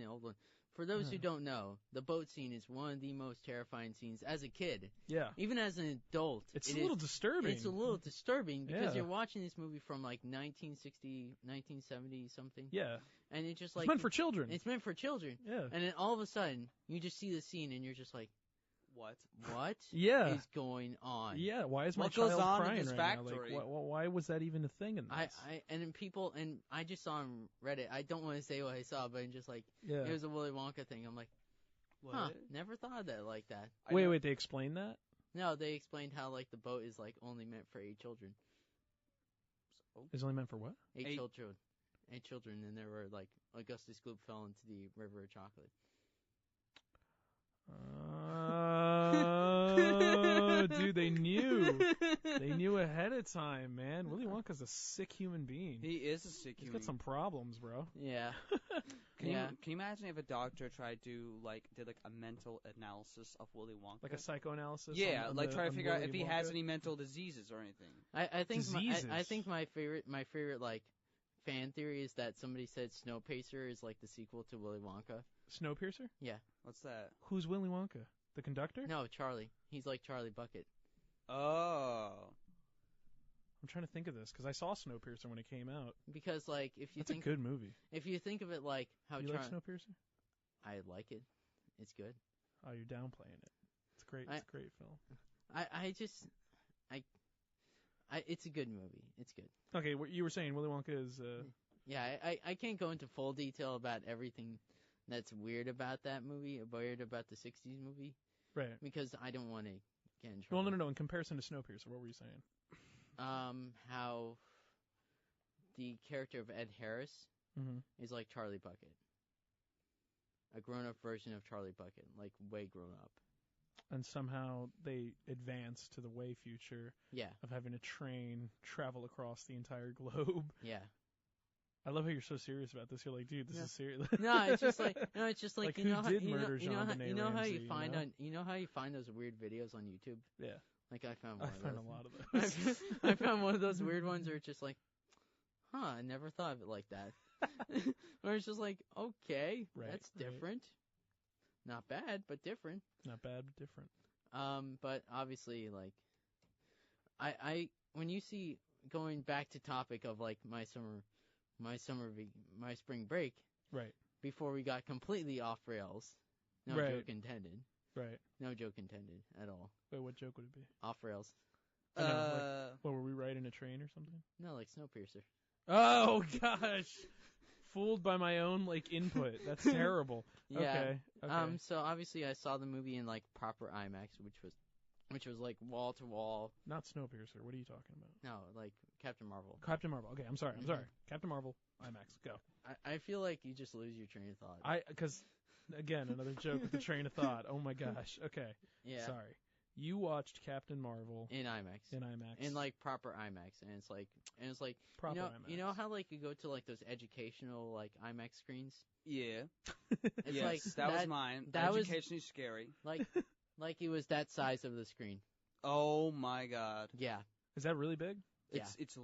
old one. For those who don't know, the boat scene is one of the most terrifying scenes as a kid. Yeah. Even as an adult. It's a little disturbing. It's a little disturbing because Yeah. you're watching this movie from like 1960, 1970 something. Yeah. And it's just It's meant for children. It's meant for children. Yeah. And then all of a sudden, you just see the scene and you're just like, What? What Yeah. is going on? Yeah, why is my What goes child on in crying this right now? factory? Like, why was that even a thing in this? I just saw on Reddit. I don't want to say what I saw, but just like yeah. it was a Willy Wonka thing. I'm like, What? huh? Never thought of that like that. Wait, they explained that? No, they explained how like the boat is like only meant for 8 children. It's only meant for what? 8 children. 8 children, and there were like Augustus Gloop fell into the river of chocolate. Oh, dude, they knew. They knew ahead of time, man. Willy Wonka's a sick human being. He is a sick He's human. got some problems, bro. Yeah. Can Yeah. you imagine if a doctor tried to did a mental analysis of Willy Wonka? Like a psychoanalysis? Yeah, on like try to on figure out Willy if he Wonka? has any mental diseases or anything. I think Diseases. I think my favorite like fan theory is that somebody said Snowpiercer is like the sequel to Willy Wonka. Snowpiercer? What's that? Who's Willy Wonka? The conductor? No, Charlie. He's like Charlie Bucket. Oh. I'm trying to think of this because I saw Snowpiercer when it came out. Because like if you That's a good movie. if you think of it like how You like Snowpiercer? I like it. It's good. Oh, you're downplaying it. It's great. It's a great film. It's a good movie. It's good. Okay, what you were saying, Willy Wonka is. Yeah, I can't go into full detail about everything that's weird about that movie, weird about the 60s movie, Right. because I don't want to get in Well, trouble. no. In comparison to Snowpiercer, what were you saying? How the character of Ed Harris Mm-hmm. is like Charlie Bucket. A grown-up version of Charlie Bucket, like way grown up. And somehow they advance to the way future Yeah, of having a train travel across the entire globe. yeah. I love how you're so serious about this. You're like, dude, this Yeah. is serious. No, it's just like Like, you who know how did you know, murder you know how Jean-Benet you know how Ramsey, you you find know? you know how you find those weird videos on YouTube. Yeah. Like I found I one of find those. a lot of those. I found one of those weird ones where it's just like, huh, I never thought of it like that. Where it's just like, okay, Right, that's right. different. Not bad, but different. Not bad, but different. But obviously, like, I when you see going back to topic of like my spring break, Right. before we got completely off rails. No Right. joke intended. Right. No joke intended at all. Wait, what joke would it be? Off rails. I know, What, were we riding a train or something? No, like Snowpiercer. Oh, gosh. Fooled by my own, input. That's terrible. Yeah. Okay. So obviously I saw the movie in like proper IMAX, which was like wall to wall. Not Snowpiercer. What are you talking about? No, like Captain Marvel. Captain Marvel. Okay, I'm sorry. Captain Marvel, IMAX. Go. I feel like you just lose your train of thought. Because, again, another joke with the train of thought. Oh, my gosh. Okay. Yeah. Sorry. You watched Captain Marvel In IMAX. in IMAX. In like proper IMAX, and it's like proper you IMAX. know how like you go to like those educational like IMAX screens. Yeah. It's yes, like that was mine. that was- Educationally scary. Like it was that size of the screen. Oh my god. Yeah. Is that really big? Yeah. It's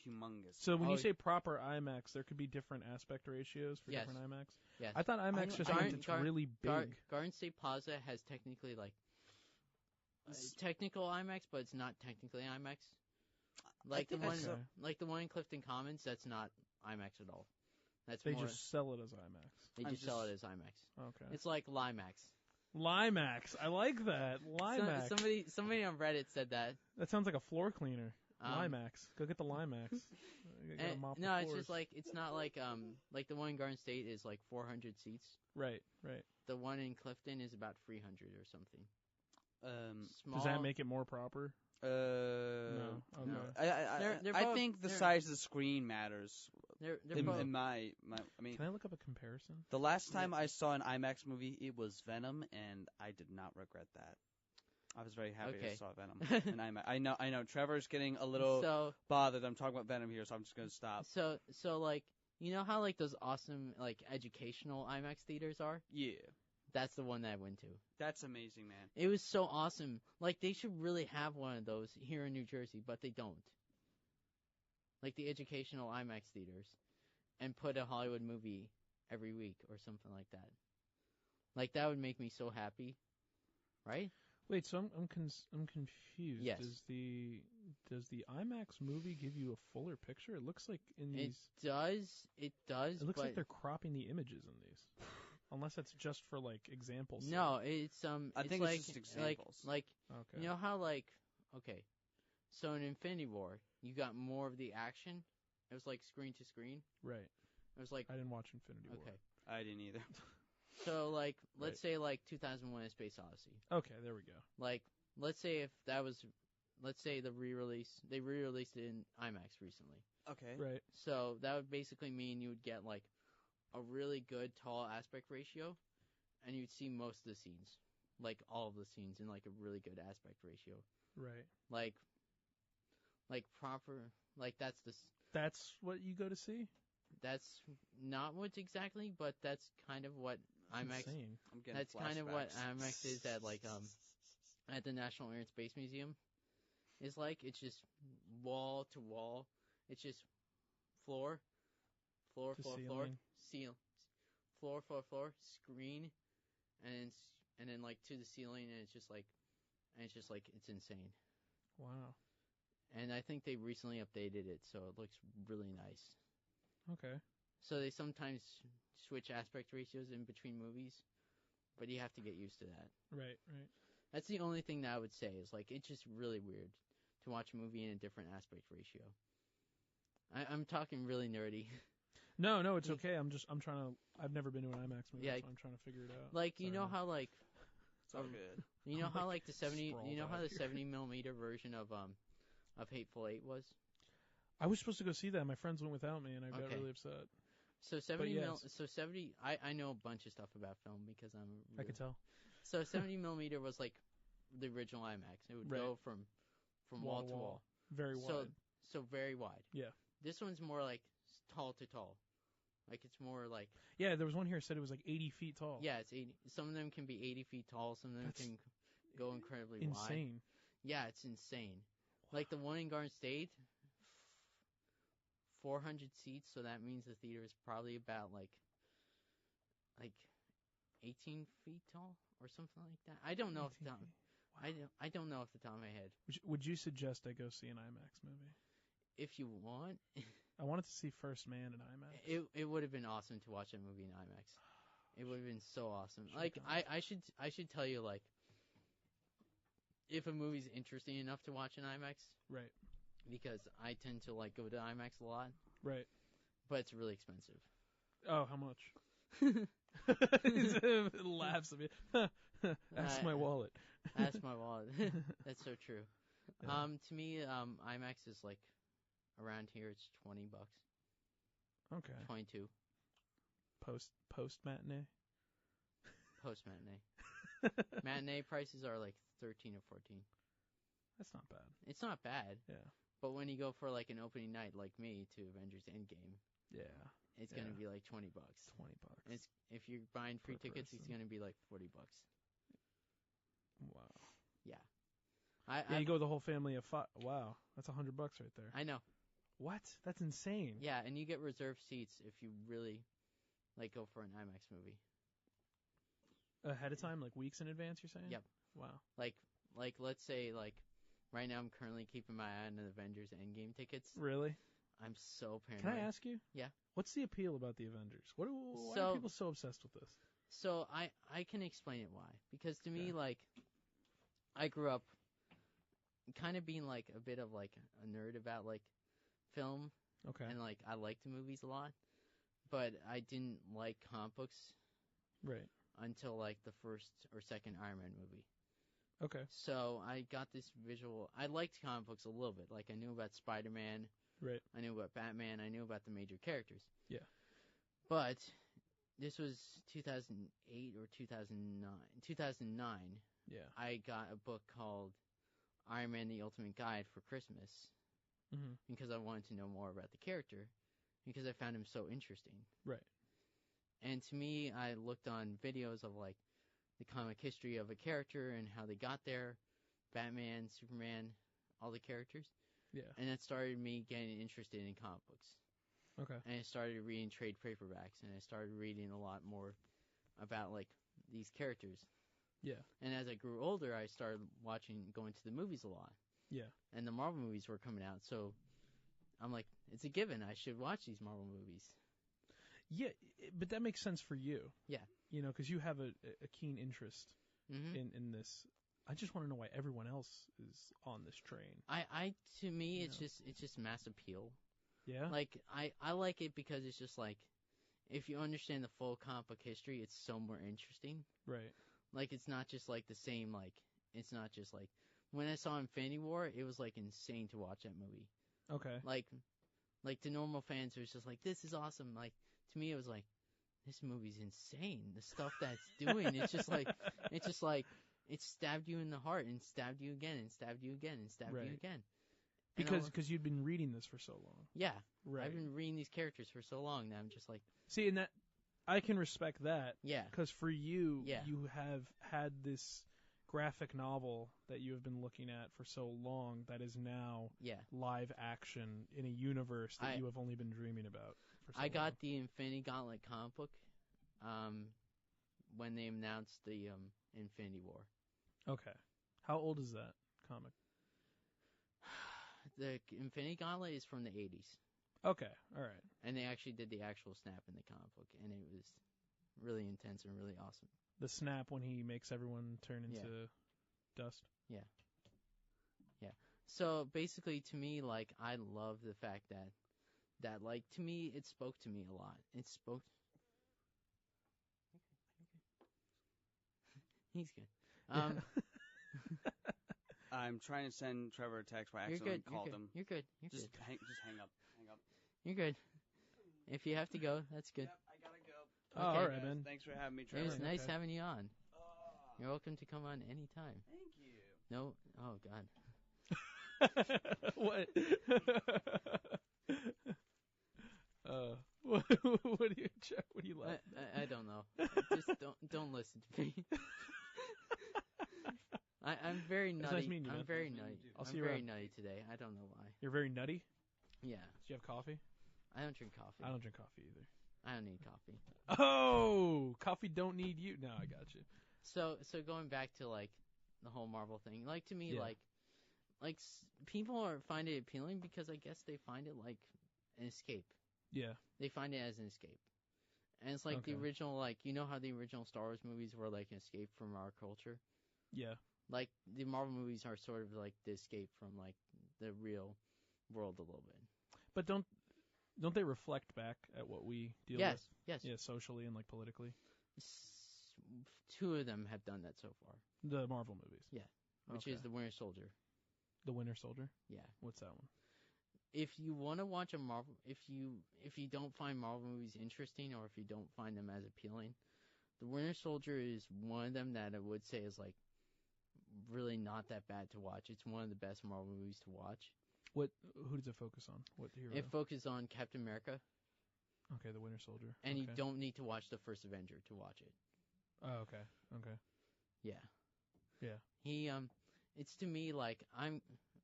humongous. So when Oh, you say proper IMAX, there could be different aspect ratios for Yes. different IMAX? Yes. I thought IMAX just meant it's really big. Garden State Plaza has technically like technical IMAX, but it's not technically IMAX. Like the think I one, saw- like the one in Clifton Commons, that's not IMAX at all. That's They more. just sell it as IMAX. They I'm just sell it as IMAX. Okay. It's like Limax. Limax. I like that. Limax. Somebody on Reddit said that. That sounds like a floor cleaner. Um, Limax. Go get the Limax. Gotta And- mop the no, it's floors. just like it's not like the one in Garden State is like 400 seats. Right. The one in Clifton is about 300 or something. Small. Does that make it more proper? No. Okay. No. I They're I both- think the they're- size of the screen matters. They're In both. my, I mean, Can I look up a comparison? the last time I saw an IMAX movie, it was Venom, and I did not regret that. I was very happy I Okay. saw Venom in IMAX. I know. Trevor's getting a little So bothered. I'm talking about Venom here, so I'm just gonna stop. so like you know how like those awesome like educational IMAX theaters are? Yeah, That's the one that I went to. that's amazing, man. It was so awesome. Like they should really have one of those here in New Jersey, but they don't. Like the educational IMAX theaters, and put a Hollywood movie every week or something like that. Like that would make me so happy, right? Wait, so I'm confused. Yes. Does the IMAX movie give you a fuller picture? It looks like in It these. does. It does. It looks but like they're cropping the images in these. Unless it's just for like examples. No, it's I it's think like it's just examples. like Okay. you know how okay, so in Infinity War you got more of the action. It was like screen to screen. Right. It was like I didn't watch Infinity War. okay. I didn't either. So like let's say like 2001: A Space Odyssey. Okay, there we go. Like let's say if that was the re-release, they re-released it in IMAX recently. Okay. Right. So that would basically mean you would get like a really good tall aspect ratio, and you'd see most of the scenes, like all of the scenes in like a really good aspect ratio. Right. Like proper, like That's what you go to see? that's not what's exactly, but that's kind of what That's IMAX. insane. I'm getting That's kind of what flashbacks. IMAX is at the National Air and Space Museum. It's like it's just wall to wall. It's just floor, To ceiling. floor, screen, and then like to the ceiling, and it's just like it's insane. Wow. And I think they recently updated it, so it looks really nice. Okay. So they sometimes switch aspect ratios in between movies, but you have to get used to that. Right. That's the only thing that I would say is like it's just really weird to watch a movie in a different aspect ratio. I'm talking really nerdy. No, it's okay. I've never been to an IMAX movie, Yeah, so I'm trying to figure it out. Like you Sorry, know man. how like It's all good. you know I'm, how like, like the 70 sprawled you know how out the here. 70 millimeter version of Hateful Eight was. I was supposed to go see that. My friends went without me, and I got Okay. really upset. So 70 yes. so 70 I know a bunch of stuff about film because I could tell. So 70 millimeter was like the original IMAX. It would Right. go from wall to wall. Very wide. So very wide. Yeah. This one's more like tall to tall. Like it's more like Yeah, there was one here that said it was like 80 feet tall. yeah, it's 80. Some of them can be 80 feet tall. Some of them That's can go incredibly wide. Insane. Yeah, it's insane. Like the one in Garden State, 400 seats. So that means the theater is probably about like 18 feet tall or something like that. I don't know off the 18 top. feet. I don't know off the top of my head. Would you suggest I go see an IMAX movie? If you want, I wanted to see First Man in IMAX. it would have been awesome to watch that movie in IMAX. It would have been so awesome. Should've Like done I should tell you like if a movie's interesting enough to watch in IMAX, Right. because I tend to like go to IMAX a lot, Right. but it's really expensive. Oh, how much? It laughs at me. Ask my wallet. That's my wallet. That's so true. Yeah. To me, IMAX is like around here. It's $20, Okay. 22 Post matinee. post matinee. Matinee prices are like 13 or 14. That's not bad. It's not bad, Yeah. but when you go for like an opening night like me to Avengers Endgame, Yeah. it's gonna Yeah. be like $20. $20. And it's if you're buying free Per tickets, it's person. gonna be like $40. Wow. Yeah. Yeah, you go with the whole family of five. Wow, that's $100 right there. I know. What? That's insane. Yeah, and you get reserved seats if you really like go for an IMAX movie. Ahead of time, like weeks in advance, you're saying? Yep. Wow. Like let's say like right now I'm currently keeping my eye on the Avengers Endgame tickets. Really? I'm so paranoid. Can I ask you? Yeah. What's the appeal about the Avengers? Why So- are people so obsessed with this? So I can explain it why. Because to me Okay. like I grew up kind of being like a bit of like a nerd about like film Okay. and like I liked the movies a lot, but I didn't like comic books Right. until like the first or second Iron Man movie. Okay. So I got this visual. I liked comic books a little bit. Like I knew about Spider-Man. Right. I knew about Batman. I knew about the major characters. Yeah. But this was 2008 or 2009. 2009. Yeah. I got a book called Iron Man: The Ultimate Guide for Christmas Mm-hmm. because I wanted to know more about the character because I found him so interesting. Right. And to me, I looked on videos of like the comic history of a character and how they got there, Batman, Superman, all the characters. Yeah. And that started me getting interested in comic books. Okay. And I started reading trade paperbacks, and I started reading a lot more about like these characters. Yeah. And as I grew older, I started going to the movies a lot. Yeah. And the Marvel movies were coming out, so I'm like, it's a given. I should watch these Marvel movies. Yeah, but that makes sense for you. Yeah. because you have a keen interest Mm-hmm. in this. I just want to know why everyone else is on this train. To me, You it's know. just mass appeal. Yeah. Like, I like it because it's just like, if you understand the full comic book history, it's so more interesting. Right. Like, it's not just like the same, like, it's not just like, when I saw Infinity War, it was like insane to watch that movie. Okay. Like to normal fans, it was just like, this is awesome. Like, to me, it was like, this movie's insane. The stuff that's doing, it's just like, it stabbed you in the heart and stabbed you again and stabbed you again and stabbed Right. you again. And I Because you'd been reading this for so long. yeah, Right. I've been reading these characters for so long that I'm just like, See, and that I can respect that. yeah, Because for you, Yeah. you have had this graphic novel that you have been looking at for so long that is now yeah. live action in a universe that I- you have only been dreaming about for so I got long. the Infinity Gauntlet comic book, when they announced the Infinity War. Okay. How old is that comic? The Infinity Gauntlet is from the 80s, Okay. All right. and they actually did the actual snap in the comic book, and it was really intense and really awesome. The snap when he makes everyone turn into Yeah. dust. So basically, to me, like, I love the fact that like, to me, it spoke to me a lot. It spoke. He's good. I'm trying to send Trevor a text, but I You're accidentally good. called You're good. him. You're good. You're Just good. hang up. Hang up. You're good. If you have to go, that's good. Yep, I gotta go. Oh, Okay. all right, man. Thanks for having me, It Trevor. was nice Okay. having you on. Oh, You're welcome to come on anytime. thank you. No, oh God. What? What do you check? What do you like? I don't know. Just don't listen to me. I'm very It's nutty. nice meeting you, I'm man. very Nice meeting nutty. you, too. I'll see I'm you very around. nutty today. I don't know why. You're very nutty. Yeah, Do you have coffee? I don't drink coffee. I don't drink coffee either. I don't need coffee. Oh, coffee don't need you. No, I got you. So going back to like the whole Marvel thing, like to me, Yeah. like people find it appealing because I guess they find it like an escape. Yeah. They find it as an escape. And it's like the Okay. original, like, you know how the original Star Wars movies were like an escape from our culture? Yeah. Like, the Marvel movies are sort of like the escape from, like, the real world a little bit. But don't they reflect back at what we deal Yes, with? yes. Yeah, socially and like politically. Two of them have done that so far, The Marvel movies. which Okay. is The Winter Soldier. The Winter Soldier. Yeah. What's that one? If you want to watch a Marvel, if you don't find Marvel movies interesting or if you don't find them as appealing, The Winter Soldier is one of them that I would say is like really not that bad to watch. It's one of the best Marvel movies to watch. Who does it focus on? What hero? It focuses on Captain America, Okay, the Winter Soldier. and you Okay. don't need to watch the first Avenger to watch it. Oh, okay. Okay. Yeah. Yeah. He it's to me like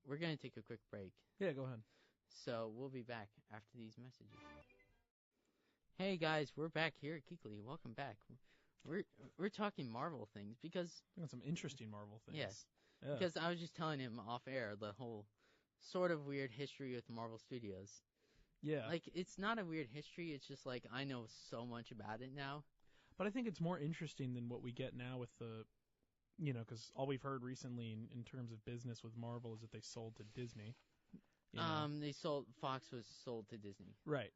we're gonna take a quick break. Yeah, go ahead. So we'll be back after these messages. Hey guys, we're back here at Geekly. Welcome back. We're talking Marvel things because I got some interesting Marvel things. Yes. Yeah. because I was just telling him off air the whole sort of weird history with Marvel Studios. Yeah. Like it's not a weird history, it's just like I know so much about it now. But I think it's more interesting than what we get now with the, because all we've heard recently in terms of business with Marvel is that they sold to Disney. you know. Fox was sold to Disney. Right.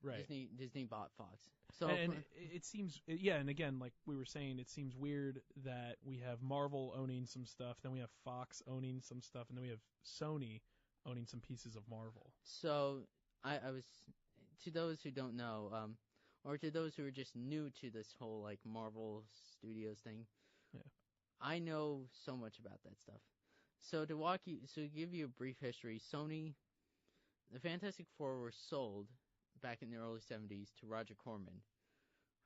Disney bought Fox. So And it seems, and again, like we were saying, it seems weird that we have Marvel owning some stuff, then we have Fox owning some stuff, and then we have Sony owning some pieces of Marvel. So I was, to those who don't know, or to those who are just new to this whole like Marvel Studios thing, Yeah. I know so much about that stuff. So to give you a brief history, Sony, the Fantastic Four were sold back in the early 70s to Roger Corman,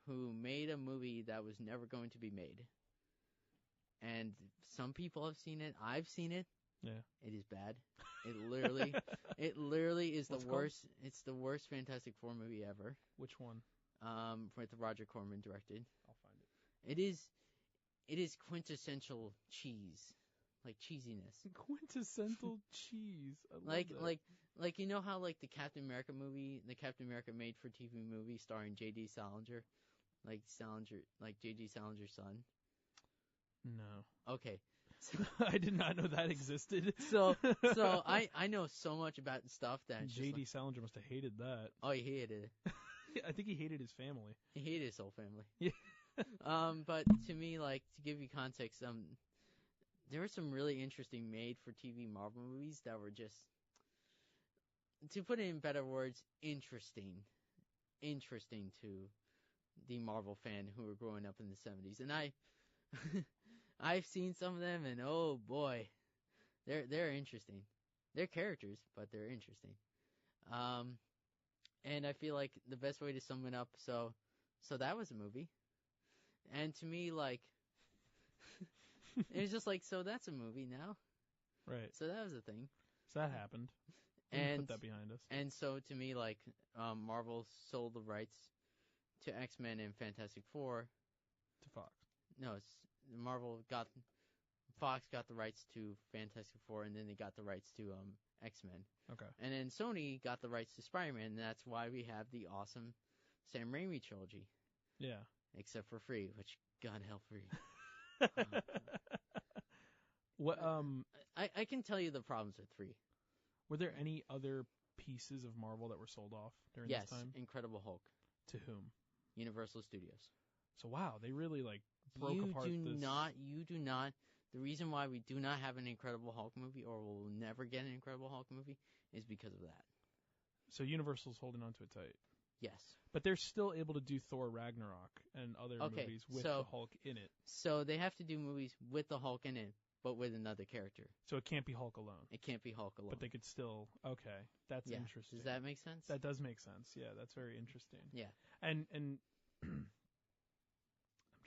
who made a movie that was never going to be made. And some people have seen it. I've seen it. Yeah. It is bad. It literally is What's the it called? worst. It's the worst Fantastic Four movie ever. Which one? With Roger Corman directed. I'll find it. It is quintessential cheese, like cheesiness. Quintessential cheese. I love Like that. like you know how like the Captain America made for TV movie starring J.D. Salinger, like Salinger, like J.D. Salinger's son? No. Okay. I did not know that existed. So I know so much about stuff that J.D. Salinger must have hated that. Oh, he hated it. I think he hated his family. He hated his whole family. Yeah. But to me, like, to give you context, there were some really interesting made-for-TV Marvel movies that were just, to put it in better words, interesting to the Marvel fan who were growing up in the 70s. And I've seen some of them, and oh boy, they're interesting. They're characters, but they're interesting. And I feel like the best way to sum it up, so that was a movie. And to me, like, it was just like, so that's a movie now. Right. So that was a thing. So that happened. And put that behind us. And so to me, like, Marvel sold the rights to X-Men and Fantastic Four. To Fox. No, Fox got the rights to Fantastic Four, and then they got the rights to X-Men. Okay. And then Sony got the rights to Spider-Man, and that's why we have the awesome Sam Raimi trilogy. Yeah. Except for free, which God help free. What I can tell you the problems with 3. Were there any other pieces of Marvel that were sold off during this time? Yes, Incredible Hulk. To whom? Universal Studios. So wow, they really like broke apart this. You do not. The reason why we do not have an Incredible Hulk movie, or will never get an Incredible Hulk movie, is because of that. So Universal's holding on to it tight. Yes. But they're still able to do Thor Ragnarok and other movies with the Hulk in it. So they have to do movies with the Hulk in it, but with another character. So it can't be Hulk alone. It can't be Hulk alone. But they could still. Okay, that's interesting. Does that make sense? That does make sense. Yeah, that's very interesting. Yeah. And I'm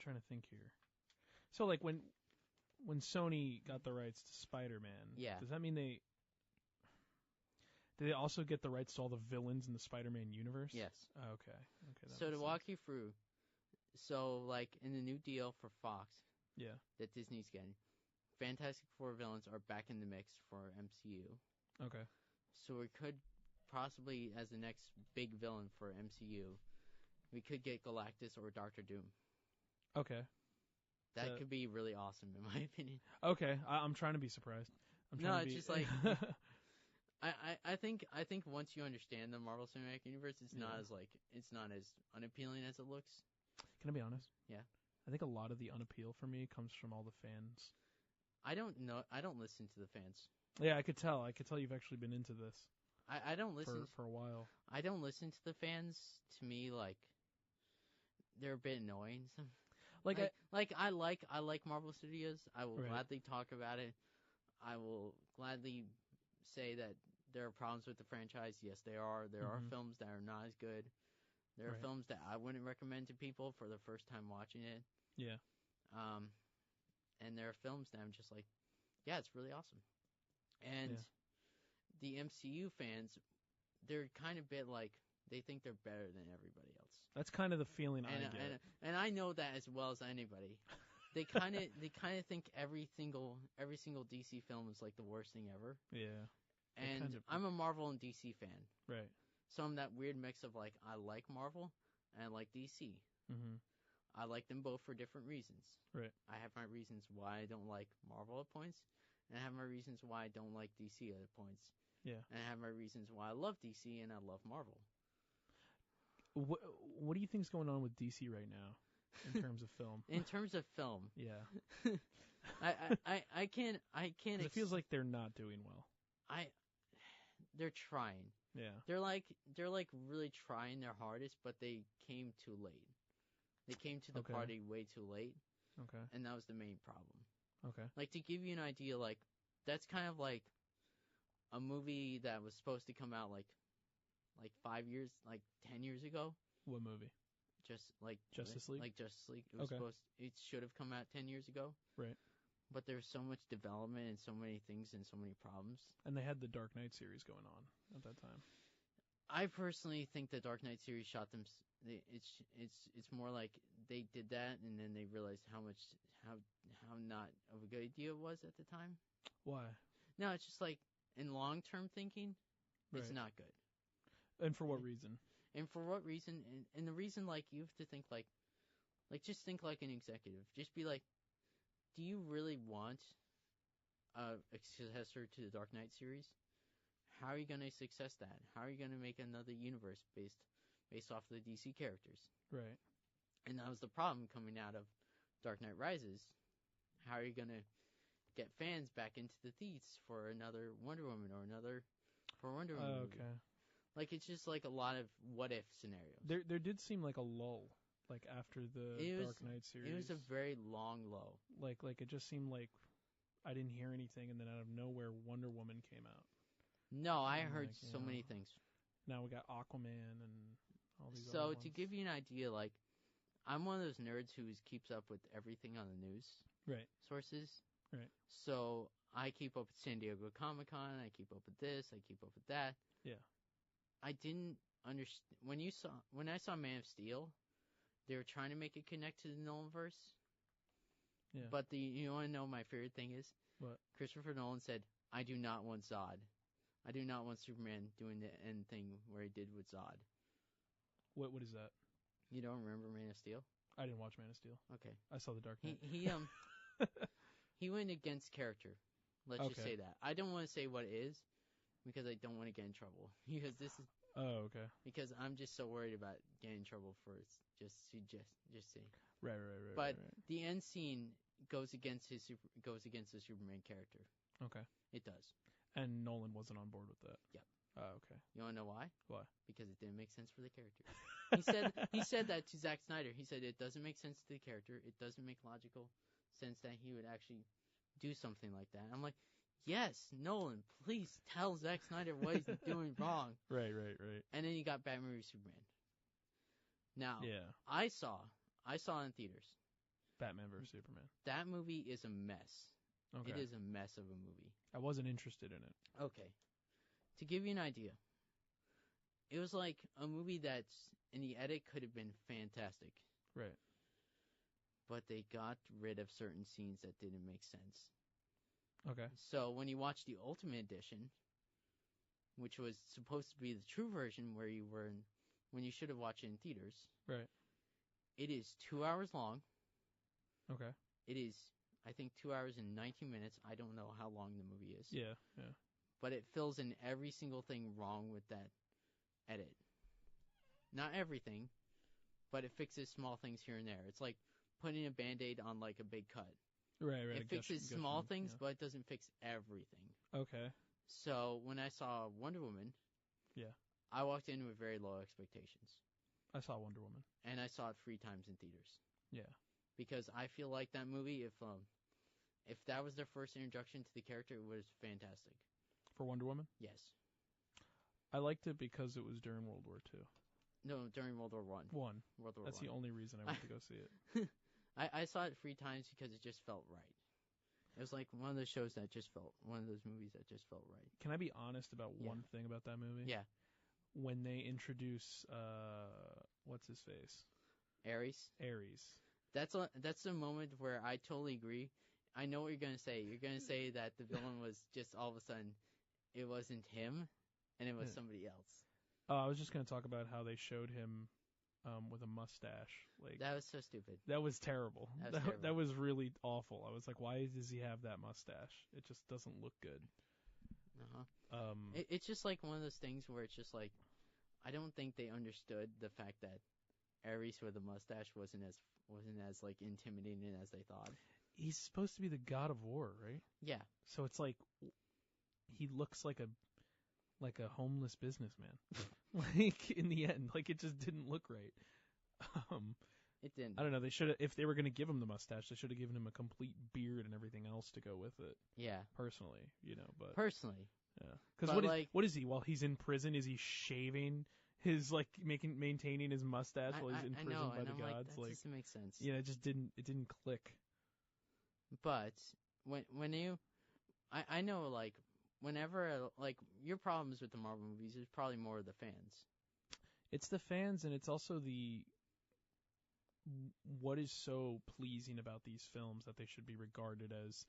trying to think here. So like when Sony got the rights to Spider-Man, does that mean did they also get the rights to all the villains in the Spider-Man universe? Yes. Oh, okay. So to walk you through, so like in the new deal for Fox, that Disney's getting, Fantastic Four villains are back in the mix for MCU. Okay. So we could possibly, as the next big villain for MCU, we could get Galactus or Doctor Doom. Okay. That could be really awesome, in my opinion. Okay, I'm trying to be surprised. It's just like I think once you understand the Marvel Cinematic Universe, it's not as unappealing as it looks. Can I be honest? Yeah. I think a lot of the unappeal for me comes from all the fans. I don't know. I don't listen to the fans. Yeah, I could tell. I could tell you've actually been into this. I don't listen for a while. I don't listen to the fans. To me, like, they're a bit annoying. I like Marvel Studios. I will gladly talk about it. I will gladly say that there are problems with the franchise. Yes, there are. There are films that are not as good. There are films that I wouldn't recommend to people for the first time watching it. Yeah. And there are films that I'm just like, yeah, it's really awesome. And the MCU fans, they're kind of bit like, they think they're better than everybody else. That's kind of the feeling I get. And I know that as well as anybody. They kind of think every single DC film is like the worst thing ever. Yeah. And I'm a Marvel and DC fan. Right. So I'm that weird mix of like, I like Marvel and I like DC. Mm-hmm. I like them both for different reasons. Right. I have my reasons why I don't like Marvel at points, and I have my reasons why I don't like DC at points. Yeah. And I have my reasons why I love DC and I love Marvel. What do you think's going on with DC right now in terms of film? In terms of film, yeah. I can't. It feels like they're not doing well. They're trying. Yeah. They're like really trying their hardest, but they came too late. They came to the party way too late. Okay. And that was the main problem. Okay. Like, to give you an idea, like, that's kind of like a movie that was supposed to come out like 5 years, like 10 years ago. What movie? Just like Justice League? Like Justice League. It was it should have come out 10 years ago. Right. But there's so much development and so many things and so many problems. And they had the Dark Knight series going on at that time. I personally think the Dark Knight series shot them. It's more like they did that and then they realized how not of a good idea it was at the time. Why? No, it's just like in long-term thinking, it's not good. And for what reason? And for what reason? And the reason, like, you have to think, like, Like, just think like an executive. Just be like, do you really want a successor to the Dark Knight series? How are you going to success that? How are you going to make another universe based off of the DC characters? Right. And that was the problem coming out of Dark Knight Rises. How are you going to get fans back into the theaters for another Wonder Woman or another Wonder Woman movie? Okay. Like, it's just like a lot of what-if scenarios. There did seem like a lull, like after the Dark Knight series. It was a very long lull. Like it just seemed like I didn't hear anything, and then out of nowhere, Wonder Woman came out. No, I And heard like, so you many know, things. Now we got Aquaman and all these other So ones. to give you an idea, like, I'm one of those nerds who keeps up with everything on the news Right. sources. Right. So I keep up with San Diego Comic-Con. I keep up with this. I keep up with that. Yeah. I didn't understand when I saw Man of Steel, they were trying to make it connect to the Nolanverse. Yeah. But you want to know my favorite thing is? What? Christopher Nolan said, "I do not want Zod. I do not want Superman doing the end thing where he did with Zod." What is that? You don't remember Man of Steel? I didn't watch Man of Steel. Okay. I saw The Dark Knight. He went against character. Let's just Okay. say that. I don't want to say what it is because I don't want to get in trouble. Because this is Okay. because I'm just so worried about getting in trouble for just saying. Right. But right. the end scene goes against the Superman character. Okay. It does. And Nolan wasn't on board with that. Yep. Okay. You want to know why? Why? Because it didn't make sense for the character. He said that to Zack Snyder. He said it doesn't make sense to the character. It doesn't make logical sense that he would actually do something like that. I'm like, yes, Nolan, please tell Zack Snyder what he's doing wrong. Right. And then you got Batman v Superman. Now, Yeah. I saw it in theaters. Batman vs Superman. That movie is a mess. Okay. It is a mess of a movie. I wasn't interested in it. Okay. To give you an idea, it was like a movie that's in the edit could have been fantastic. Right. But they got rid of certain scenes that didn't make sense. Okay. So when you watch the Ultimate Edition, which was supposed to be the true version when you should have watched it in theaters. Right. It is 2 hours long. Okay. It is, I think, 2 hours and 19 minutes. I don't know how long the movie is. Yeah. But it fills in every single thing wrong with that edit. Not everything, but it fixes small things here and there. It's like putting a Band-Aid on like a big cut. Right. It fixes small things, but it doesn't fix everything. Okay. So when I saw Wonder Woman, Yeah. I walked in with very low expectations. I saw Wonder Woman. And I saw it 3 times in theaters. Yeah. Because I feel like that movie, if that was their first introduction to the character, it was fantastic. For Wonder Woman? Yes. I liked it because it was during World War II. No, during World War One. World War That's the only reason I went to go see it. I saw it 3 times because it just felt right. It was like one of those movies that just felt right. Can I be honest about one thing about that movie? Yeah. When they introduce, what's his face? Ares. That's the moment where I totally agree. I know what you're going to say. You're going to say that the villain was just all of a sudden, it wasn't him, and it was somebody else. Oh, I was just going to talk about how they showed him with a mustache. Like that was so stupid. That was terrible. That was really awful. I was like, why does he have that mustache? It just doesn't look good. It's just like one of those things where it's just like, I don't think they understood the fact that Ares with a mustache wasn't as like intimidating as they thought. He's supposed to be the god of war, right? Yeah. So it's like he looks like a homeless businessman. Like in the end, like it just didn't look right. It didn't. I don't know. They should have, if they were going to give him the mustache, they should have given him a complete beard and everything else to go with it. Yeah. Personally, but personally. Yeah. Because what is he? While he's in prison, is he shaving his maintaining his mustache while he's in prison by the gods? That doesn't make sense. Yeah, it didn't click. But I know like whenever like your problems with the Marvel movies is probably more of the fans. It's the fans, and it's also what is so pleasing about these films that they should be regarded as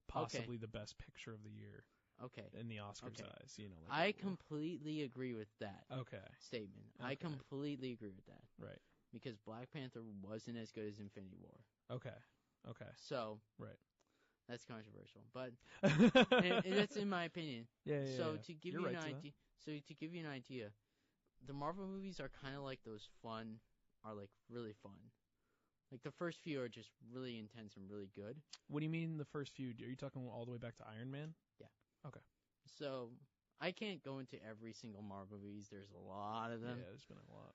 possibly the best picture of the year. Okay. In the Oscars' eyes, I completely agree with that. Okay. Statement. Okay. I completely agree with that. Right. because Black Panther wasn't as good as Infinity War. Okay. So Right. that's controversial, but that's in my opinion. Yeah. So to give You're you right an to that. idea, the Marvel movies are kind of like those really fun. Like the first few are just really intense and really good. What do you mean the first few? Are you talking all the way back to Iron Man? Yeah. Okay. So I can't go into every single Marvel movies. There's a lot of them. Yeah, there's been a lot.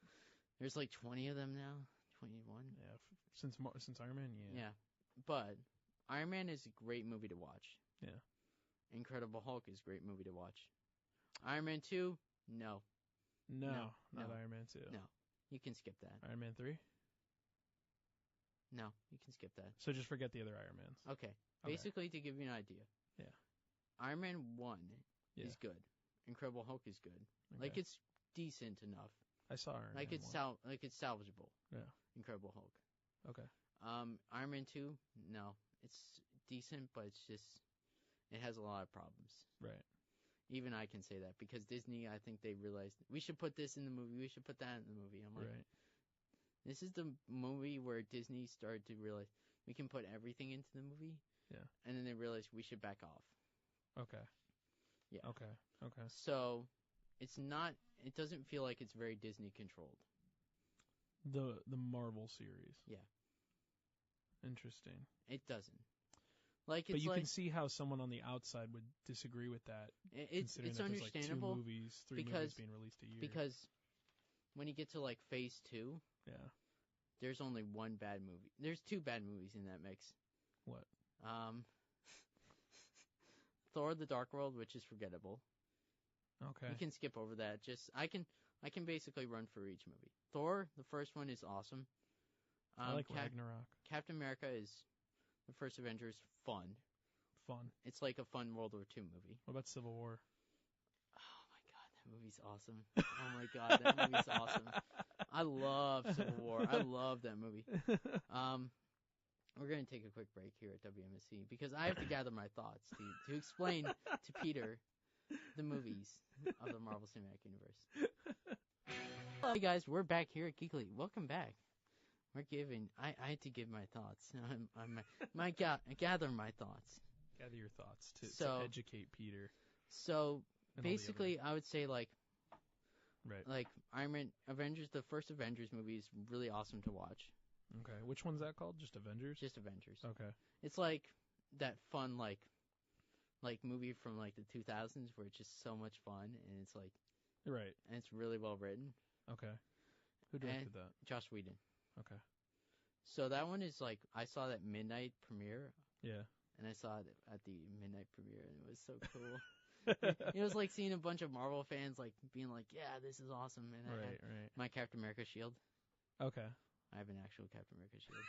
There's like 20 of them now. 21. Yeah, since Iron Man, yeah. Yeah. But Iron Man is a great movie to watch. Yeah. Incredible Hulk is a great movie to watch. Iron Man 2, no. No, not no. Iron Man 2. No. You can skip that. Iron Man 3? No, you can skip that. So just forget the other Iron Mans. Okay. Basically, to give you an idea. Yeah. Iron Man 1 is good. Incredible Hulk is good. Okay. Like, it's decent enough. I saw Iron like Man it's 1. it's salvageable. Yeah. Incredible Hulk. Okay. Iron Man 2, no. It's decent, but it's just, it has a lot of problems. Right. Even I can say that because Disney, I think they realized, we should put this in the movie, we should put that in the movie. I'm like, Right. This is the movie where Disney started to realize we can put everything into the movie. Yeah. And then they realized we should back off. Okay. Yeah. Okay. So, it doesn't feel like it's very Disney controlled. The Marvel series. Yeah. Interesting. It doesn't. Like, it's but you like, can see how someone on the outside would disagree with that. It's that understandable. There's like 3 movies being released a year. Because when you get to like phase 2, yeah, there's only one bad movie. There's 2 bad movies in that mix. What? Thor: The Dark World, which is forgettable. Okay. You can skip over that. I can basically run for each movie. Thor, the first one, is awesome. I like Ragnarok. Captain America is the first Avengers. Fun. It's like a fun World War II movie. What about Civil War? Oh my god, that movie's awesome. Oh my god, that movie's awesome. I love Civil War. I love that movie. We're going to take a quick break here at WMSC because I have to gather my thoughts to explain to Peter the movies of the Marvel Cinematic Universe. Hey guys, we're back here at Geekly. Welcome back. I had to give my thoughts. Gather my thoughts. Gather your thoughts to educate Peter. So basically, I would say like Iron Man, Avengers, the first Avengers movie is really awesome to watch. Okay, which one's that called? Just Avengers? Just Avengers. Okay. It's like that fun like movie from like the 2000s where it's just so much fun and it's like right and it's really well written. Okay. Who directed that? Joss Whedon. Okay. So that one is like I saw that midnight premiere. Yeah. And I saw it at the midnight premiere and it was so cool. It was like seeing a bunch of Marvel fans like being like, yeah, this is awesome. And I had my Captain America shield. Okay. I have an actual Captain America shield.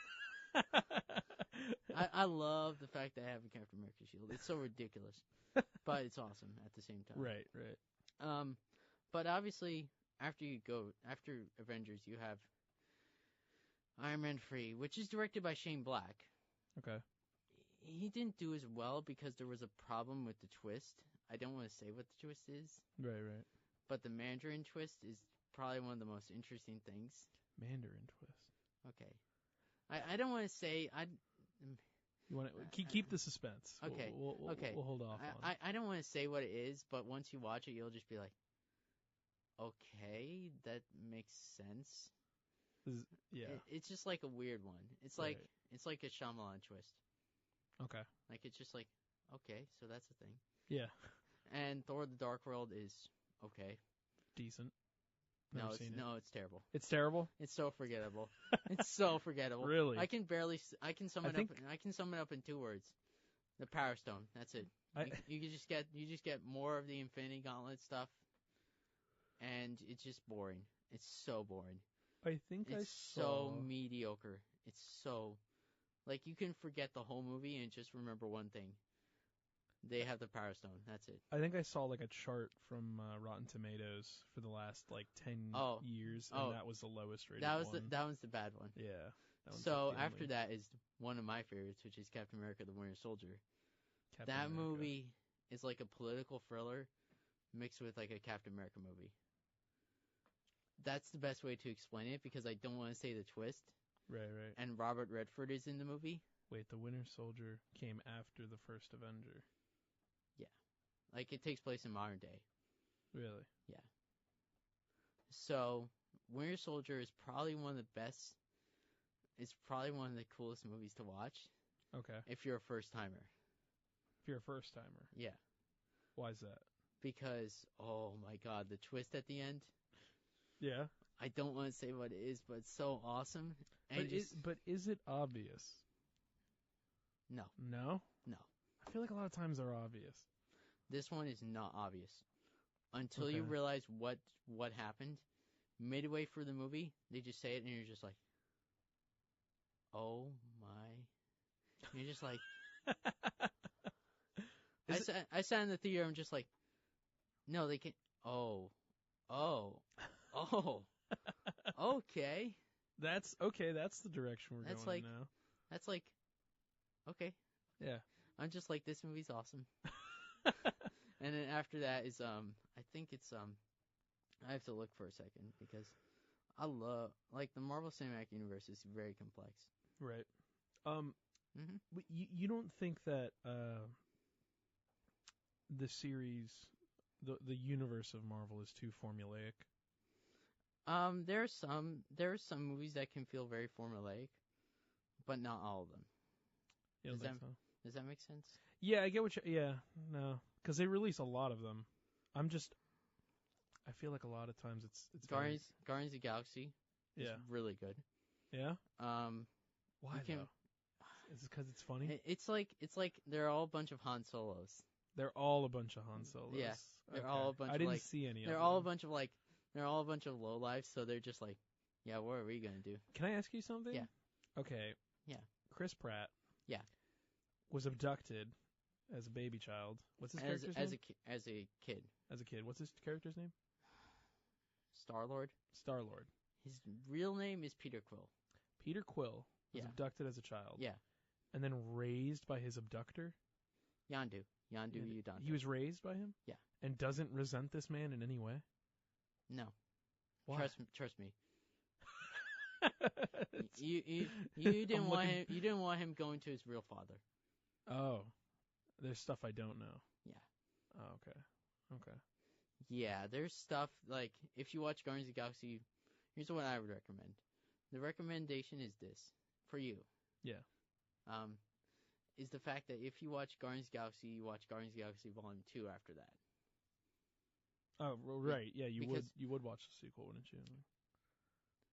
I love the fact that I have a Captain America shield. It's so ridiculous, but it's awesome at the same time. Right. But obviously after Avengers, you have Iron Man 3, which is directed by Shane Black. Okay. He didn't do as well because there was a problem with the twist. I don't want to say what the twist is. Right. But the Mandarin twist is probably one of the most interesting things. Mandarin twist. Okay. I don't want to say. You want to keep the suspense. Okay. We'll hold off on. I don't want to say what it is, but once you watch it, you'll just be like, okay, that makes sense. Yeah. It's just like a weird one. It's like it's like a Shyamalan twist. Okay. Like it's just like, okay, so that's the thing. Yeah. And Thor: The Dark World is okay. Decent. It's terrible. It's terrible? It's so forgettable. It's so forgettable. Really? I can sum it up in 2 words. The Power Stone. That's it. You just get more of the Infinity Gauntlet stuff, and it's just boring. It's so boring. I think it's so mediocre. It's so like you can forget the whole movie and just remember one thing. They have the Power Stone. That's it. I think I saw like a chart from Rotten Tomatoes for the last like 10 years, and that was the lowest rated one. That one's the bad one. Yeah. So after that is one of my favorites, which is Captain America: The Winter Soldier. That movie is like a political thriller mixed with like a Captain America movie. that's the best way to explain it because I don't want to say the twist. Right. And Robert Redford is in the movie. Wait, the Winter Soldier came after the first Avenger. Like, it takes place in modern day. Really? So, Winter Soldier is probably one of the best. It's probably one of the coolest movies to watch Okay. if you're a first timer. If you're a first timer. Yeah. Why is that? Because, oh my god, the twist at the end. Yeah. I don't want to say what it is, but it's so awesome. And But is it obvious? No. No? No. I feel like a lot of times they're obvious. This one is not obvious. Until you Okay. realize what happened, midway through the movie, they just say it and you're just like, oh my. And you're just like, I sat in the theater and just like, no, they can't. Oh, okay. That's okay. That's the direction we're That's going like- in now. That's like, okay. Yeah. I'm just like, this movie's awesome. And then after that is, I think it's, I have to look for a second because I love, like, the Marvel Cinematic Universe is very complex. Right. Mhm. But you don't think that the series, the universe of Marvel is too formulaic? There are some movies that can feel very formulaic, but not all of them. You don't Does think so? Does that make sense? Yeah, I get what you. Yeah, no, because they release a lot of them. I feel like a lot of times it's very- Guardians of the Galaxy is Yeah. really good. Yeah. Why Why though? Is it because it's funny? It's like they're all a bunch of Han Solos. They're all a bunch of Han Solos. Yeah, they're Okay. all a bunch I of, didn't like- see any of They're them. all a bunch of low lives, so they're just like, yeah, what are we gonna do? Can I ask you something? Yeah. Okay. Yeah. Chris Pratt. Yeah. Was abducted as a baby child. What's his character's name? As a kid, As a kid. What's his character's name? Star-Lord. Star-Lord. His real name is Peter Quill. Peter Quill was Yeah. abducted as a child. Yeah. And then raised by his abductor. Yondu Udon. He was raised by him? Yeah. And doesn't resent this man in any way? No. Why? Trust me. You didn't want him going to his real father. Oh. There's stuff I don't know. Yeah. Oh, okay. Okay. Yeah, there's stuff, like, if you watch Guardians of the Galaxy, here's what I would recommend. The recommendation is this, for you. Yeah. Is the fact that if you watch Guardians of the Galaxy, you watch Guardians of the Galaxy Volume 2 after that. Oh, well, right. Yeah, you Because- would watch the sequel, wouldn't you?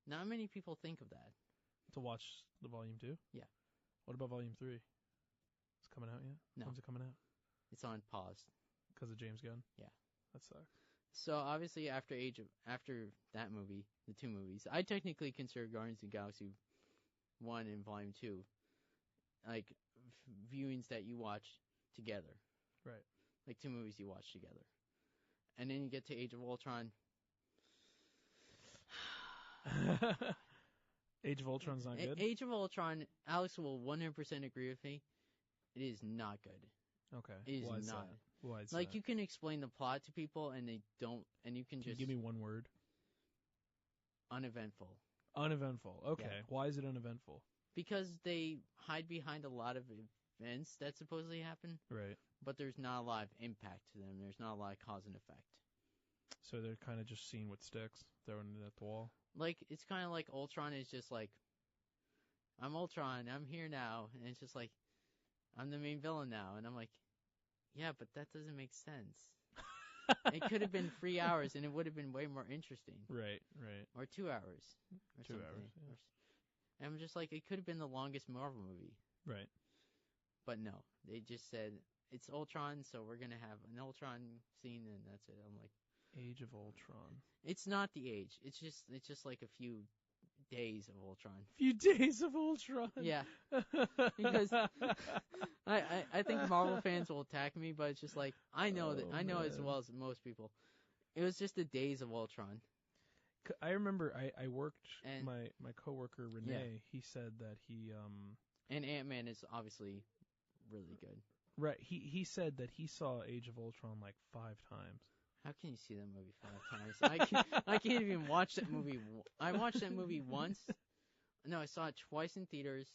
Not many people think of that. To watch the Volume 2? Yeah. What about Volume 3? It's coming out yet? No. When's it coming out? It's on pause. Because of James Gunn? Yeah. That sucks. So, obviously, after that movie, the two movies, I technically consider Guardians of the Galaxy 1 and Volume 2, like, viewings that you watch together. Right. Like, two movies you watch together. And then you get to Age of Ultron. Age of Ultron's not good? Age of Ultron, Alex will 100% agree with me. It is not good. Okay. It is Why is not. that? Why is Like, that? you can explain the plot to people, and they don't, and you can Can you just... give me one word? Uneventful. Uneventful. Okay. Yeah. Why is it uneventful? Because they hide behind a lot of events that supposedly happen, Right. but there's not a lot of impact to them. There's not a lot of cause and effect. So they're kind of just seen with sticks, throwing it at the wall? Like, it's kind of like Ultron is just like, I'm Ultron, I'm here now, and it's just like, I'm the main villain now, and I'm like, yeah, but that doesn't make sense. It could have been 3 hours, and it would have been way more interesting. Right. Or 2 hours. Or 2 something. hours, yeah. And I'm just like, it could have been the longest Marvel movie. Right. But no, they just said, it's Ultron, so we're going to have an Ultron scene, and that's it. I'm like, Age of Ultron. it's not the age. It's just like a few days of Ultron. Few days of Ultron. Yeah. Because I think Marvel fans will attack me, but it's just like, I know as man. well as most people. It was just the days of Ultron. I remember I worked, And- my coworker Renee, he said that he, And Ant-Man is obviously really good. right, he said that he saw Age of Ultron like 5 times. How can you see that movie 5 times? I can't even watch that movie. I watched that movie once. No, I saw it twice in theaters.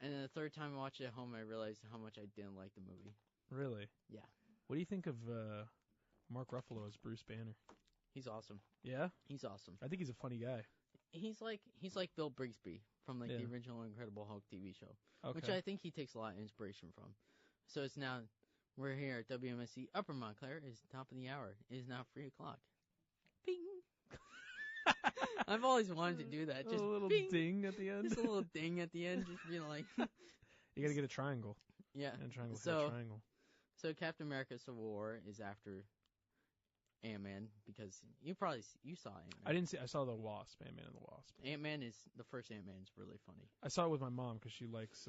And then the third time I watched it at home, I realized how much I didn't like the movie. Really? Yeah. What do you think of Mark Ruffalo as Bruce Banner? He's awesome. Yeah? He's awesome. I think he's a funny guy. He's like Bill Brigsby from like Yeah. the original Incredible Hulk TV show, Okay. which I think he takes a lot of inspiration from. So it's now we're here at WMSC Upper Montclair. It's top of the hour. It is now 3:00. Bing. I've always wanted to do that. Just a little bing. ding at the end. Just a little ding at the end. Just being like. You gotta get a triangle. Yeah. And triangle. So triangle. so Captain America: Civil War is after Ant-Man because you saw Ant-Man. I didn't see. I saw the Wasp. Ant-Man and the Wasp. Ant-Man is the first Ant-Man is really funny. I saw it with my mom because she likes.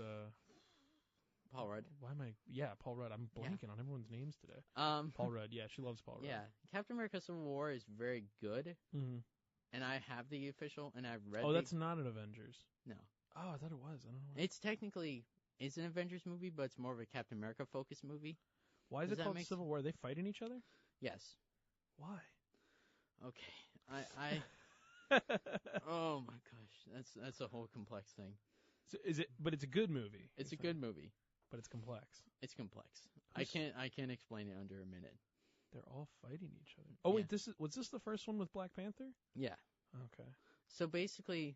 Paul Rudd. Why am I? Yeah, Paul Rudd. I'm blanking on everyone's names today. Paul Rudd. Yeah, she loves Paul Rudd. Yeah, Captain America: Civil War is very good, Mm-hmm. and I have the official, and I've read. Oh, that's not an Avengers. No. Oh, I thought it was. I don't know. Why. It's technically an Avengers movie, but it's more of a Captain America focused movie. Why is Does it that called make Civil War? Are they fighting each other? Yes. Why? Okay. I oh my gosh, that's a whole complex thing. So is it? But it's a good movie. It's a good movie. But it's complex. It's complex. I can't explain it under a minute. They're all fighting each other. Oh wait, was this the first one with Black Panther? Yeah. Okay. So basically,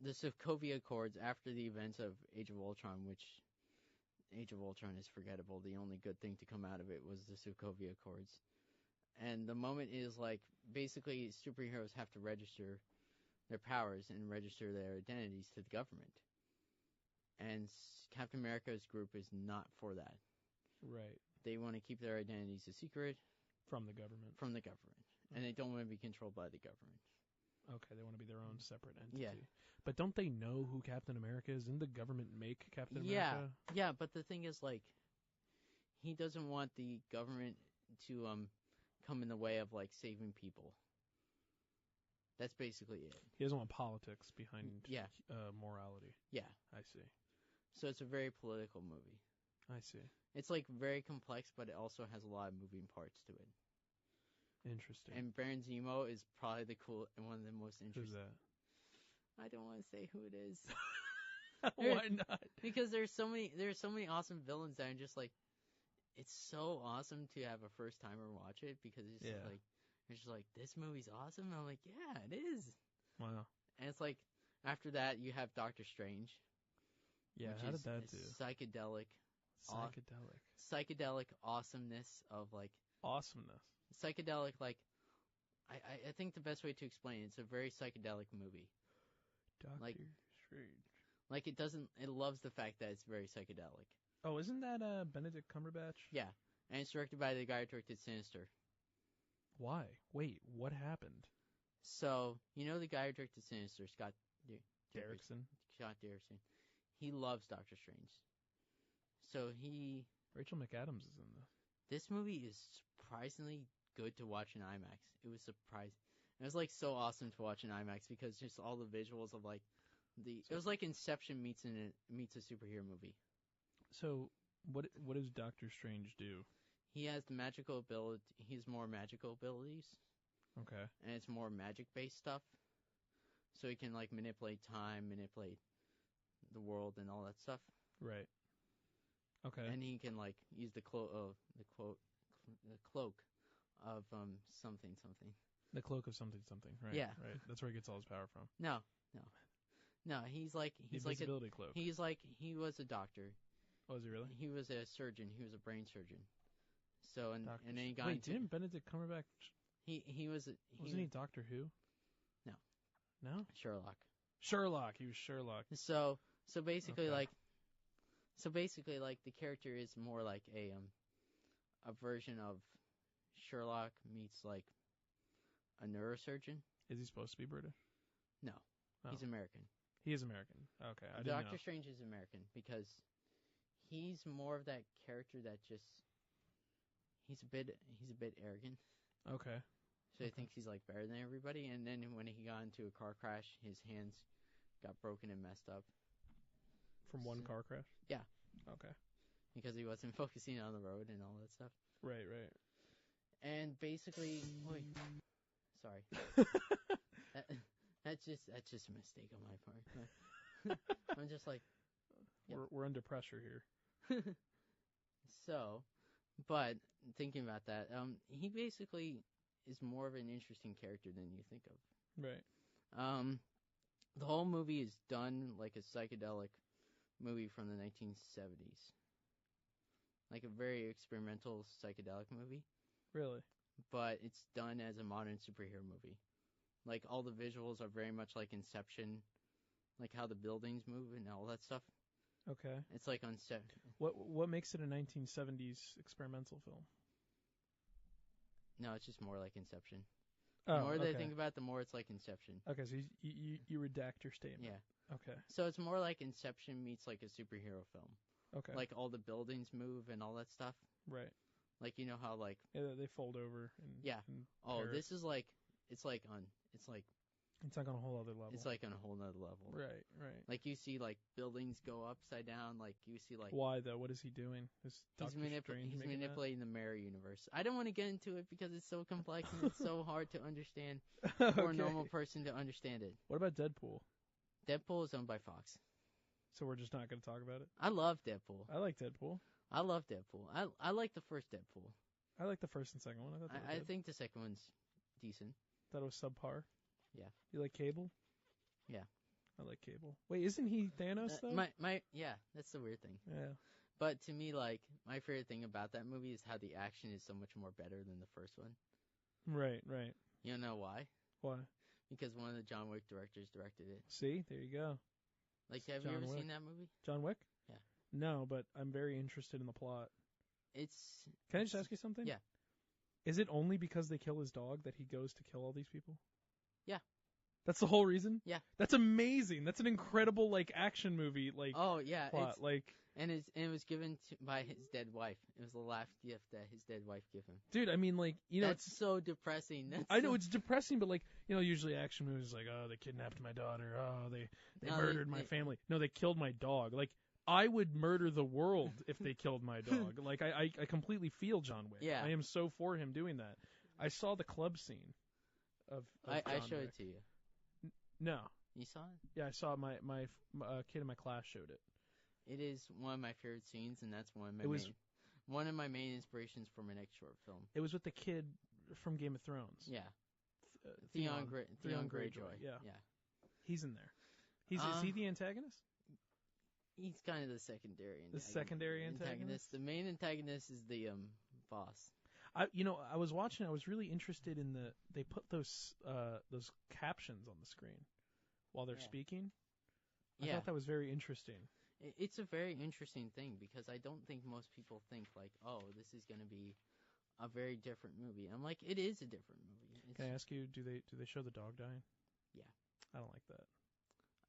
the Sokovia Accords after the events of Age of Ultron, which Age of Ultron is forgettable. The only good thing to come out of it was the Sokovia Accords. And the moment is like, basically, superheroes have to register their powers and register their identities to the government. And Captain America's group is not for that. Right. They want to keep their identities a secret. From the government. And they don't want to be controlled by the government. Okay, they want to be their own separate entity. Yeah. But don't they know who Captain America is? Didn't the government make Captain Yeah. America? Yeah, but the thing is, like, he doesn't want the government to come in the way of, like, saving people. That's basically it. He doesn't want politics behind morality. Yeah. I see. So it's a very political movie. I see. It's, like, very complex, but it also has a lot of moving parts to it. Interesting. And Baron Zemo is probably one of the most Who's interesting. that? I don't want to say who it is. Why not? Because there's so many awesome villains that I'm just like, it's so awesome to have a first timer watch it because it's just like this movie's awesome. And I'm like, yeah, it is. Wow. And it's like after that you have Doctor Strange. Yeah, how did that do? Psychedelic awesomeness of like awesomeness. Psychedelic, like I think the best way to explain it's a very psychedelic movie. Doctor Strange. Like it loves the fact that it's very psychedelic. Oh, isn't that Benedict Cumberbatch? Yeah, and it's directed by the guy who directed Sinister. Why? Wait, what happened? So, you know the guy who directed Sinister, Scott Derrickson? Scott Derrickson. He loves Doctor Strange. So Rachel McAdams is in this. This movie is surprisingly good to watch in IMAX. It was surprising. It was like so awesome to watch in IMAX because just all the visuals of like it was like Inception meets a superhero movie. So, what does Doctor Strange do? He has the magical ability. He has more magical abilities. Okay. And it's more magic-based stuff. So he can like manipulate time, manipulate the world, and all that stuff. Right. Okay. And he can like use the cloak of something. The cloak of something. Right. Yeah. Right. That's where he gets all his power from. No. He's like invisibility cloak. He was a doctor. Oh, is he really? He was a surgeon. He was a brain surgeon. So and then he got Wait, didn't Benedict Cumberbatch? Wasn't he Doctor Who? No. No? Sherlock. He was Sherlock. So basically the character is more like a version of Sherlock meets like a neurosurgeon. Is he supposed to be British? No. Oh. He's American. He is American. Okay, I didn't know. Doctor Strange is American because he's more of that character that just he's a bit arrogant. Okay. So he thinks he's like better than everybody, and then when he got into a car crash, his hands got broken and messed up. From one car crash? Yeah. Okay. Because he wasn't focusing on the road and all that stuff. Right. And basically, wait, sorry, that's just a mistake on my part. I'm just like, yep. We're under pressure here. So, but thinking about that, he basically is more of an interesting character than you think of. Right. The whole movie is done like a psychedelic movie from the 1970s. Like a very experimental psychedelic movie. Really? But it's done as a modern superhero movie. Like all the visuals are very much like Inception, like how the buildings move and all that stuff. Okay. It's like on set. What makes it a 1970s experimental film? No, it's just more like Inception. Oh, The more okay. they think about it, the more it's like Inception. Okay, so you redact your statement. Yeah. Okay. So it's more like Inception meets like a superhero film. Okay. Like all the buildings move and all that stuff. Right. Like you know how like Yeah, they fold over. yeah. In Oh, Paris. this is like it's like on a whole other level. It's like on a whole nother level. Right. Like you see like buildings go upside down. Like you see like why though? What is he doing? Is he's Strange manipulating the mirror universe. I don't want to get into it because it's so complex and it's so hard to understand that? for Okay. a normal person to understand it. What about Deadpool? Deadpool is owned by Fox. So we're just not going to talk about it? I love Deadpool. I like Deadpool. I love Deadpool. I like the first Deadpool. I like the first and second one. I thought they were I good. think the second one's decent. Thought it was subpar. Yeah. You like Cable? Yeah. I like Cable. Wait, isn't he Thanos though? Yeah, that's the weird thing. Yeah. But to me, like, my favorite thing about that movie is how the action is so much more better than the first one. Right. You know why? Why? Because one of the John Wick directors directed it. See, there you go. Like, have John you ever Wick. seen that movie? John Wick? Yeah. No, but I'm very interested in the plot. It's... Can I just ask you something? Yeah. Is it only because they kill his dog that he goes to kill all these people? Yeah. That's the whole reason? Yeah. That's amazing. That's an incredible, like, action movie, like, Oh, yeah. plot. Like, And it was given by his dead wife. It was the last gift that his dead wife gave him. dude, I mean, like, you know, That's so depressing. I know it's depressing, but like, you know, usually action movies like, oh, they kidnapped my daughter, oh, they No, murdered my family. No, they killed my dog. Like, I would murder the world if they killed my dog. Like, I completely feel John Wick. Yeah. I am so for him doing that. I saw the club scene of I John showed Wick. it to you. No. You saw it? Yeah, I saw it. My kid in my class showed it. It is one of my favorite scenes, and that's one of my main inspirations for my next short film. It was with the kid from Game of Thrones. Yeah. Theon Theon Greyjoy. Greyjoy. Yeah. Yeah. He's in there. Is he the antagonist? He's kind of the secondary antagonist. The secondary antagonist? The main antagonist is the boss. I was watching. I was really interested in they put those captions on the screen while they're speaking. I thought that was very interesting. It's a very interesting thing because I don't think most people think like, oh, this is going to be a very different movie. I'm like, it is a different movie. Can I ask you, do they show the dog dying? Yeah. I don't like that.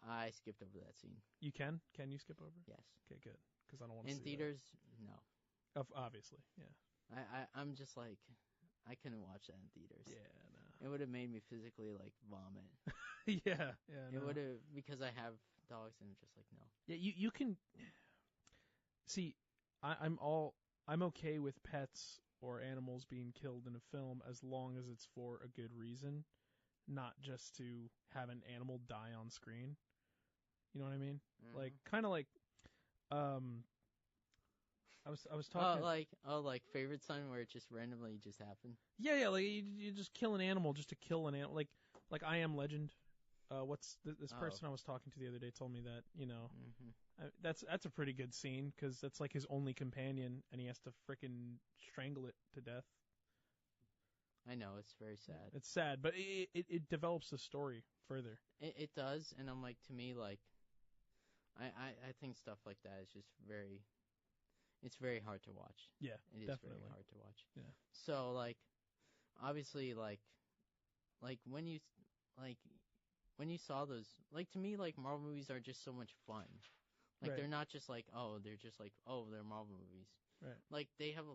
I skipped over that scene. You can? Can you skip over? Yes. Okay, good. Because I don't want to see in theaters. No. Obviously, yeah. I'm just like, I couldn't watch that in theaters. Yeah, no. It would have made me physically like vomit. yeah. It No. would have, because I have dogs and I'm just like, no. Yeah, you can see. I'm okay with pets or animals being killed in a film as long as it's for a good reason, not just to have an animal die on screen. You know what I mean? Mm-hmm. Like kind of like I was talking. Like Favorite Son, where it just randomly just happened. Yeah, like you just kill an animal just to kill an animal. Like I Am Legend. This person I was talking to the other day told me that, you know, that's a pretty good scene because that's like his only companion and he has to frickin' strangle it to death. I know, it's very sad. It's sad, but it develops the story further. It does, and I'm like, to me, like, I think stuff like that is just it's very hard to watch. Yeah, it is definitely very hard to watch. Yeah. So like, obviously, like when you saw those, like to me, like Marvel movies are just so much fun. Like Right. they're not just like, oh, they're just like, oh, they're Marvel movies. Right. Like they have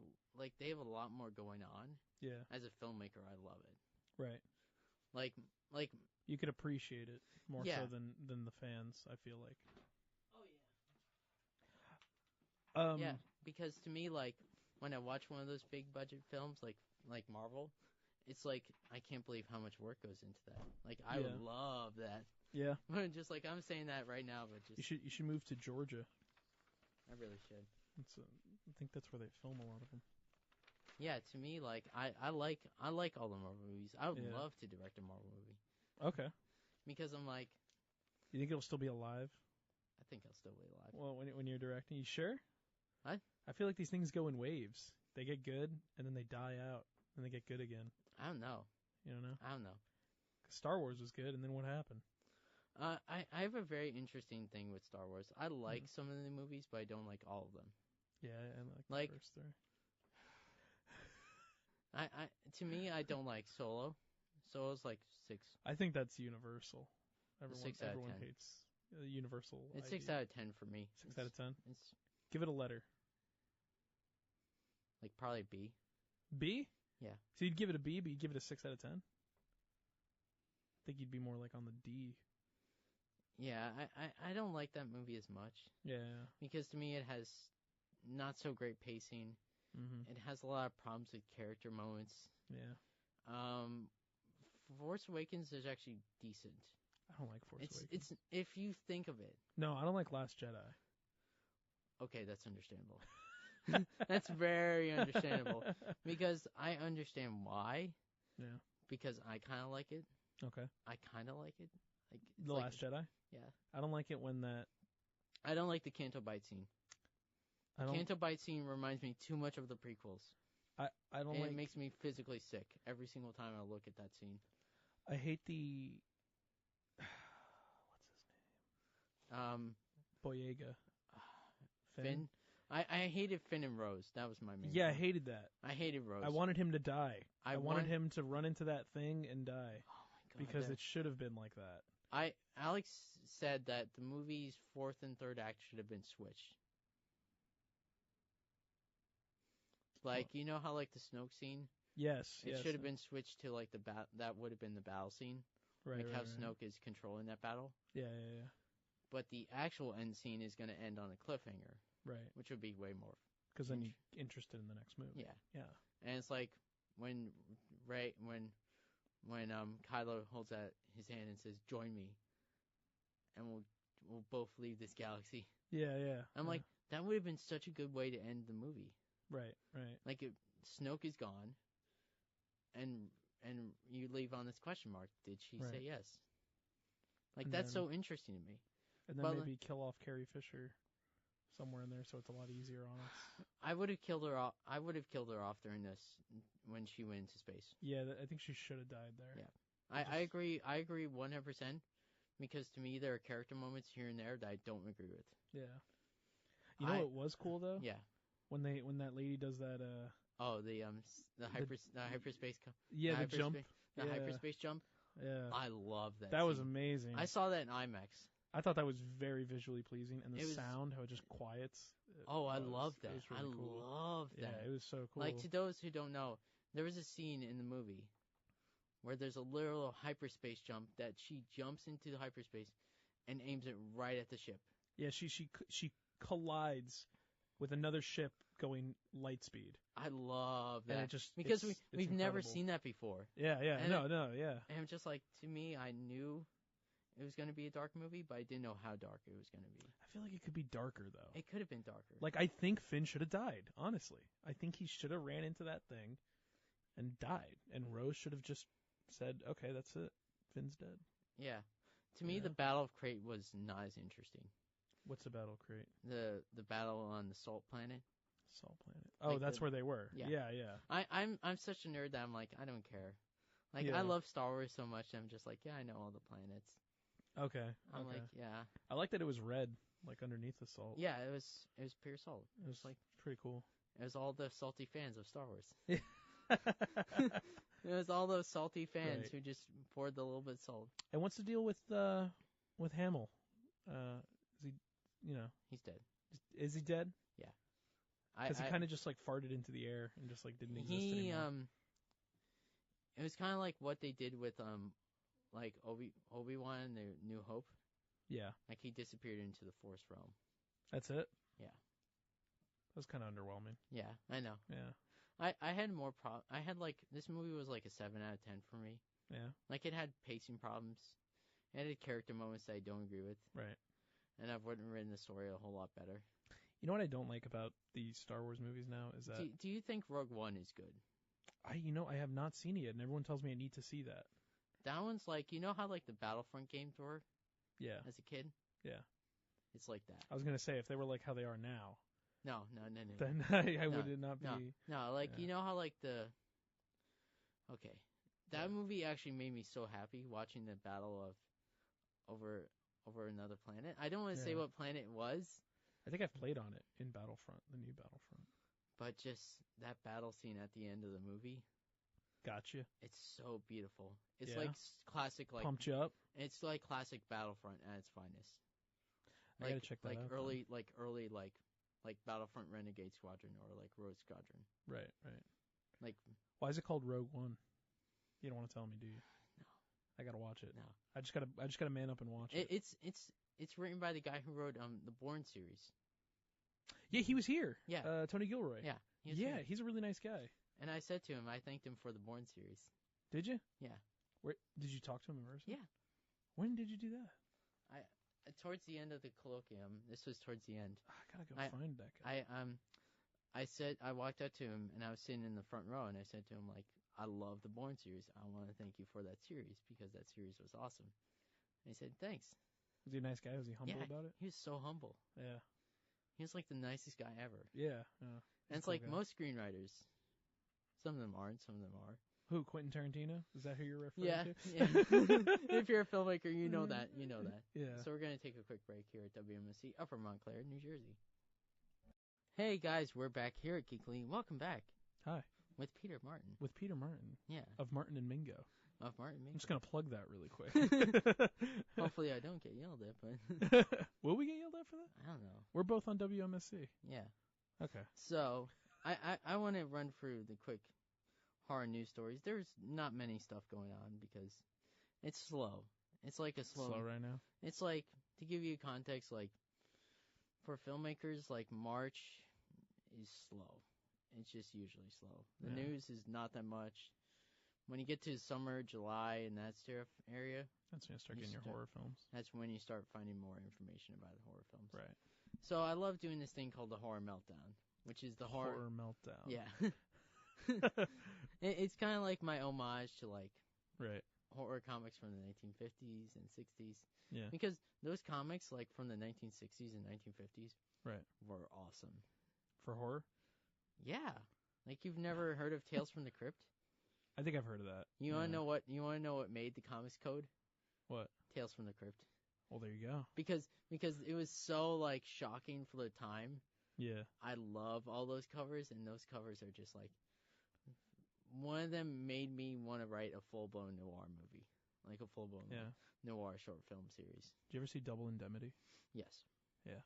a lot more going on. Yeah. As a filmmaker, I love it. Right. Like you could appreciate it more Yeah. so than the fans, I feel like. Yeah, because to me, like when I watch one of those big budget films, like like Marvel, it's like I can't believe how much work goes into that. Like I Yeah. love that. Yeah. Just like I'm saying that right now, but just You should move to Georgia. I really should. I think that's where they film a lot of them. Yeah, to me, like I like all the Marvel movies. I would Yeah. love to direct a Marvel movie Okay. because I'm like, You think it'll still be alive? I think I'll still be alive. Well, when you're directing, you sure? What? I feel like these things go in waves. They get good and then they die out and they get good again. I don't know. You don't know? I don't know. 'Cause Star Wars was good, and then what happened? I have a very interesting thing with Star Wars. I like some of the movies, but I don't like all of them. Yeah, I Like- the first three. To me, I don't like Solo. Solo's like 6. I think that's universal. Everyone, 6 out of everyone 10. hates universal. It's idea. 6 out of 10 for me. 6 out of 10. It's Give it a letter. like probably B. B? Yeah. So you'd give it a B, but you'd give it a 6 out of 10? I think you'd be more like on the D. Yeah, I don't like that movie as much Yeah. because to me it has not so great pacing. Mm-hmm. It has a lot of problems with character moments. Yeah. Force Awakens is actually decent. I don't like Force Awakens. It's if you think of it. No, I don't like Last Jedi. Okay, that's understandable. That's very understandable because I understand why. Yeah. Because I kind of like it. Okay. I kind of like it. Like it's The like, Last Jedi? Yeah. I don't like it when that... I don't like the Canto Bite scene. I The don't, Canto Bite scene reminds me too much of the prequels. I don't And like... it makes me physically sick every single time I look at that scene. I hate the... What's his name? Boyega. Finn? I hated Finn and Rose. That was my main Yeah, I point. hated that. I hated Rose. I wanted him to die. I wanted want- him to run into that thing and die. Oh my god. Because it should have been like that. Alex said that the movie's 4th and 3rd act should have been switched. Like, you know how like the Snoke scene? Yes. It should have been switched to like that would have been the battle scene. Right, Like right, how right. Snoke is controlling that battle. Yeah, yeah, yeah. But the actual end scene is going to end on a cliffhanger, Right. which would be way more. Because then you're interested in the next movie. Yeah. Yeah. And it's like when Kylo holds out his hand and says, "Join me," and we'll both leave this galaxy. Yeah, yeah. I'm yeah. like, that would have been such a good way to end the movie. Right, right. Like, Snoke is gone, and you leave on this question mark. Did she Right. say yes? Like, And that's then- so interesting to me. And then But, maybe kill off Carrie Fisher somewhere in there so it's a lot easier on us. I would have killed her off. I would have killed her off during this when she went into space. Yeah, I think she should have died there. Yeah. I agree. I agree 100%. Because to me, there are character moments here and there that I don't agree with. Yeah. You know what was cool though? Yeah. When that lady does that Oh, the hyperspace. yeah, the hyperspace, jump. The Yeah. hyperspace jump. Yeah. I love that. That was scene. amazing. I saw that in IMAX. I thought that was very visually pleasing, and the It was- sound, how it just quiets. I love It that. was really cool. Love that. Yeah, it was so cool. Like, to those who don't know, there was a scene in the movie where there's a literal hyperspace jump that she jumps into the hyperspace and aims it right at the ship. Yeah, she collides with another ship going light speed. I love that. And it just because it's we've never incredible. seen that before. Yeah, yeah, And yeah. And I'm just like, to me, I knew it was going to be a dark movie, but I didn't know how dark it was going to be. I feel like it could be darker though. It could have been darker. Like, I think Finn should have died, honestly. I think he should have ran into that thing and died. And Rose should have just said, okay, that's it. Finn's dead. Yeah. To me, Yeah. the Battle of Crate was not as interesting. What's the battle crate? The battle on the Salt Planet. Salt Planet. Oh, Like that's the- where they were. Yeah. Yeah. I'm such a nerd that I'm like, I don't care. Like, Yeah. I love Star Wars so much, I'm just like, yeah, I know all the planets. Okay. I'm okay. like, yeah. I like that it was red, like underneath the salt. Yeah, it was pure salt. It was like pretty cool. It was all the salty fans of Star Wars. And It was all those salty fans Right. who just poured the little bit of salt. what's the deal with Hamill? Is he, He's dead. is he dead? Because he I- kind of just like farted into the air and just like didn't exist he anymore. it was kind of like what they did with like Obi-Wan and the New Hope. Yeah, Like, he disappeared into the Force realm. that's it. Yeah. That was kind of underwhelming. Yeah, I know. Yeah. I had more I had like this movie was like a 7 out of 10 for me. Yeah. Like it had pacing problems. It had character moments that I don't agree with. Right. And I've written the story a whole lot better. You know what I don't like about the Star Wars movies now is that Do you think Rogue One is good? I have not seen it yet, and everyone tells me I need to see that. That one's like, you know how like the Battlefront games were Yeah. as a kid? Yeah. It's like that. I was gonna say if they were like how they are now, No. then I No, would not be. No, like Yeah. you know how like okay, that movie actually made me so happy watching the battle of over another planet. I don't want to say Yeah. what planet it was, I think I've played on it in Battlefront, the new Battlefront. but just that battle scene at the end of the movie, Gotcha. it's so beautiful. It's Yeah. like classic, like Pumped you up. it's like classic Battlefront at its finest. I gotta check that like out. early like Battlefront Renegade Squadron or like Rogue Squadron. Right. Right. Like Why is it called Rogue One? You don't want to tell me, do you? No. I gotta watch it. No. I just gotta man up and watch it. It's written by the guy who wrote the Bourne series. Yeah, he was here. Yeah. Tony Gilroy. Yeah. he was Yeah, here. he's a really nice guy. And I said to him, I thanked him for the Bourne series. Did you? Yeah. Where did you talk to him in person? Yeah. When did you do that? Towards the end of the colloquium, this was towards the end. I gotta go find that guy. I walked up to him and I was sitting in the front row and I said to him like, I love the Bourne series. I want to thank you for that series because that series was awesome. And he said, thanks. Was he a nice guy? Was he humble Yeah, about it? He was so humble. Yeah. He was like the nicest guy ever. Yeah. And it's cool like guy. most screenwriters. Some of them aren't, some of them are. Who? Quentin Tarantino? Is that who you're referring Yeah, to? yeah. If you're a filmmaker, you know that. You know that. Yeah. So we're going to take a quick break here at WMSC, Upper Montclair, New Jersey. Hey guys, we're back here at Geekly. Welcome back. Hi. With Peter Martin. With Peter Martin. Yeah. Of Martin and Mingo. Of Martin Mingo. I'm just gonna plug that really quick. Hopefully I don't get yelled at, but Will we get yelled at for that? I don't know. We're both on WMSC. Yeah. Okay. So I want to run through the quick horror news stories. There's not many stuff going on because it's slow. It's like a slow right now. It's like, to give you context, like for filmmakers, like March is slow. It's just usually slow. The Yeah. news is not that much. When you get to summer, July, and that area, That's when you start You getting your start- horror films. that's when you start finding more information about the horror films. Right. So I love doing this thing called the Horror Meltdown, which is the Horror meltdown. Yeah. It's kind of like my homage to like Right. horror comics from the 1950s and 60s. Yeah. Because those comics, like from the 1960s and 1950s, Right. were awesome. For horror? Yeah. Like you've never heard of Tales from the Crypt? I think I've heard of that. You wanna Yeah. know what made the comics code? What? Tales from the Crypt. Well, there you go. Because it was so like shocking for the time. Yeah. I love all those covers, and those covers are just like, one of them made me want to write a full-blown noir movie. Like a full-blown Yeah. noir short film series. Did you ever see Double Indemnity? Yes. Yeah.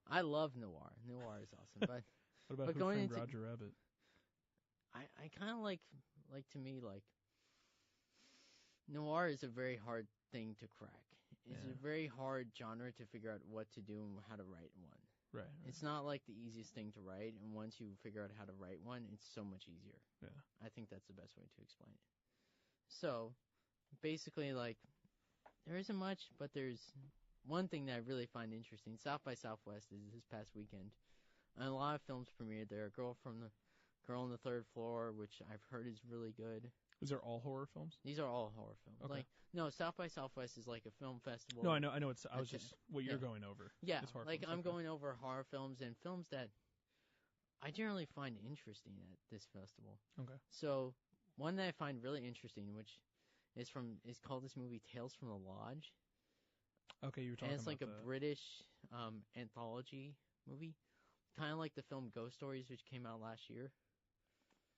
I love noir. Noir is awesome. But What about But Who going Framed into- Roger Rabbit? I kind of like to me, like, noir is a very hard thing to crack. It's Yeah. a very hard genre to figure out what to do and how to write one. Right. It's not like the easiest thing to write, and once you figure out how to write one, it's so much easier. Yeah. I think that's the best way to explain it. So, basically, like, there isn't much, but there's one thing that I really find interesting. South by Southwest is this past weekend, and a lot of films premiered there. Girl on the Third Floor, which I've heard is really good. Was there all horror films? These are all horror films. Okay. Like, no, South by Southwest is like a film festival. No, I know. It's. I was Okay. just what you're Yeah. going over. Yeah, It's horror like films, I'm okay. going over horror films and films that I generally find interesting at this festival. Okay. So one that I find really interesting, which is called this movie Tales from the Lodge, Okay, you were talking and it's about like a that. British anthology movie, kind of like the film Ghost Stories, which came out last year.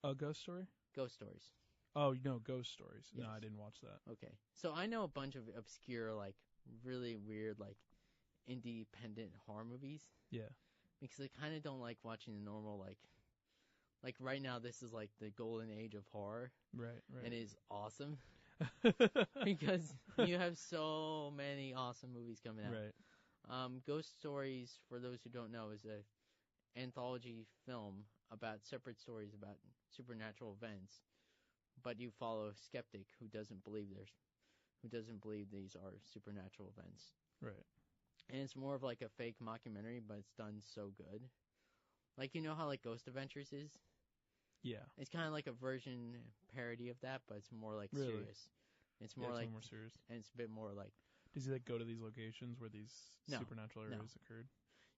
A Ghost Story? Ghost Stories. Oh no, Ghost Stories. No, Yes. I didn't watch that. Okay, so I know a bunch of obscure, like really weird, like independent horror movies. Yeah. Because I kind of don't like watching the normal, like right now this is like the golden age of horror, Right. Right. and it is awesome because you have so many awesome movies coming out. Right. Ghost Stories, for those who don't know, is anthology film about separate stories about supernatural events, but you follow a skeptic who doesn't believe these are supernatural events. Right. And it's more of like a fake mockumentary, but it's done so good. Like, you know how like Ghost Adventures is? Yeah. It's kind of like a version parody of that, but it's more like Really? serious. It's more it's like more serious. and it's a bit more like. Does he like go to these locations where these No, supernatural no. areas occurred?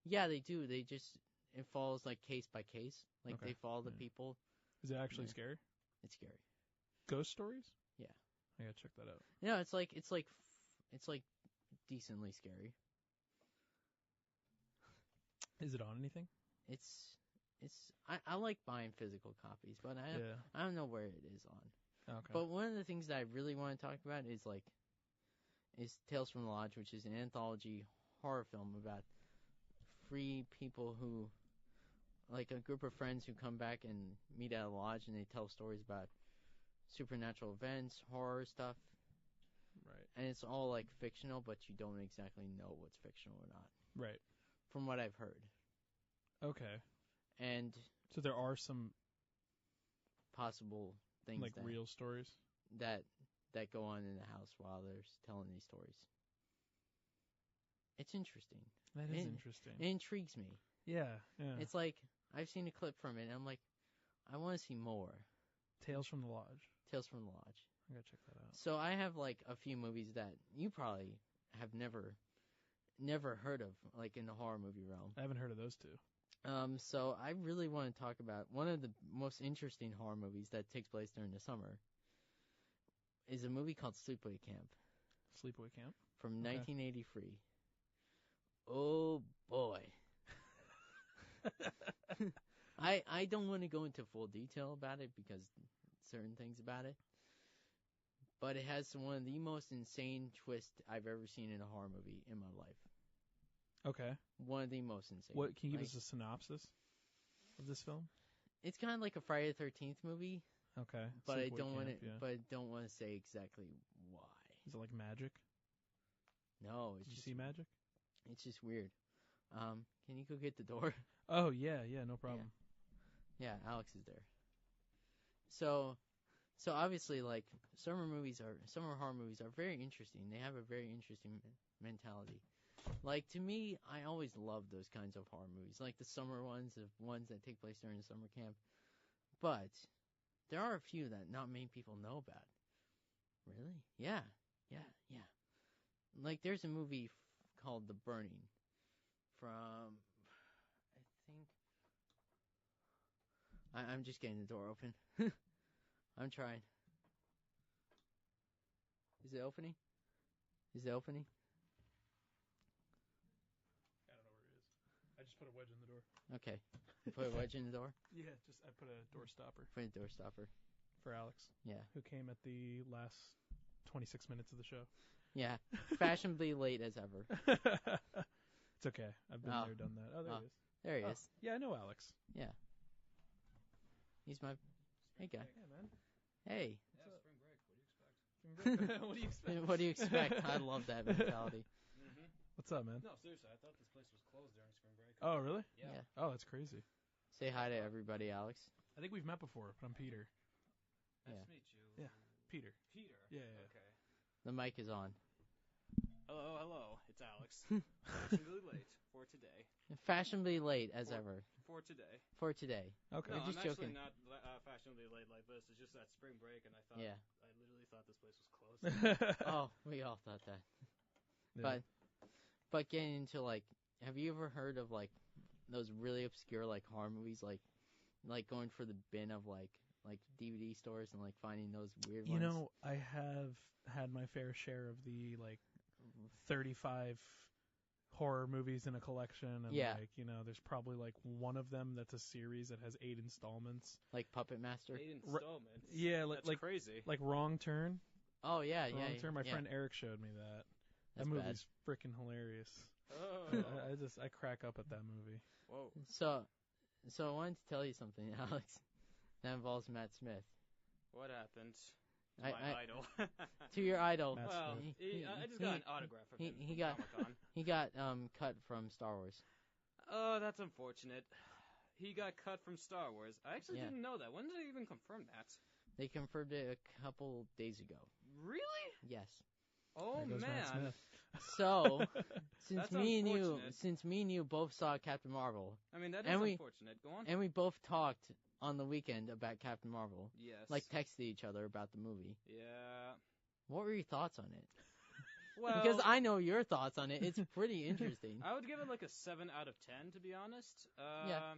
Yeah, they do. It follows like case by case. Like Okay. they follow the Yeah. people. Is it actually Yeah. scary? It's scary. Ghost stories? Yeah. I gotta check that out. No, it's like decently scary. Is it on anything? I like buying physical copies, but I don't know where it is on. Okay. But one of the things that I really want to talk about is Tales from the Lodge, which is an anthology horror film about free people who, like a group of friends who come back and meet at a lodge and they tell stories about supernatural events, horror stuff. Right. And it's all like fictional, but you don't exactly know what's fictional or not. Right. From what I've heard. Okay. And so there are some possible things like real stories that go on in the house while they're telling these stories. It's interesting. That is interesting. It intrigues me. Yeah, yeah. It's like I've seen a clip from it and I'm like, I want to see more. Tales from the Lodge. Tales from the Lodge. I gotta check that out. So I have like a few movies that you probably have never heard of, like in the horror movie realm. I haven't heard of those two. So I really want to talk about one of the most interesting horror movies that takes place during the summer. Is a movie called Sleepaway Camp. Sleepaway Camp? From 1983. Oh boy. I don't want to go into full detail about it because certain things about it. But it has one of the most insane twists I've ever seen in a horror movie in my life. Okay. One of the most insane. What can you give us a synopsis of this film? It's kind of like a Friday the 13th movie. Okay. But I Sleepaway don't want to. Camp, yeah. But I don't want to say exactly why. Is it like magic? No. Did you see magic? It's just weird. Can you go get the door? Oh yeah, no problem. Yeah, Alex is there. So obviously, like summer horror movies are very interesting. They have a very interesting mentality. Like to me, I always love those kinds of horror movies, like the summer ones that take place during the summer camp. But there are a few that not many people know about. Really? Yeah. Like there's a movie called The Burning from, I think. I'm just getting the door open. I'm trying. Is it opening? I don't know where it is. I just put a wedge in the door. Okay. You put a wedge in the door? Yeah, I put a door stopper. Put a door stopper. For Alex. Yeah. Who came at the last 26 minutes of the show. Yeah. Fashionably late as ever. It's okay. I've been there, done that. Oh, there he is. There he is. Yeah, I know Alex. Yeah. He's my... Hey, guy. Yeah, man. Hey. Yeah, spring break. What do you expect? What do you expect? What do you expect? I love that mentality. Mm-hmm. What's up, man? No, seriously, I thought this place was closed during spring break. Oh, really? Yeah. Oh, that's crazy. Say hi to everybody, Alex. I think we've met before, but I'm Peter. Nice Yeah. to meet you. Yeah. Peter. Peter. Yeah. Okay. The mic is on. Hello. It's Alex. Fashionably late for today. Fashionably late as ever. For today. For today. Okay. No, We're just I'm joking. actually not fashionably late like this. It's just that spring break, and I literally thought this place was closed. Oh, we all thought that. Yeah. But getting into like, have you ever heard of like those really obscure like horror movies, like going for the bin of like DVD stores and like finding those weird ones? You know, I have had my fair share of the like 35 horror movies in a collection, and like, you know, there's probably like one of them that's a series that has 8 installments. Like Puppet Master? 8 installments? Yeah, That's crazy. Like Wrong Turn. Oh, yeah, Wrong Turn. My friend Eric showed me that. That's that movie's freaking hilarious. Oh. I crack up at that movie. Whoa. So I wanted to tell you something, Alex, that involves Matt Smith. What happened to my idol? To your idol. Matt Well, Smith. I just got an autograph from him he from got Comic-Con. he got cut from Star Wars. Oh, that's unfortunate. he got cut from Star Wars. I actually Yeah. didn't know that. When did they even confirm that? They confirmed it a couple days ago. Really? Yes. Oh There goes Matt man. Smith. So, since That's me unfortunate. and you both saw Captain Marvel, I mean, that is And we- unfortunate. Go on. and we both talked on the weekend about Captain Marvel, Yes. like texted each other about the movie. Yeah. What were your thoughts on it? Well, Because I know your thoughts on it. It's pretty interesting. I would give it like a 7 out of 10, to be honest. Yeah.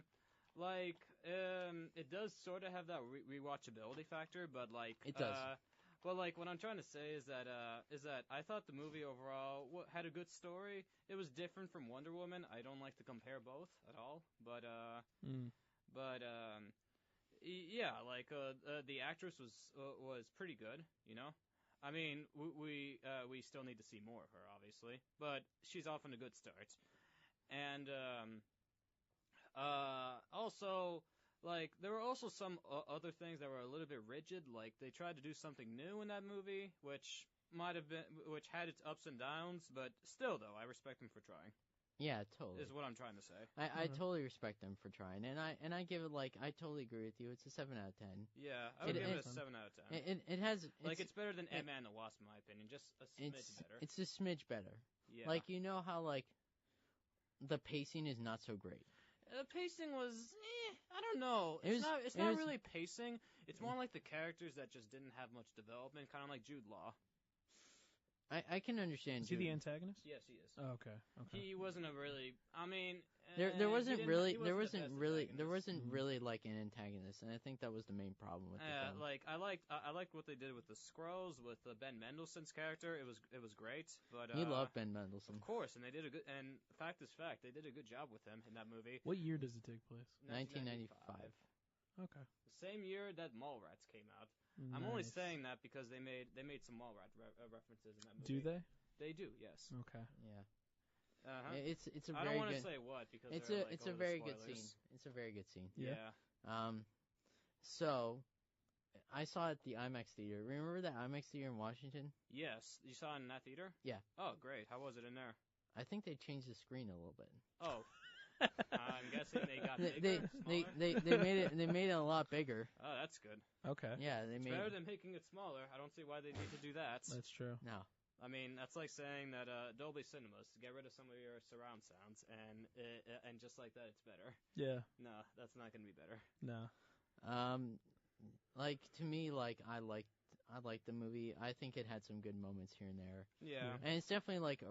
Like, it does sort of have that rewatchability factor, but like, It does. But like, what I'm trying to say is that I thought the movie overall had a good story. It was different from Wonder Woman. I don't like to compare both at all, but yeah, like the actress was pretty good, you know. I mean, we still need to see more of her, obviously, but she's off on a good start. And also, like, there were also some other things that were a little bit rigid. Like, they tried to do something new in that movie, which had its ups and downs, but still, though, I respect them for trying. Yeah, totally. Is what I'm trying to say. I totally respect them for trying, and I give it like I totally agree with you. It's a 7 out of 10. Yeah, I would give it a 7 out of 10. It has It's better than Ant-Man and the Wasp, in my opinion. Just a smidge better. It's a smidge better. Yeah. Like, you know how like the pacing is not so great. The pacing was, I don't know. It's not really pacing. It's more like the characters that just didn't have much development, kind of like Jude Law. I can understand. Is he the antagonist? Yes, he is. Oh, okay. He wasn't a really. I mean, there wasn't really really like an antagonist, and I think that was the main problem with the film. Like I liked what they did with the Skrulls, with Ben Mendelsohn's character. It was great, but you love Ben Mendelsohn, of course, and they did a good. And fact is fact, they did a good job with him in that movie. What year does it take place? 1995. Okay. The same year that Mallrats came out. Nice. I'm only saying that because they made some Mallrats references in that movie. Do they? They do, yes. Okay. Yeah. Uh-huh. It's a very good. I don't want to say what because it's a very good scene. It's a very good scene. Yeah. So I saw it at the IMAX theater. Remember that IMAX theater in Washington? Yes. You saw it in that theater? Yeah. Oh, great. How was it in there? I think they changed the screen a little bit. Oh. I'm guessing they got bigger, they made it a lot bigger. Oh, that's good. Okay. Yeah, It's better than making it smaller. I don't see why they need to do that. That's true. No. I mean, that's like saying that Dolby Cinemas, get rid of some of your surround sounds, and just like that, it's better. Yeah. No, that's not going to be better. No. Like, to me, like, I liked the movie. I think it had some good moments here and there. Yeah. And it's definitely like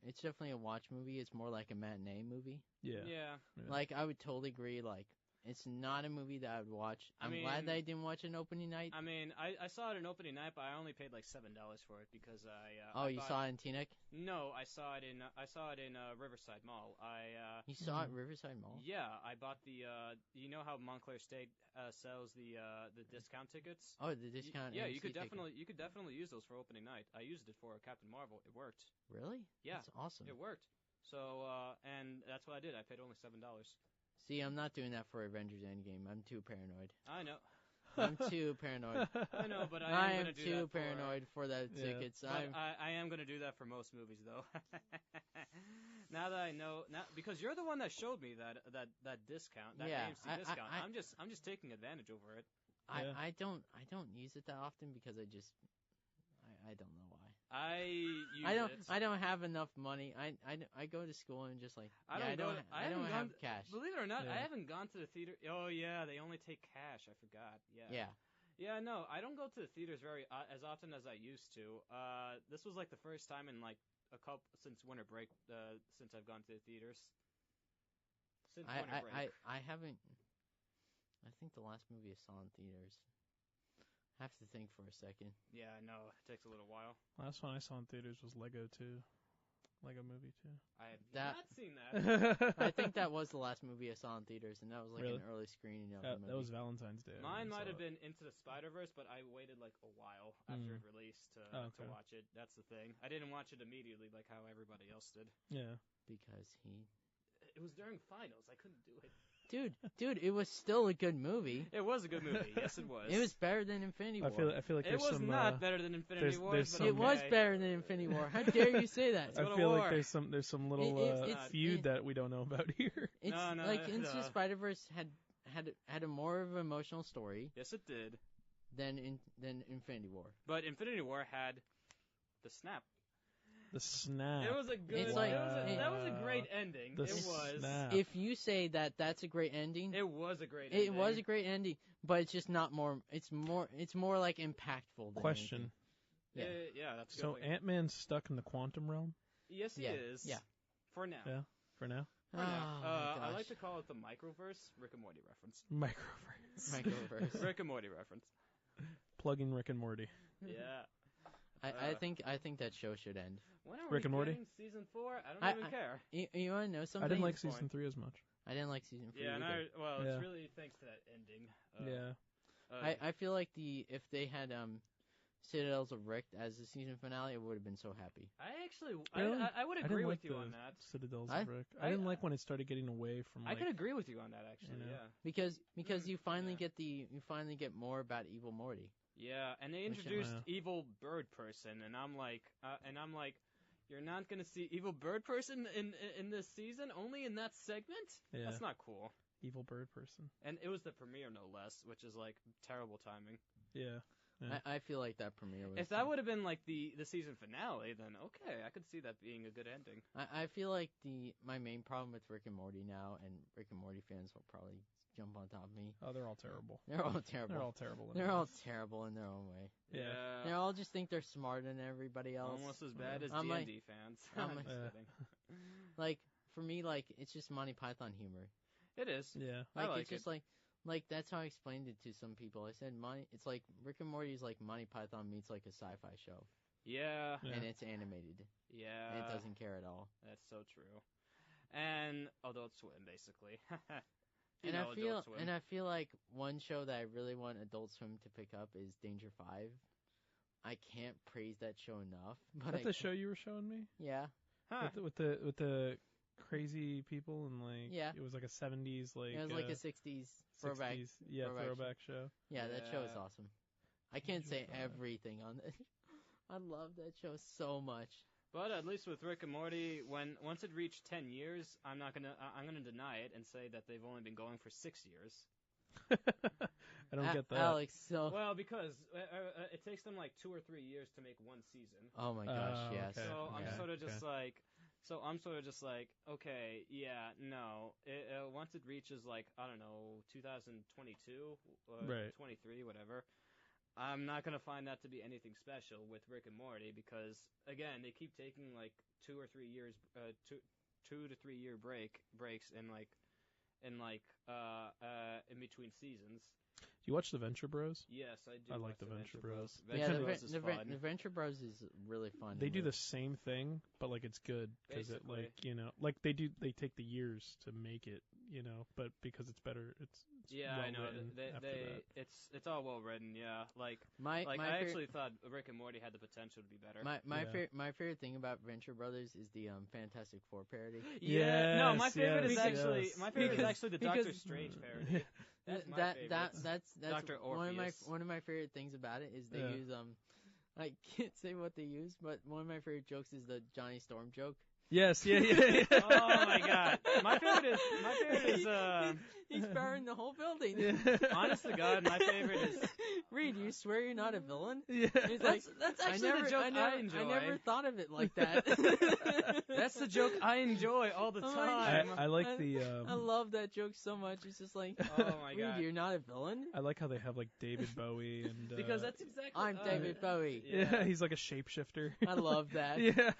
it's definitely a watch movie. It's more like a matinee movie. Yeah. Yeah. Like, I would totally agree, like, it's not a movie that I would watch. I'm glad that I didn't watch it on opening night. I mean, I saw it on opening night, but I only paid like $7 for it because you saw it in Teaneck? No, I saw it in Riverside Mall. You saw it at Riverside Mall? Yeah, I bought the. You know how Montclair State sells the discount tickets? Oh, the discount. Yeah, AMC you could definitely use those for opening night. I used it for Captain Marvel. It worked. Really? Yeah, that's awesome. It worked. So and that's what I did. I paid only $7. See, I'm not doing that for Avengers Endgame. I'm too paranoid. I know. I'm too paranoid. I know, but I am going to do that too paranoid for the tickets. I am going to do that for most movies, though. Now that I know, because you're the one that showed me that discount, that AMC discount. I'm just taking advantage over it. I don't use it that often because I don't know why. I don't have enough money. I go to school and just like I don't have cash. Believe it or not, I haven't gone to the theater. Oh yeah, they only take cash. I forgot. Yeah. Yeah, no, I don't go to the theaters as often as I used to. This was like the first time in like since winter break since I've gone to the theaters. Since winter break. I haven't. I think the last movie I saw in theaters. I have to think for a second. Yeah, I know. It takes a little while. Last one I saw in theaters was Lego 2. Lego Movie 2. I have not seen that. I think that was the last movie I saw in theaters, and that was like an early screening of the movie. That was Valentine's Day. Mine might have been Into the Spider-Verse, but I waited like a while after it released to watch it. That's the thing. I didn't watch it immediately like how everybody else did. Yeah. Because It was during finals. I couldn't do it. Dude, it was still a good movie. It was a good movie. Yes, it was. It was better than Infinity War. I feel like It there's was some. not better than Infinity War, there's but some- It was better than Infinity War. How dare you say that? Let's I go to feel war. like there's some little it's- feud that we don't know about here. It's No, like no. Into Spider-Verse had a more of an emotional story Yes, it did. than Infinity War. But Infinity War had the snap. The snap. It was a good. It's like- that was a great ending. The It was. snap. If you say that that's a great ending, It was a great. it ending. was a great ending, but it's just not more. It's more like impactful. Than Question. anything. Yeah, that's a good. So point. Ant-Man's stuck in the quantum realm Yes, he Yeah, is. yeah. For now. Yeah. for now. For now. Oh, my I gosh. like to call it the microverse. Rick and Morty reference. Microverse. Microverse. Rick and Morty reference. Plugging Rick and Morty. Yeah. I think that show should end. When are Rick we and Morty? getting season 4? I don't even care. You want to know something? I didn't like Fine. season 3 as much. I didn't like season 3 Yeah, and either. well, Yeah. it's really thanks to that ending. Yeah. I feel like if they had Citadels of Rick as the season finale, I would have been so happy. I actually, Really? I would I agree didn't with like you the on that. Citadels I- of Rick. I didn't like when it started getting away from. I Like, could agree with you on that actually. You know? Because you finally Yeah. get more about Evil Morty. Yeah, and they Which- introduced Yeah. evil bird person, and I'm like, you're not gonna see evil bird person in this season, only in that segment. Yeah. That's not cool. evil bird person. And it was the premiere, no less, which is like terrible timing. Yeah. Yeah. I feel like that premiere was. If that would have been like the season finale, then okay, I could see that being a good ending. I feel like my main problem with Rick and Morty now, and Rick and Morty fans will probably jump on top of me. Oh, they're all terrible. They're all terrible. They're all terrible. in They're their all ways. terrible in their own way. Yeah. They all just think they're smarter than everybody else. Almost as bad as I'm D&D fans. I'm I'm like- just Yeah. kidding. Like for me, like it's just Monty Python humor. It is. Yeah. I like It's just like that's how I explained it to some people. I said it's like Rick and Morty is like Monty Python meets like a sci-fi show, Yeah. Yeah. and it's animated, Yeah. and it doesn't care at all. That's so true. And Adult Swim, basically. You And know Adult Swim. I feel like one show that I really want Adult Swim to pick up is Danger 5. I can't praise that show enough. But Is that the show you were showing me? Yeah. Huh. With the crazy people and like Yeah. it was like a 70s like It was like a 60s throwback. 60s, yeah, throwback show. Yeah, that show is Yeah. awesome. I can't say Danger 5. everything on it. I love that show so much. But at least with Rick and Morty, once it reached 10 years, I'm gonna deny it and say that they've only been going for 6 years. I don't get that. Alex, so Well, because it takes them like 2 or 3 years to make one season. oh my gosh, Oh, yes. okay. So I'm Okay. sort of just like, okay, yeah, no. Once it reaches like, I don't know, 2022, Right. 23, whatever, I'm not gonna find that to be anything special with Rick and Morty because again, they keep taking like 2 or 3 years, 2 to 3 year breaks in between seasons. Do you watch The Venture Bros? Yes, I do. I watch like the Venture Bros. Yeah, Venture the, Bros is fun. the Venture Bros is really fun. They do the same thing, but like it's good because it Basically. like like they take the years to make it, but because it's better, it's Yeah, well I know. written after that. It's all well written. Yeah, like my I favorite, actually thought Rick and Morty had the potential to be better. Yeah. my favorite thing about Venture Brothers is the Fantastic Four parody. Yeah, no, my Yes, favorite is yes, actually yes. my favorite is Because- actually the because- Doctor Strange parody. That's my favorite. That's Dr. Orpheus. one of my favorite things about it is they Yeah. use I can't say what they use, but one of my favorite jokes is the Johnny Storm joke. Yes, yeah. Oh my god, my favorite is He's powering the whole building. Yeah. honest to God, my favorite is Reed, you swear you're not a villain? Yeah. He's like, that's I actually never, the joke I enjoy. enjoy. I never thought of it like that. That's the joke I enjoy all the Oh my time. I like I- the I love that joke so much. It's just like, Oh my Reed, god, you're not a villain? I like how they have like David Bowie and because that's exactly. I'm David Bowie. yeah, he's like a shapeshifter. I love that. Yeah.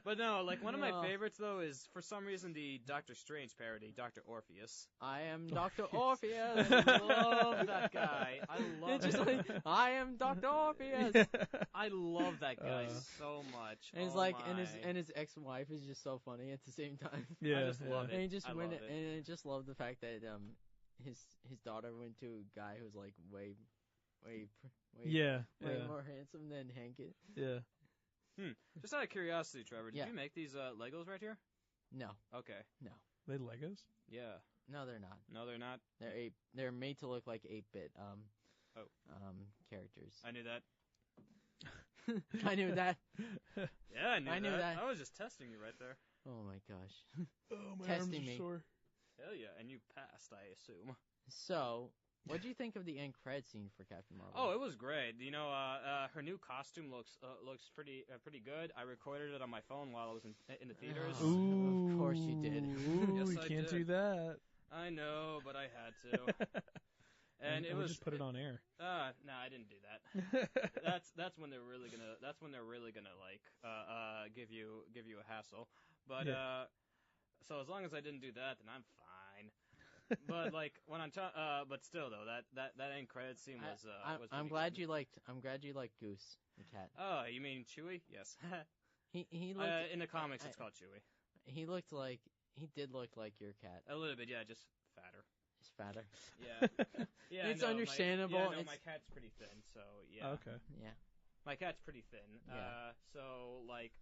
But no, like one of my No. favorites though is for some reason the Doctor Strange parody, Dr. Orpheus. I am Dr. I Orpheus. love that guy. I love It's just him. like, I am Dr. Orpheus. I love that guy Uh, so much. And it's Oh like, my. and his ex-wife is just so funny at the same time. Yeah, I just love And it. he just I went, love it. and I just love the fact that his daughter went to a guy who's like way Yeah, way yeah, more handsome than Hankett. yeah. Just out of curiosity, Trevor, did Yeah. you make these Legos right here? No, Okay. They Legos? Yeah. No, they're not. No, they're not. They're made to look like 8-bit characters. I knew that. I knew that. Yeah, I knew that. I was just testing you right there. Oh my gosh. Oh, my Testing arms are me. sore. Hell yeah, and you passed, I assume. So, what do you think of the end credit scene for Captain Marvel? Oh, it was great. You know, her new costume looks pretty good. I recorded it on my phone while I was in the theaters. Ooh, of course you did. Ooh, Yes, you I can't did. do that. I know, but I had to. And it we'll was just put it on air. No, I didn't do that. That's when they're really gonna like give you a hassle. But so as long as I didn't do that, then I'm fine. But like when I'm but still though, that end credit scene was I'm glad you liked Goose, the cat. Oh, you mean Chewie? Yes. He looked in the comics it's called Chewie. He did look like your cat. A little bit, yeah, just fatter. Just fatter. Yeah. Yeah. It's no, understandable. My cat's pretty thin, so yeah. Okay. Yeah. My cat's pretty thin. Yeah. So like,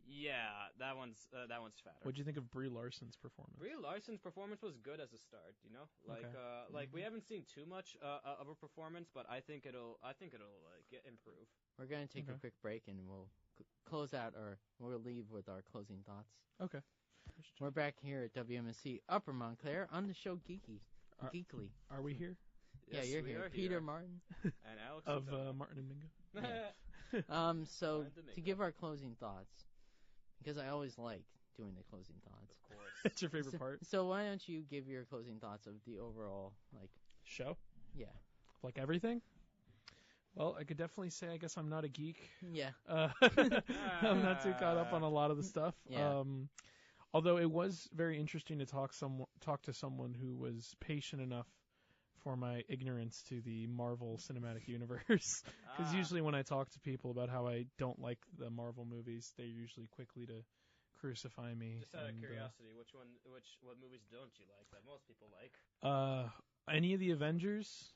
yeah, that one's fatter. What'd you think of Brie Larson's performance? Brie Larson's performance was good as a start, you know. Like, Okay. Like we haven't seen too much of her performance, but I think it'll get improve. We're gonna take a Okay. quick break and we'll close out, or we'll leave with our closing thoughts. Okay. We're back here at WMSC Upper Montclair on the show Geekly. Are we here? Yeah, Yes, you're we here. are Peter here. Martin. And Alex Of is on. Martin and Mingo? Yeah. So Martin Domingo. to give our closing thoughts, because I always like doing the closing thoughts. Of course. That's your favorite part? So why don't you give your closing thoughts of the overall, like, Show? yeah. Like everything? Well, I could definitely say I guess I'm not a geek. Yeah. I'm not too caught up on a lot of the stuff. Yeah. Although it was very interesting to talk to someone who was patient enough for my ignorance to the Marvel Cinematic Universe. Because usually when I talk to people about how I don't like the Marvel movies, they're usually quickly to crucify me. Just out of curiosity, what movies don't you like that most people like? Any of the Avengers,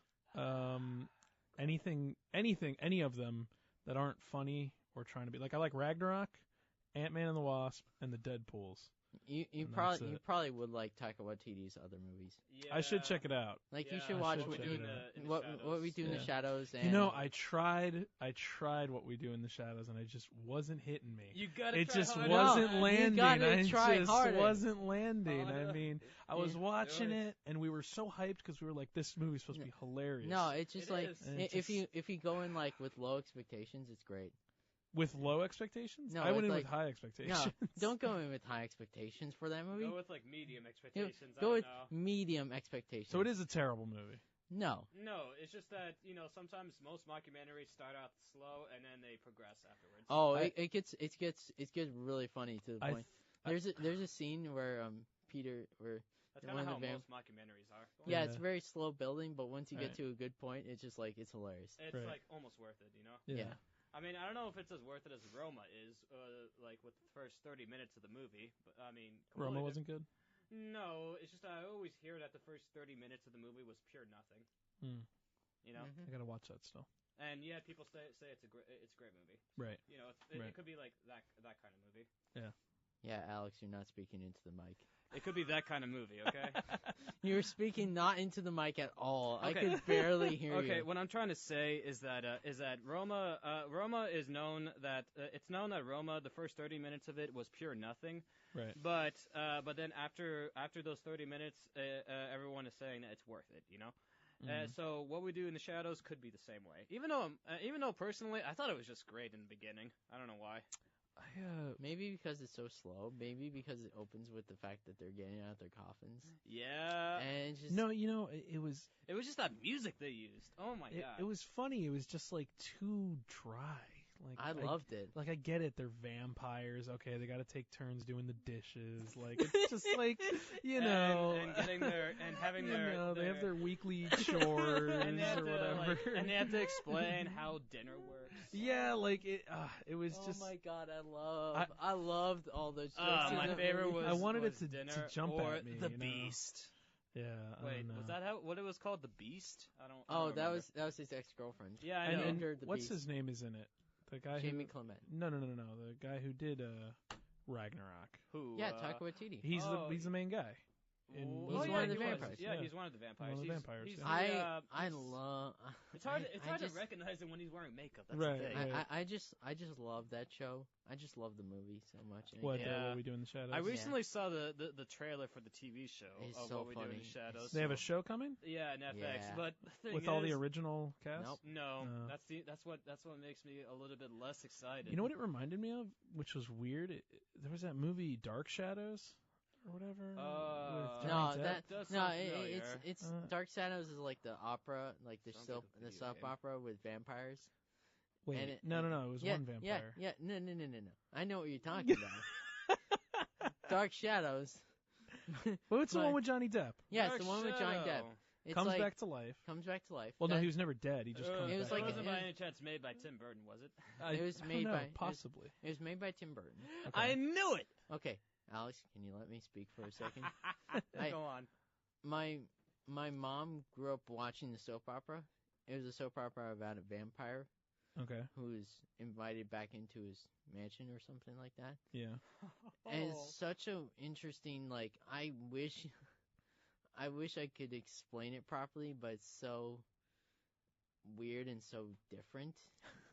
any of them that aren't funny or trying to be like. I like Ragnarok, Ant-Man and the Wasp, and the Deadpools. You And probably would like Taika Waititi's other movies. Yeah. I should check it out. Like you Yeah, should I watch should what check we it do. out. What we do in the Yeah. shadows. And You know, I tried What We Do in the Shadows, and it just wasn't hitting me. You gotta It try just harder. wasn't No, landing. you gotta I try just harder. wasn't landing. Oh, no. I mean, I was Yeah. watching Really? it, and we were so hyped because we were like, "This movie's supposed to be hilarious." No, it's just It like is. And it if just- you go in like with low expectations, it's great. with low expectations. No, I went it's in like- with high No, expectations. don't go in with high expectations for that movie. Go with like medium expectations. Go I with don't know. medium expectations. So it is a terrible movie. No. No, it's just that sometimes most mockumentaries start out slow and then they progress afterwards. Oh, I- it gets really funny to the I point. There's a scene where Peter That's one kind of of the how vam- most mockumentaries are. yeah, it's Yeah. very slow building, but once you get Right. to a good point, it's just like it's hilarious. It's Right. like almost worth it, you know. Yeah. I mean, I don't know if it's as worth it as Roma is, like with the first 30 minutes of the movie. But I mean, Roma completely wasn't good. No, it's just I always hear that the first 30 minutes of the movie was pure nothing. Hmm. You know, Mhm. I gotta watch that still. and yeah, people say it's a great movie. Right. You know, Right. it could be like that kind of movie. Yeah, Alex, you're not speaking into the mic. It could be that kind of movie, okay? You're speaking not into the mic at all. I Okay. could barely hear Okay, you. what I'm trying to say is that Roma is known that it's known that Roma, the first 30 minutes of it was pure nothing. Right. But then after those 30 minutes, everyone is saying that it's worth it, you know. Mhm. So what we do in the shadows could be the same way. Even though personally I thought it was just great in the beginning. I don't know why. Maybe because it's so slow. Maybe because it opens with the fact that they're getting out their coffins. Yeah. And it's just No, it was It was just that music they used. Oh my god. it was funny. It was just like too dry. Like I loved it. Like I get it, they're vampires. Okay, they got to take turns doing the dishes. Like it's just like and getting their and having they have their weekly chores and they have or to, whatever. and they have to explain how dinner works. Yeah, like it was Oh just. my god, I loved all those jokes. in My that favorite movie. was I wanted it was to dinner jump or at me, the you know? Beast. Yeah. I Wait, don't know. was that what it was called? The Beast? I don't Oh, that remember. was his ex-girlfriend. Yeah, I And, know. and Under the what's Beast. his name is in it? The guy Jamie who. Clement. No. The guy who did Ragnarok. Who? Yeah, Taika Waititi. He's the main guy. in Oh, He's yeah, one of the he was. vampires. Yeah, Yeah. he's one of the vampires. One of the He's- vampires, he's yeah. the, I love. It's hard. I It's hard just, to recognize him when he's wearing makeup. That's Right, the thing. right. I just love that show. I just love the movie so much. And What, Yeah. What We Do in the Shadows? I recently saw the trailer for the TV show It's of so What We Do in funny. the Shadows. They have a show coming Yeah, in FX. Yeah. But the thing with is, all the original cast. Nope. No, No. that's what makes me a little bit less excited. You know what it reminded me of, which was weird. There was that movie Dark Shadows or whatever. with No, Johnny Depp. that does no, sound familiar. it's Uh, Dark Shadows is like the opera, like the Sounds soap, like a the video soap game. opera with vampires. Wait, and it- no, it was yeah, one vampire. Yeah, no. I know what you're talking about. Dark Shadows. Well, it's the But- one with Johnny Depp. Yeah, Dark it's the one with Johnny Depp. Shadow. It's Comes like, back to life. Comes back to life. Well, no, That- he was never dead. He just comes it was back. like it to wasn't life. by any chance made by Tim Burton, was it? I it was don't made know, by- possibly. It was made by Tim Burton. Okay. I knew it. Okay, Alex, can you let me speak for a second? Go on. My mom grew up watching the soap opera. It was a soap opera about a vampire Okay. who was invited back into his mansion or something like that. Yeah. And Oh. it's such a interesting, like, I wish I could explain it properly, but it's so weird and so different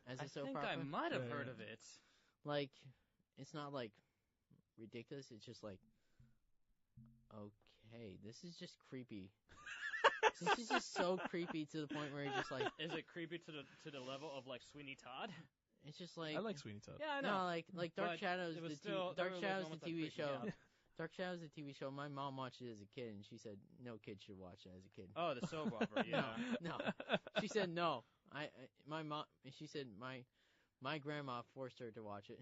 as a soap I think opera. I might have Yeah, heard yeah. of it. Like, it's not like ridiculous. It's just like, okay, this is just creepy. This is just so creepy to the point where you're just like, Is it creepy to the level of like Sweeney Todd? it's just like, I like Sweeney Todd. Yeah, I know. no, like Dark But Shadows, it was the still- there Dark were those Shadows, moments the that TV freaked me show. out. Dark Shadows, the TV show. My mom watched it as a kid, and she said no kid should watch it as a kid. Oh, the soap opera. Yeah. No. She said no. My mom. She said my grandma forced her to watch it.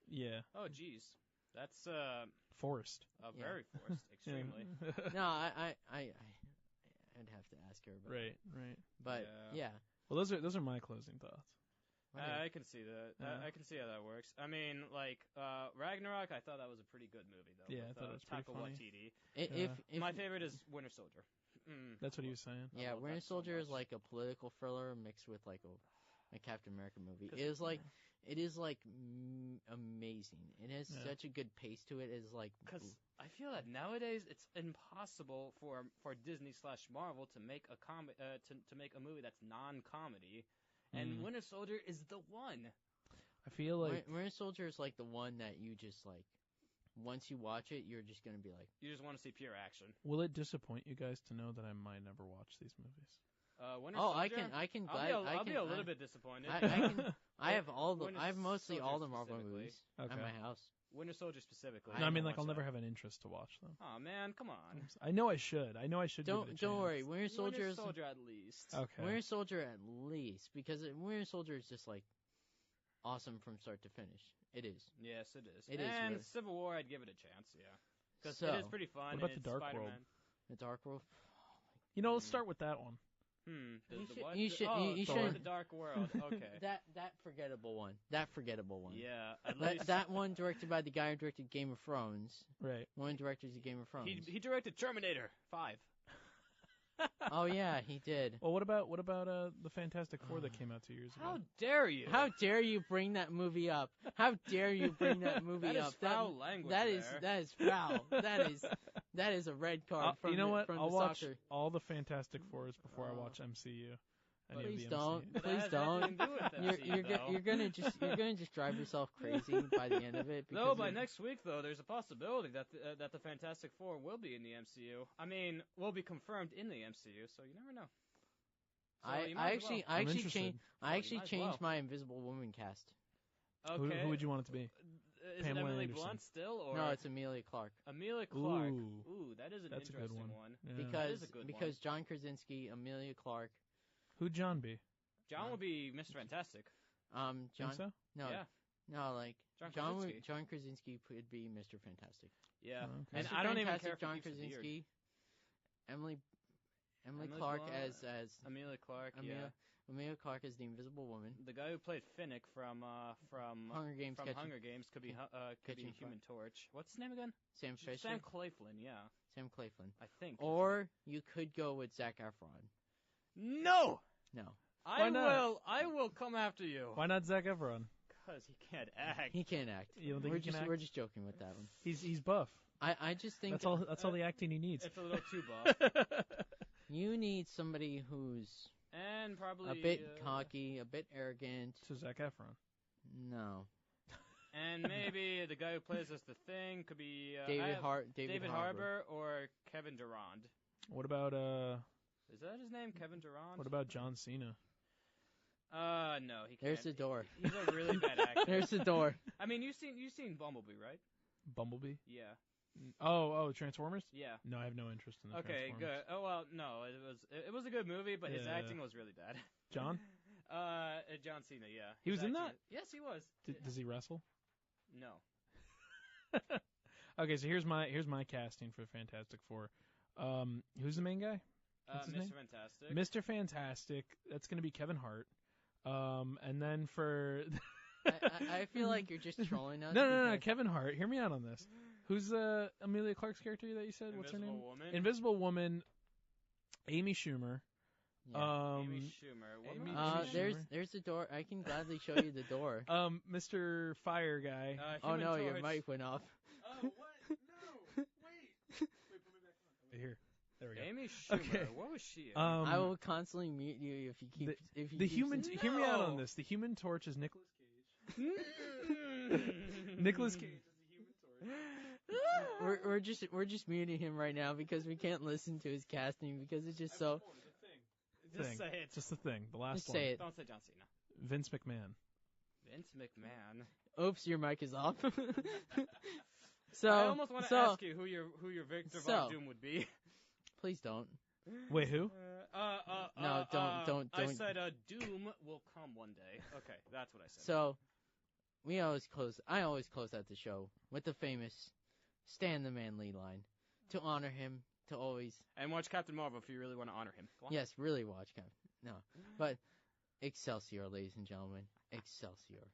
Yeah. Oh, jeez. That's Forrest. Yeah. very forced, extremely. No, I'd have to ask her. But, Right. But yeah. Well, those are my closing thoughts. I can see that. Yeah. I can see how that works. I mean, like Ragnarok, I thought that was a pretty good movie, though. Yeah, I with, thought it was pretty Taika funny. Waititi. If My favorite is Winter Soldier. That's what he was saying. I yeah, love Winter that so Soldier is much. like a political thriller mixed with like a Captain America movie. It is like amazing. It has Yeah. such a good pace to it. It's like Because I feel that nowadays it's impossible for Disney/Marvel to make a to make a movie that's non-comedy, and Winter Soldier is the one. I feel like Winter Soldier is like the one that you just like. Once you watch it, you're just gonna be like, You just want to see pure action. will it disappoint you guys to know that I might never watch these movies? Winter oh, Soldier, I can. I'll be a little bit disappointed. I can. I have all the. Winter I have mostly all the Soldier Marvel specifically. movies Okay. at my house. Winter Soldier specifically. No, I mean don't like I'll watch never that. have an interest to watch them. Oh man, come on. I know I should. give it a Don't chance. worry. Winter Soldier Winter is Soldier at least. Okay. Winter Soldier at least because Winter Soldier is just like awesome from start to finish. It is. Yes, it is. It is And really. Civil War, I'd give it a chance. Yeah, because So, it is pretty fun. What about and the it's Dark World? Spider-Man. The Dark World. You know, let's start with that one. The You should- what? you should- Oh, you Thor: should- The Dark World. Okay. That forgettable one. That forgettable one. Yeah, at least That one directed by the guy who directed Game of Thrones. Right. One directed Game of Thrones. he directed Terminator 5. Oh yeah, he did. Well, what about the Fantastic Four that came out 2 years ago? How dare you? How dare you bring that movie up? How dare you bring that movie That is up? foul language That is there. that is foul. That is a red card from you know the, what? from I'll the watch soccer. all the Fantastic Fours before I watch MCU. Any of Please the don't. MCU. But that Please has don't. nothing to do with You're MCU, though. you're gonna just drive yourself crazy by the end of it. No, because by of- next week though, there's a possibility that the Fantastic Four will be in the MCU. I mean, will be confirmed in the MCU, so you never know. So you might as well. I'm interested. I actually might as changed well. my Invisible Woman cast. Okay. Who would you want it to be? Is Pamela it Emily Anderson? Blunt still, or No, it's Amelia Clark. Amelia Clark? Ooh. That is an That's a good interesting one. Yeah. That Because is a good because John Krasinski, Amelia Clark, Who'd John be? John will be Mr. Fantastic. John. Think so? No, Yeah. no, like John Krasinski. John Krasinski could be Mr. Fantastic. Yeah. Oh, okay. And Mr. I don't even Fantastic, care if he John keeps the beard. Krasinski, Emily Emily Clark Blunt, as Amelia Clark. Amelia Clark as the Invisible Woman. The guy who played Finnick from Hunger Games. from Catching- Hunger Games could be could be Catching Human Torch. What's his name again? Sam Fisher. Sam Claflin. Yeah, Sam Claflin. I think. Or you could go with Zac Efron. no. No. Why not? I will come after you. Why not Zac Efron? Because he can't act. He can't act. You don't think we're he can just act? we're just joking with that one. He's buff. I just think That's all the acting he needs. It's a little too buff. you need somebody who's And probably a bit cocky, a bit arrogant. So Zac Efron. No. And maybe the guy who plays us the Thing could be David David Harbour. Harbour or Kevin Durand. What about Is that his name, Kevin Durand? What about John Cena? No, he can't. There's the door. He's a really bad actor. There's the door. I mean, you've seen Bumblebee, right? Bumblebee? Yeah. Oh, Transformers? Yeah. No, I have no interest in the Okay, Transformers. good. Oh well, no, it was a good movie, but his Yeah. acting was really bad. John? John Cena, yeah. He His was in acting- that? Yes, he was. Does he wrestle? No. Okay, so here's my casting for Fantastic Four. Who's the main guy? What's his Mr. name? Fantastic. Mr. Fantastic. That's gonna be Kevin Hart. And then for I feel like you're just trolling us. no, because- Kevin Hart. Hear me out on this. Who's Amelia Clark's character that you said? What's her name? Invisible Woman. Invisible Woman. Amy Schumer. Yeah. Amy Schumer. What Amy movie is she? Schumer. There's the door. I can gladly show you the door. Mr. Fire guy. Oh Human no, your Torch. mic went off. Oh, what? No. Wait. Here. There we go. Amy Schumer. Okay. What was she in? I will constantly mute you if you keep if you The keep human. saying- Hear me out on No. this. The Human Torch is Nicolas Cage. Nicolas Cage is the Human Torch. we're just muting him right now because we can't listen to his casting because it's just so. Just say it. It's just the thing. The last Just one. say it. Don't say John Cena. Vince McMahon. Vince McMahon. Oops, your mic is off. So I almost want to so ask you who your Victor Von So. Doom would be. please don't. Wait, who? No, don't. I said Doom will come one day. Okay, that's what I said. So I always close out the show with the famous Stan the Man Lee line to honor him, to always And watch Captain Marvel if you really want to honor him. Go on. yes, really watch Captain. No, but Excelsior, ladies and gentlemen, Excelsior.